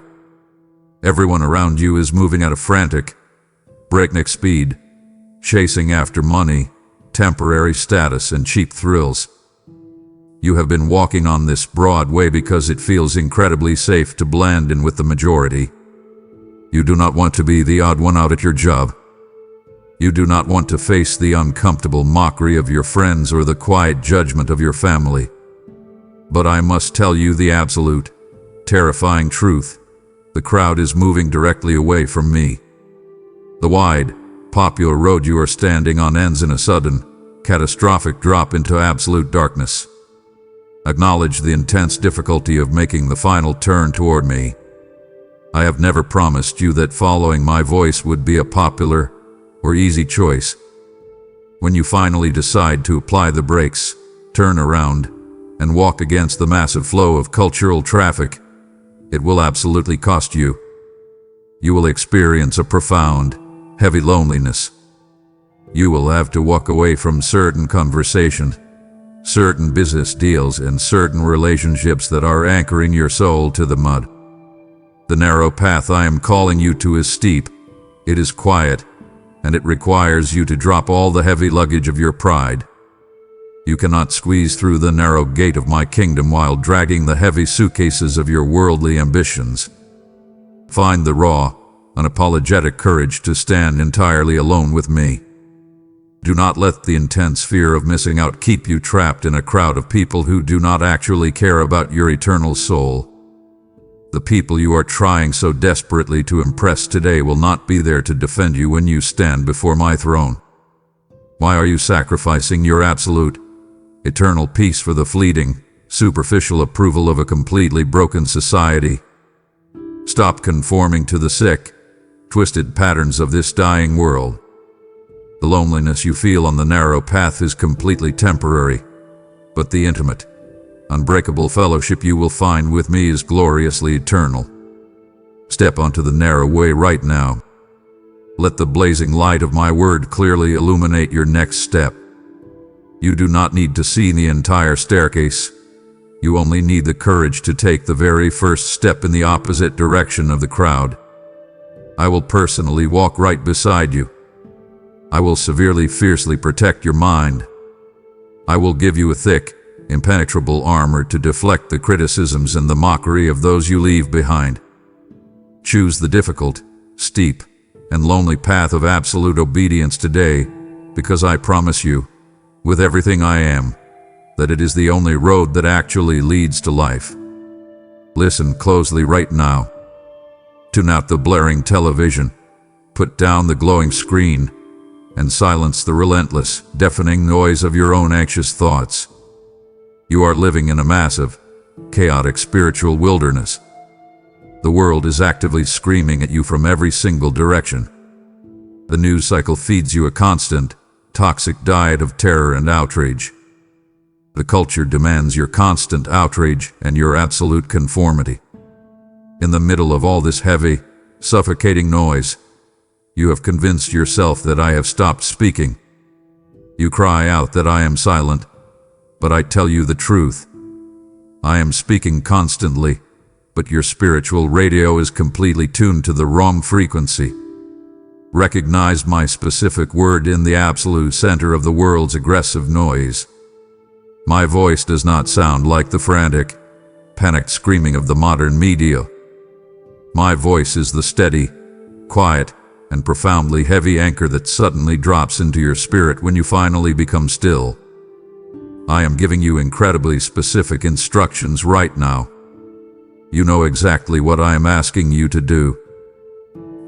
Everyone around you is moving at a frantic, breakneck speed, chasing after money, temporary status, and cheap thrills. You have been walking on this broad way because it feels incredibly safe to blend in with the majority. You do not want to be the odd one out at your job. You do not want to face the uncomfortable mockery of your friends or the quiet judgment of your family. But I must tell you the absolute, terrifying truth. The crowd is moving directly away from me. The wide, popular road you are standing on ends in a sudden, catastrophic drop into absolute darkness. Acknowledge the intense difficulty of making the final turn toward me. I have never promised you that following my voice would be a popular or easy choice. When you finally decide to apply the brakes, turn around, and walk against the massive flow of cultural traffic, it will absolutely cost you. You will experience a profound, heavy loneliness. You will have to walk away from certain conversations, certain business deals, and certain relationships that are anchoring your soul to the mud. The narrow path I am calling you to is steep, it is quiet, and it requires you to drop all the heavy luggage of your pride. You cannot squeeze through the narrow gate of my kingdom while dragging the heavy suitcases of your worldly ambitions. Find the raw, unapologetic courage to stand entirely alone with me. Do not let the intense fear of missing out keep you trapped in a crowd of people who do not actually care about your eternal soul. The people you are trying so desperately to impress today will not be there to defend you when you stand before my throne. Why are you sacrificing your absolute, eternal peace for the fleeting, superficial approval of a completely broken society? Stop conforming to the sick, twisted patterns of this dying world. The loneliness you feel on the narrow path is completely temporary, but the intimate, unbreakable fellowship you will find with me is gloriously eternal. Step onto the narrow way right now. Let the blazing light of my word clearly illuminate your next step. You do not need to see the entire staircase. You only need the courage to take the very first step in the opposite direction of the crowd. I will personally walk right beside you. I will severely, fiercely protect your mind. I will give you a thick, impenetrable armor to deflect the criticisms and the mockery of those you leave behind. Choose the difficult, steep, and lonely path of absolute obedience today, because I promise you, with everything I am, that it is the only road that actually leads to life. Listen closely right now. Tune out the blaring television, put down the glowing screen, and silence the relentless, deafening noise of your own anxious thoughts. You are living in a massive, chaotic spiritual wilderness. The world is actively screaming at you from every single direction. The news cycle feeds you a constant, toxic diet of terror and outrage. The culture demands your constant outrage and your absolute conformity. In the middle of all this heavy, suffocating noise, you have convinced yourself that I have stopped speaking. You cry out that I am silent, but I tell you the truth. I am speaking constantly, but your spiritual radio is completely tuned to the wrong frequency. Recognize my specific word in the absolute center of the world's aggressive noise. My voice does not sound like the frantic, panicked screaming of the modern media. My voice is the steady, quiet, and profoundly heavy anchor that suddenly drops into your spirit when you finally become still. I am giving you incredibly specific instructions right now. You know exactly what I am asking you to do.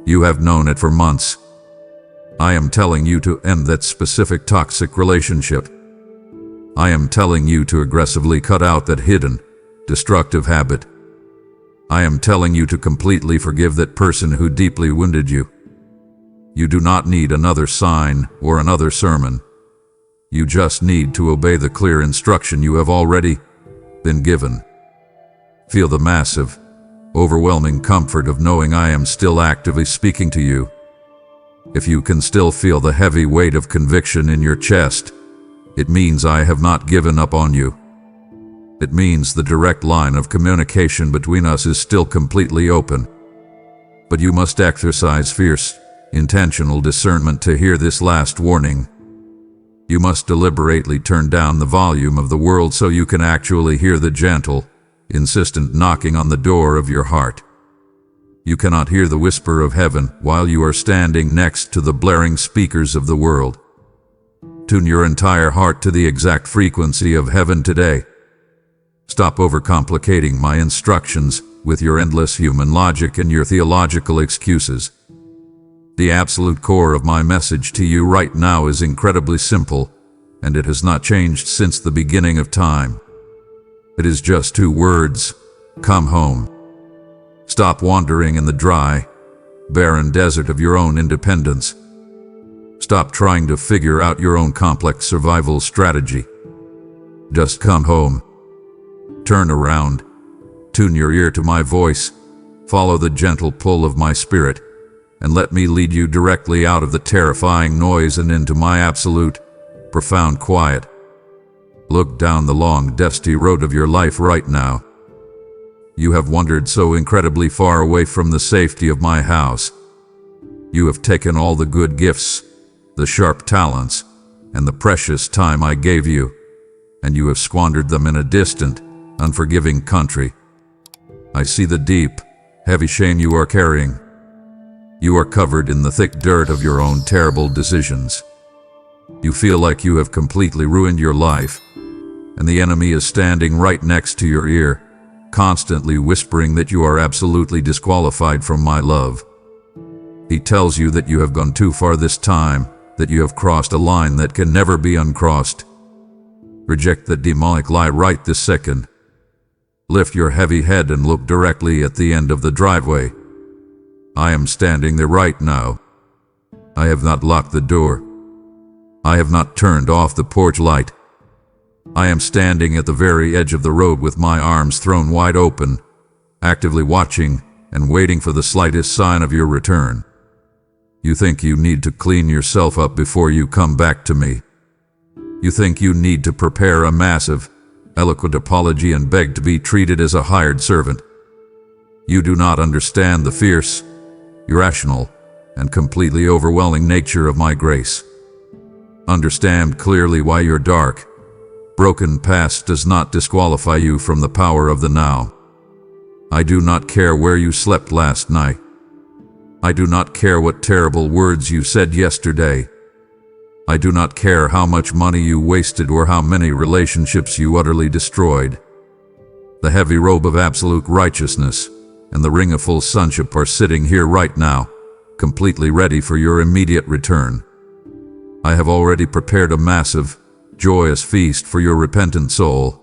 You have known it for months. I am telling you to end that specific toxic relationship. I am telling you to aggressively cut out that hidden, destructive habit. I am telling you to completely forgive that person who deeply wounded you. You do not need another sign or another sermon. You just need to obey the clear instruction you have already been given. Feel the massive, overwhelming comfort of knowing I am still actively speaking to you. If you can still feel the heavy weight of conviction in your chest, it means I have not given up on you. It means the direct line of communication between us is still completely open. But you must exercise fierce, intentional discernment to hear this last warning. You must deliberately turn down the volume of the world so you can actually hear the gentle, insistent knocking on the door of your heart. You cannot hear the whisper of heaven while you are standing next to the blaring speakers of the world. Tune your entire heart to the exact frequency of heaven today. Stop overcomplicating my instructions with your endless human logic and your theological excuses. The absolute core of my message to you right now is incredibly simple, and it has not changed since the beginning of time. It is just two words: come home. Stop wandering in the dry, barren desert of your own independence. Stop trying to figure out your own complex survival strategy. Just come home. Turn around. Tune your ear to my voice. Follow the gentle pull of my spirit, and let me lead you directly out of the terrifying noise and into my absolute, profound quiet. Look down the long, dusty road of your life right now. You have wandered so incredibly far away from the safety of my house. You have taken all the good gifts, the sharp talents, and the precious time I gave you, and you have squandered them in a distant, unforgiving country. I see the deep, heavy shame you are carrying. You are covered in the thick dirt of your own terrible decisions. You feel like you have completely ruined your life, and the enemy is standing right next to your ear, constantly whispering that you are absolutely disqualified from my love. He tells you that you have gone too far this time, that you have crossed a line that can never be uncrossed. Reject the demonic lie right this second. Lift your heavy head and look directly at the end of the driveway. I am standing there right now. I have not locked the door. I have not turned off the porch light. I am standing at the very edge of the road with my arms thrown wide open, actively watching and waiting for the slightest sign of your return. You think you need to clean yourself up before you come back to me. You think you need to prepare a massive, eloquent apology and beg to be treated as a hired servant. You do not understand the fierce, irrational, and completely overwhelming nature of my grace. Understand clearly why your dark, broken past does not disqualify you from the power of the now. I do not care where you slept last night. I do not care what terrible words you said yesterday. I do not care how much money you wasted or how many relationships you utterly destroyed. The heavy robe of absolute righteousness and the ring of full sonship are sitting here right now, completely ready for your immediate return. I have already prepared a massive, joyous feast for your repentant soul.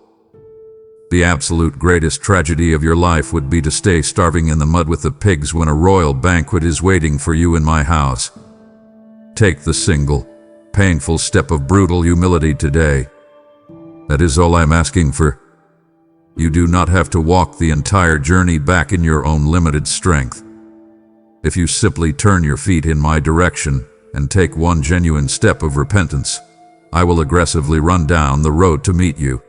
The absolute greatest tragedy of your life would be to stay starving in the mud with the pigs when a royal banquet is waiting for you in my house. Take the single, painful step of brutal humility today. That is all I'm asking for. You do not have to walk the entire journey back in your own limited strength. If you simply turn your feet in my direction and take one genuine step of repentance, I will aggressively run down the road to meet you.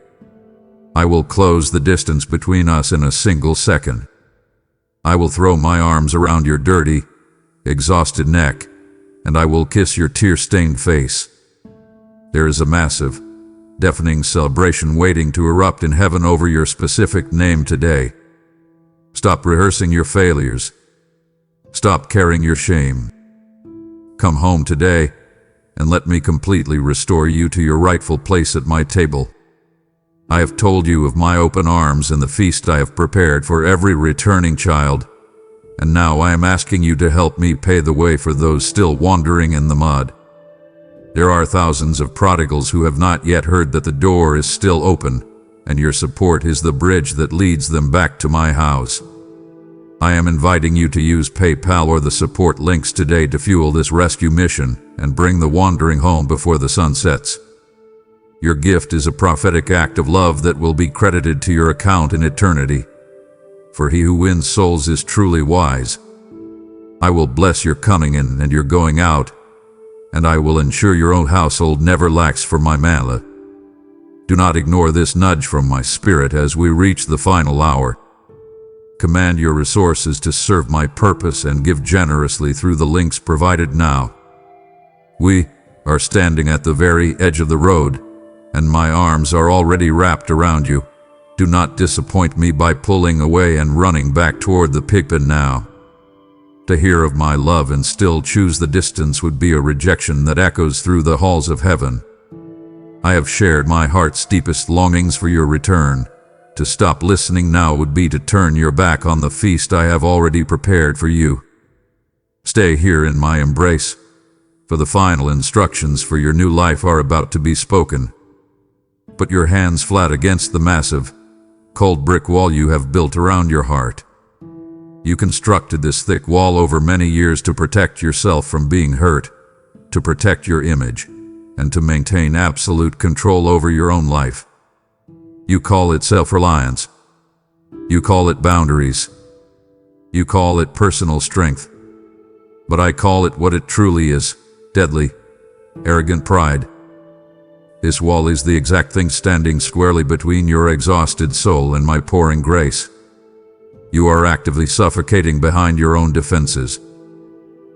I will close the distance between us in a single second. I will throw my arms around your dirty, exhausted neck, and I will kiss your tear-stained face. There is a massive, deafening celebration waiting to erupt in heaven over your specific name today. Stop rehearsing your failures. Stop carrying your shame. Come home today, and let me completely restore you to your rightful place at my table. I have told you of my open arms and the feast I have prepared for every returning child, and now I am asking you to help me pay the way for those still wandering in the mud. There are thousands of prodigals who have not yet heard that the door is still open, and your support is the bridge that leads them back to my house. I am inviting you to use PayPal or the support links today to fuel this rescue mission and bring the wandering home before the sun sets. Your gift is a prophetic act of love that will be credited to your account in eternity. For he who wins souls is truly wise. I will bless your coming in and your going out, and I will ensure your own household never lacks for my manna. Do not ignore this nudge from my spirit as we reach the final hour. Command your resources to serve my purpose and give generously through the links provided now. We are standing at the very edge of the road, and my arms are already wrapped around you. Do not disappoint me by pulling away and running back toward the pigpen now. To hear of my love and still choose the distance would be a rejection that echoes through the halls of heaven. I have shared my heart's deepest longings for your return. To stop listening now would be to turn your back on the feast I have already prepared for you. Stay here in my embrace, for the final instructions for your new life are about to be spoken. Put your hands flat against the massive, cold brick wall you have built around your heart. You constructed this thick wall over many years to protect yourself from being hurt, to protect your image, and to maintain absolute control over your own life. You call it self-reliance. You call it boundaries. You call it personal strength. But I call it what it truly is: deadly, arrogant pride. This wall is the exact thing standing squarely between your exhausted soul and my pouring grace. You are actively suffocating behind your own defenses.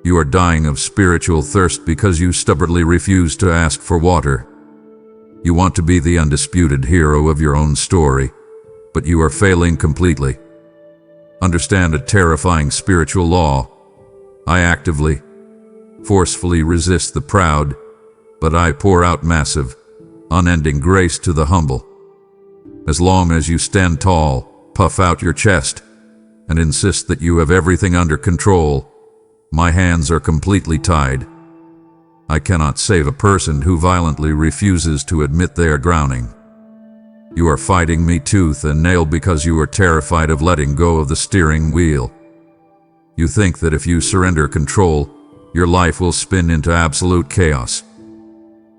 You are dying of spiritual thirst because you stubbornly refuse to ask for water. You want to be the undisputed hero of your own story, but you are failing completely. Understand a terrifying spiritual law. I actively, forcefully resist the proud, but I pour out massive, unending grace to the humble. As long as you stand tall, puff out your chest, and insist that you have everything under control, my hands are completely tied. I cannot save a person who violently refuses to admit they are drowning. You are fighting me tooth and nail because you are terrified of letting go of the steering wheel. You think that if you surrender control, your life will spin into absolute chaos.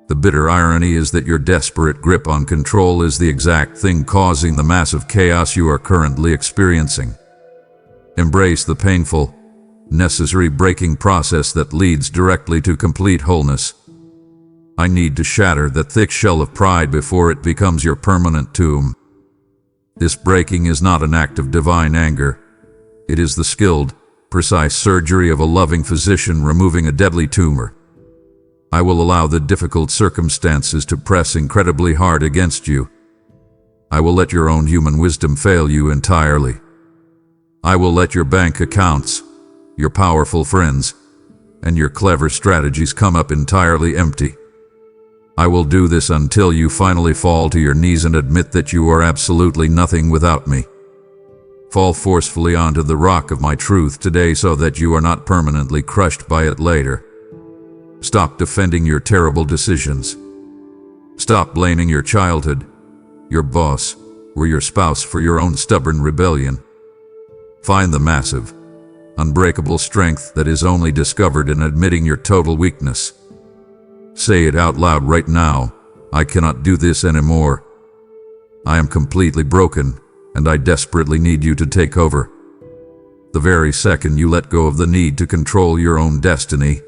The bitter irony is that your desperate grip on control is the exact thing causing the massive chaos you are currently experiencing. Embrace the painful, necessary breaking process that leads directly to complete wholeness. I need to shatter that thick shell of pride before it becomes your permanent tomb. This breaking is not an act of divine anger. It is the skilled, precise surgery of a loving physician removing a deadly tumor. I will allow the difficult circumstances to press incredibly hard against you. I will let your own human wisdom fail you entirely. I will let your bank accounts, your powerful friends, and your clever strategies come up entirely empty. I will do this until you finally fall to your knees and admit that you are absolutely nothing without me. Fall forcefully onto the rock of my truth today so that you are not permanently crushed by it later. Stop defending your terrible decisions. Stop blaming your childhood, your boss, or your spouse for your own stubborn rebellion. Find the massive, unbreakable strength that is only discovered in admitting your total weakness. Say it out loud right now. I cannot do this anymore. I am completely broken, and I desperately need you to take over. The very second you let go of the need to control your own destiny,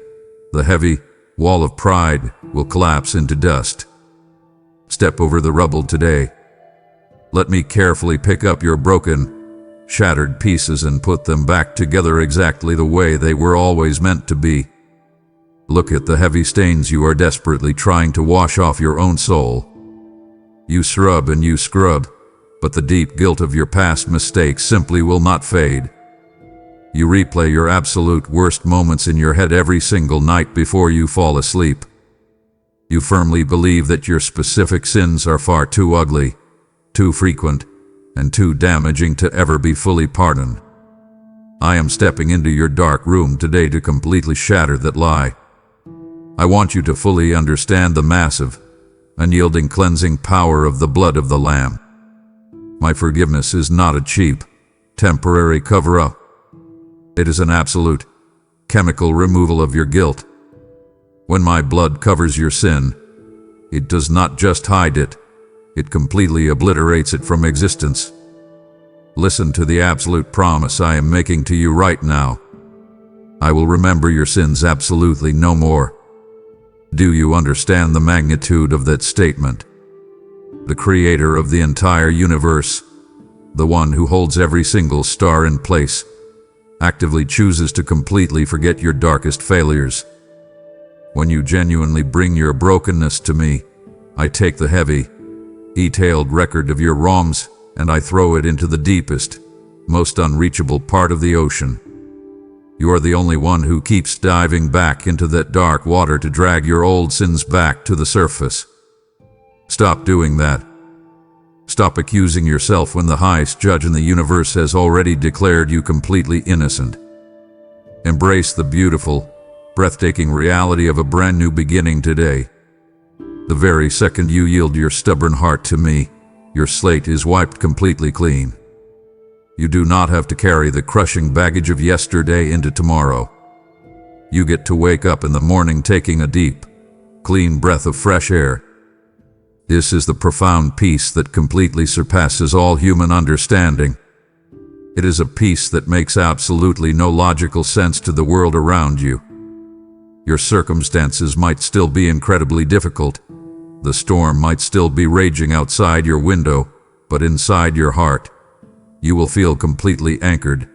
the heavy wall of pride will collapse into dust. Step over the rubble today. Let me carefully pick up your broken, shattered pieces and put them back together exactly the way they were always meant to be. Look at the heavy stains you are desperately trying to wash off your own soul. You scrub and you scrub, but the deep guilt of your past mistakes simply will not fade. You replay your absolute worst moments in your head every single night before you fall asleep. You firmly believe that your specific sins are far too ugly, too frequent, and too damaging to ever be fully pardoned. I am stepping into your dark room today to completely shatter that lie. I want you to fully understand the massive, unyielding cleansing power of the blood of the Lamb. My forgiveness is not a cheap, temporary cover-up. It is an absolute, chemical removal of your guilt. When my blood covers your sin, it does not just hide it, it completely obliterates it from existence. Listen to the absolute promise I am making to you right now. I will remember your sins absolutely no more. Do you understand the magnitude of that statement? The creator of the entire universe, the one who holds every single star in place, actively chooses to completely forget your darkest failures. When you genuinely bring your brokenness to me, I take the heavy, detailed record of your wrongs and I throw it into the deepest, most unreachable part of the ocean. You are the only one who keeps diving back into that dark water to drag your old sins back to the surface. Stop doing that. Stop accusing yourself when the highest judge in the universe has already declared you completely innocent. Embrace the beautiful, breathtaking reality of a brand new beginning today. The very second you yield your stubborn heart to me, your slate is wiped completely clean. You do not have to carry the crushing baggage of yesterday into tomorrow. You get to wake up in the morning taking a deep, clean breath of fresh air. This is the profound peace that completely surpasses all human understanding. It is a peace that makes absolutely no logical sense to the world around you. Your circumstances might still be incredibly difficult. The storm might still be raging outside your window, but inside your heart, you will feel completely anchored,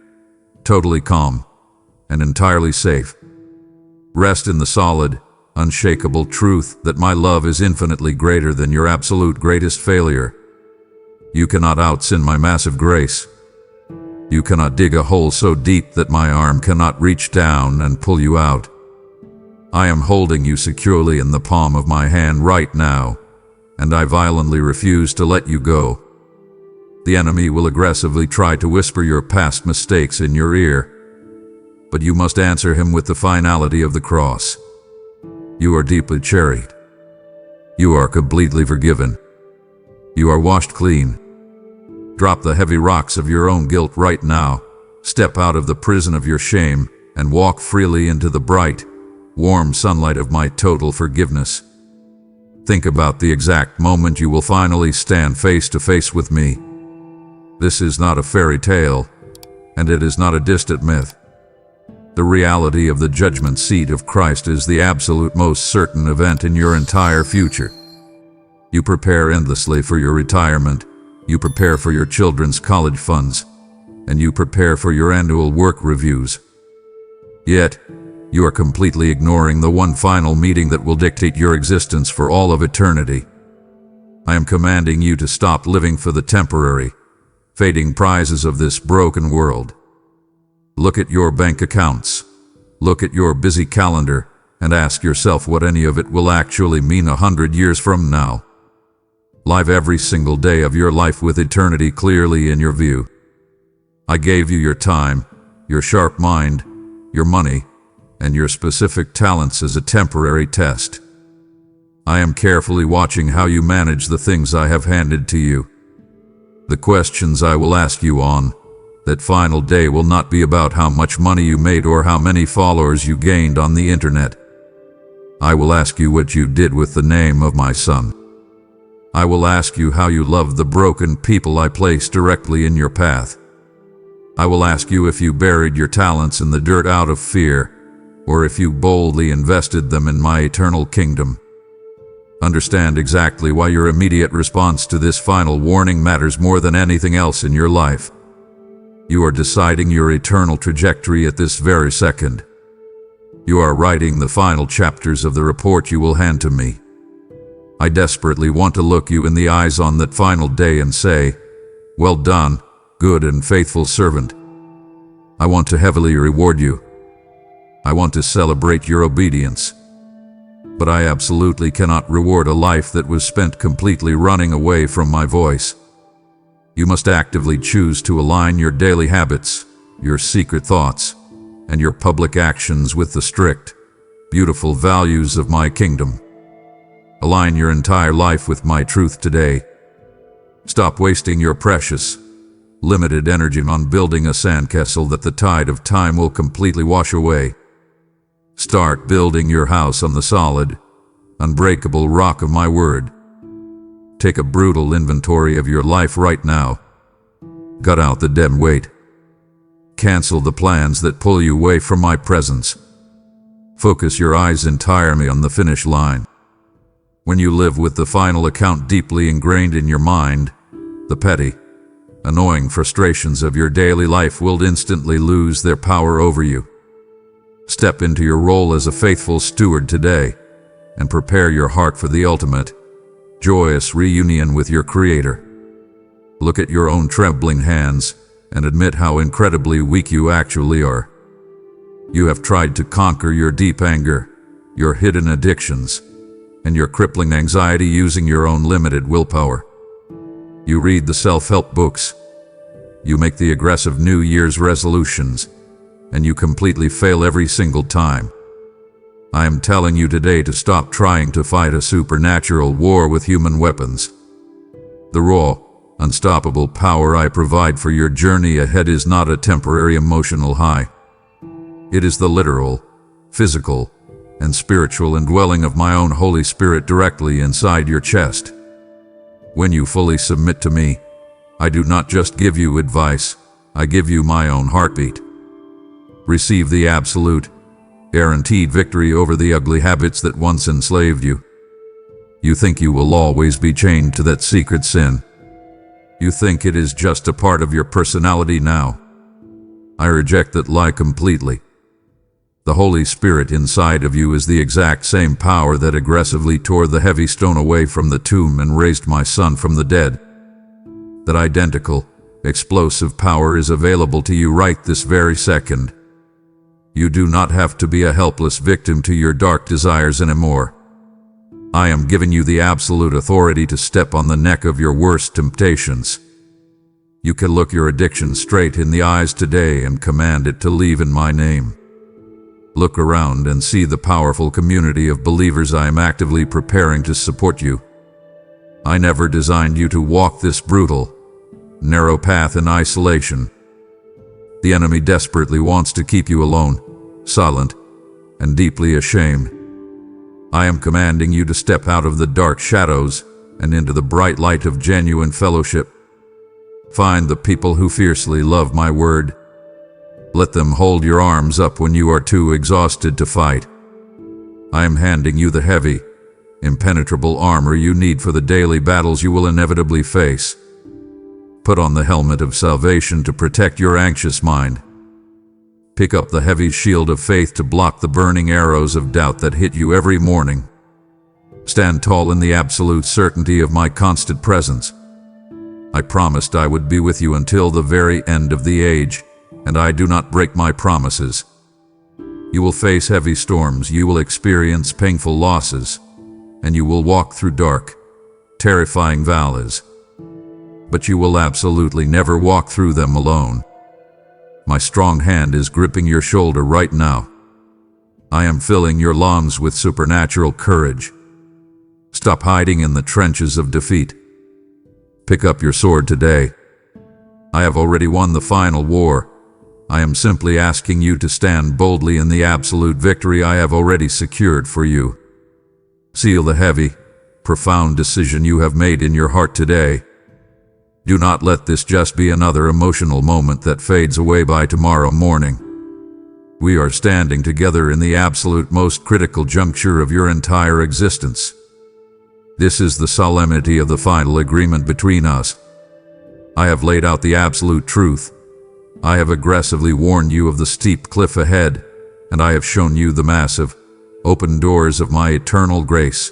totally calm, and entirely safe. Rest in the solid, unshakable truth that my love is infinitely greater than your absolute greatest failure. You cannot out-sin my massive grace. You cannot dig a hole so deep that my arm cannot reach down and pull you out. I am holding you securely in the palm of my hand right now, and I violently refuse to let you go. The enemy will aggressively try to whisper your past mistakes in your ear, but you must answer him with the finality of the cross. You are deeply cherished. You are completely forgiven. You are washed clean. Drop the heavy rocks of your own guilt right now. Step out of the prison of your shame and walk freely into the bright, warm sunlight of my total forgiveness. Think about the exact moment you will finally stand face to face with me. This is not a fairy tale, and it is not a distant myth. The reality of the judgment seat of Christ is the absolute most certain event in your entire future. You prepare endlessly for your retirement, you prepare for your children's college funds, and you prepare for your annual work reviews. Yet, you are completely ignoring the one final meeting that will dictate your existence for all of eternity. I am commanding you to stop living for the temporary, fading prizes of this broken world. Look at your bank accounts. Look at your busy calendar and ask yourself what any of it will actually mean 100 years from now. Live every single day of your life with eternity clearly in your view. I gave you your time, your sharp mind, your money, and your specific talents as a temporary test. I am carefully watching how you manage the things I have handed to you. The questions I will ask you on that final day will not be about how much money you made or how many followers you gained on the internet. I will ask you what you did with the name of my son. I will ask you how you loved the broken people I placed directly in your path. I will ask you if you buried your talents in the dirt out of fear, or if you boldly invested them in my eternal kingdom. Understand exactly why your immediate response to this final warning matters more than anything else in your life. You are deciding your eternal trajectory at this very second. You are writing the final chapters of the report you will hand to me. I desperately want to look you in the eyes on that final day and say, "Well done, good and faithful servant." I want to heavily reward you. I want to celebrate your obedience. But I absolutely cannot reward a life that was spent completely running away from my voice. You must actively choose to align your daily habits, your secret thoughts, and your public actions with the strict, beautiful values of my kingdom. Align your entire life with my truth today. Stop wasting your precious, limited energy on building a sandcastle that the tide of time will completely wash away. Start building your house on the solid, unbreakable rock of my word. Take a brutal inventory of your life right now. Gut out the dead weight. Cancel the plans that pull you away from my presence. Focus your eyes entirely on the finish line. When you live with the final account deeply ingrained in your mind, the petty, annoying frustrations of your daily life will instantly lose their power over you. Step into your role as a faithful steward today and prepare your heart for the ultimate, joyous reunion with your Creator. Look at your own trembling hands and admit how incredibly weak you actually are. You have tried to conquer your deep anger, your hidden addictions, and your crippling anxiety using your own limited willpower. You read the self-help books. You make the aggressive New Year's resolutions, and you completely fail every single time. I am telling you today to stop trying to fight a supernatural war with human weapons. The raw, unstoppable power I provide for your journey ahead is not a temporary emotional high. It is the literal, physical, and spiritual indwelling of my own Holy Spirit directly inside your chest. When you fully submit to me, I do not just give you advice, I give you my own heartbeat. Receive the absolute, guaranteed victory over the ugly habits that once enslaved you. You think you will always be chained to that secret sin. You think it is just a part of your personality now. I reject that lie completely. The Holy Spirit inside of you is the exact same power that aggressively tore the heavy stone away from the tomb and raised my son from the dead. That identical, explosive power is available to you right this very second. You do not have to be a helpless victim to your dark desires anymore. I am giving you the absolute authority to step on the neck of your worst temptations. You can look your addiction straight in the eyes today and command it to leave in my name. Look around and see the powerful community of believers I am actively preparing to support you. I never designed you to walk this brutal, narrow path in isolation. The enemy desperately wants to keep you alone, silent, and deeply ashamed. I am commanding you to step out of the dark shadows and into the bright light of genuine fellowship. Find the people who fiercely love my word. Let them hold your arms up when you are too exhausted to fight. I am handing you the heavy, impenetrable armor you need for the daily battles you will inevitably face. Put on the helmet of salvation to protect your anxious mind. Pick up the heavy shield of faith to block the burning arrows of doubt that hit you every morning. Stand tall in the absolute certainty of my constant presence. I promised I would be with you until the very end of the age, and I do not break my promises. You will face heavy storms, you will experience painful losses, and you will walk through dark, terrifying valleys. But you will absolutely never walk through them alone. My strong hand is gripping your shoulder right now. I am filling your lungs with supernatural courage. Stop hiding in the trenches of defeat. Pick up your sword today. I have already won the final war. I am simply asking you to stand boldly in the absolute victory I have already secured for you. Seal the heavy, profound decision you have made in your heart today. Do not let this just be another emotional moment that fades away by tomorrow morning. We are standing together in the absolute most critical juncture of your entire existence. This is the solemnity of the final agreement between us. I have laid out the absolute truth. I have aggressively warned you of the steep cliff ahead, and I have shown you the massive, open doors of my eternal grace.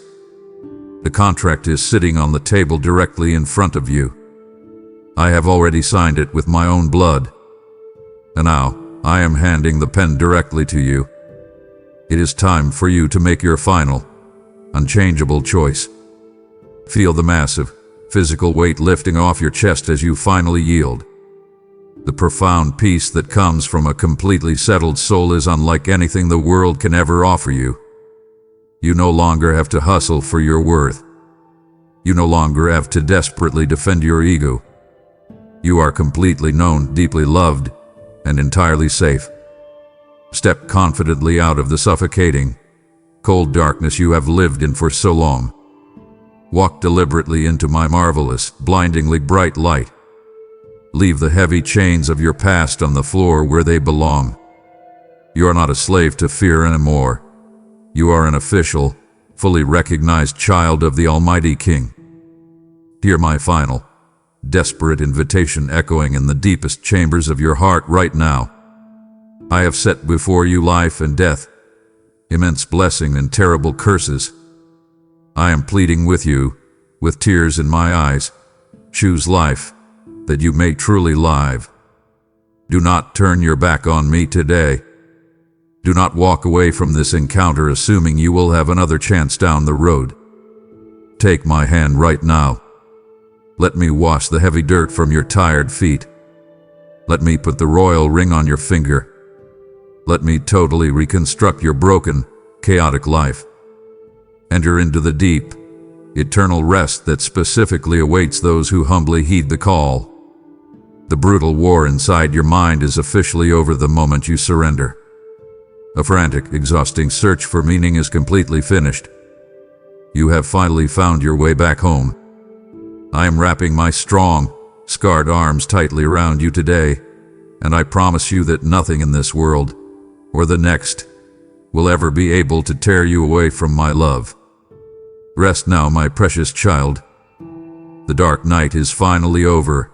The contract is sitting on the table directly in front of you. I have already signed it with my own blood. And now, I am handing the pen directly to you. It is time for you to make your final, unchangeable choice. Feel the massive, physical weight lifting off your chest as you finally yield. The profound peace that comes from a completely settled soul is unlike anything the world can ever offer you. You no longer have to hustle for your worth. You no longer have to desperately defend your ego. You are completely known, deeply loved, and entirely safe. Step confidently out of the suffocating, cold darkness you have lived in for so long. Walk deliberately into my marvelous, blindingly bright light. Leave the heavy chains of your past on the floor where they belong. You are not a slave to fear anymore. You are an official, fully recognized child of the Almighty King. Hear my final, desperate invitation echoing in the deepest chambers of your heart right now. I have set before you life and death, immense blessing and terrible curses. I am pleading with you, with tears in my eyes, choose life, that you may truly live. Do not turn your back on me today. Do not walk away from this encounter assuming you will have another chance down the road. Take my hand right now. Let me wash the heavy dirt from your tired feet. Let me put the royal ring on your finger. Let me totally reconstruct your broken, chaotic life. Enter into the deep, eternal rest that specifically awaits those who humbly heed the call. The brutal war inside your mind is officially over the moment you surrender. A frantic, exhausting search for meaning is completely finished. You have finally found your way back home. I am wrapping my strong, scarred arms tightly around you today, and I promise you that nothing in this world, or the next, will ever be able to tear you away from my love. Rest now, my precious child. The dark night is finally over,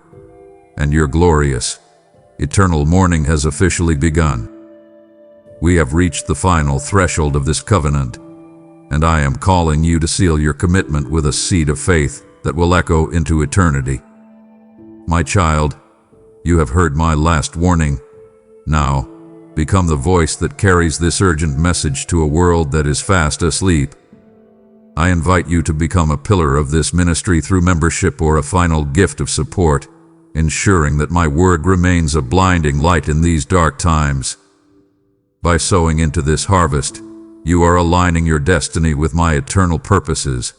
and your glorious, eternal morning has officially begun. We have reached the final threshold of this covenant, and I am calling you to seal your commitment with a seed of faith that will echo into eternity. My child, you have heard my last warning. Now, become the voice that carries this urgent message to a world that is fast asleep. I invite you to become a pillar of this ministry through membership or a final gift of support, ensuring that my word remains a blinding light in these dark times. By sowing into this harvest, you are aligning your destiny with my eternal purposes,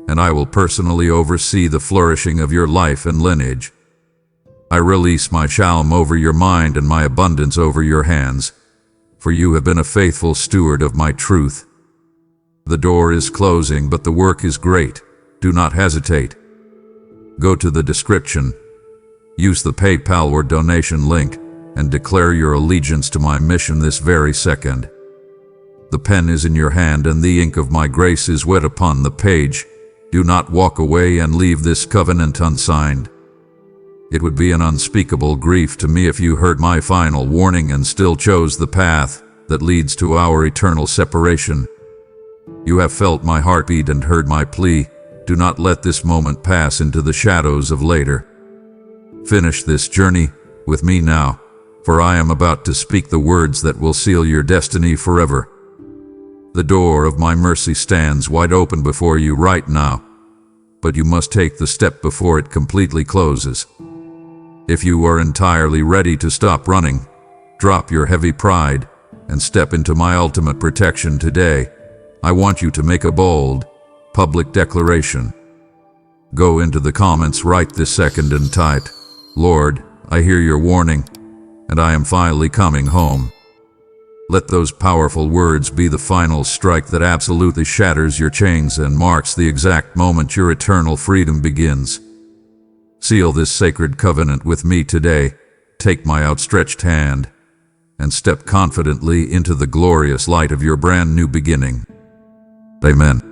and I will personally oversee the flourishing of your life and lineage. I release my shalom over your mind and my abundance over your hands, for you have been a faithful steward of my truth. The door is closing, but the work is great. Do not hesitate. Go to the description, use the PayPal or donation link, and declare your allegiance to my mission this very second. The pen is in your hand and the ink of my grace is wet upon the page. Do not walk away and leave this covenant unsigned. It would be an unspeakable grief to me if you heard my final warning and still chose the path that leads to our eternal separation. You have felt my heartbeat and heard my plea. Do not let this moment pass into the shadows of later. Finish this journey with me now, for I am about to speak the words that will seal your destiny forever. The door of my mercy stands wide open before you right now, but you must take the step before it completely closes. If you are entirely ready to stop running, drop your heavy pride, and step into my ultimate protection today, I want you to make a bold, public declaration. Go into the comments right this second and type, "Lord, I hear your warning, and I am finally coming home." Let those powerful words be the final strike that absolutely shatters your chains and marks the exact moment your eternal freedom begins. Seal this sacred covenant with me today. Take my outstretched hand and step confidently into the glorious light of your brand new beginning. Amen.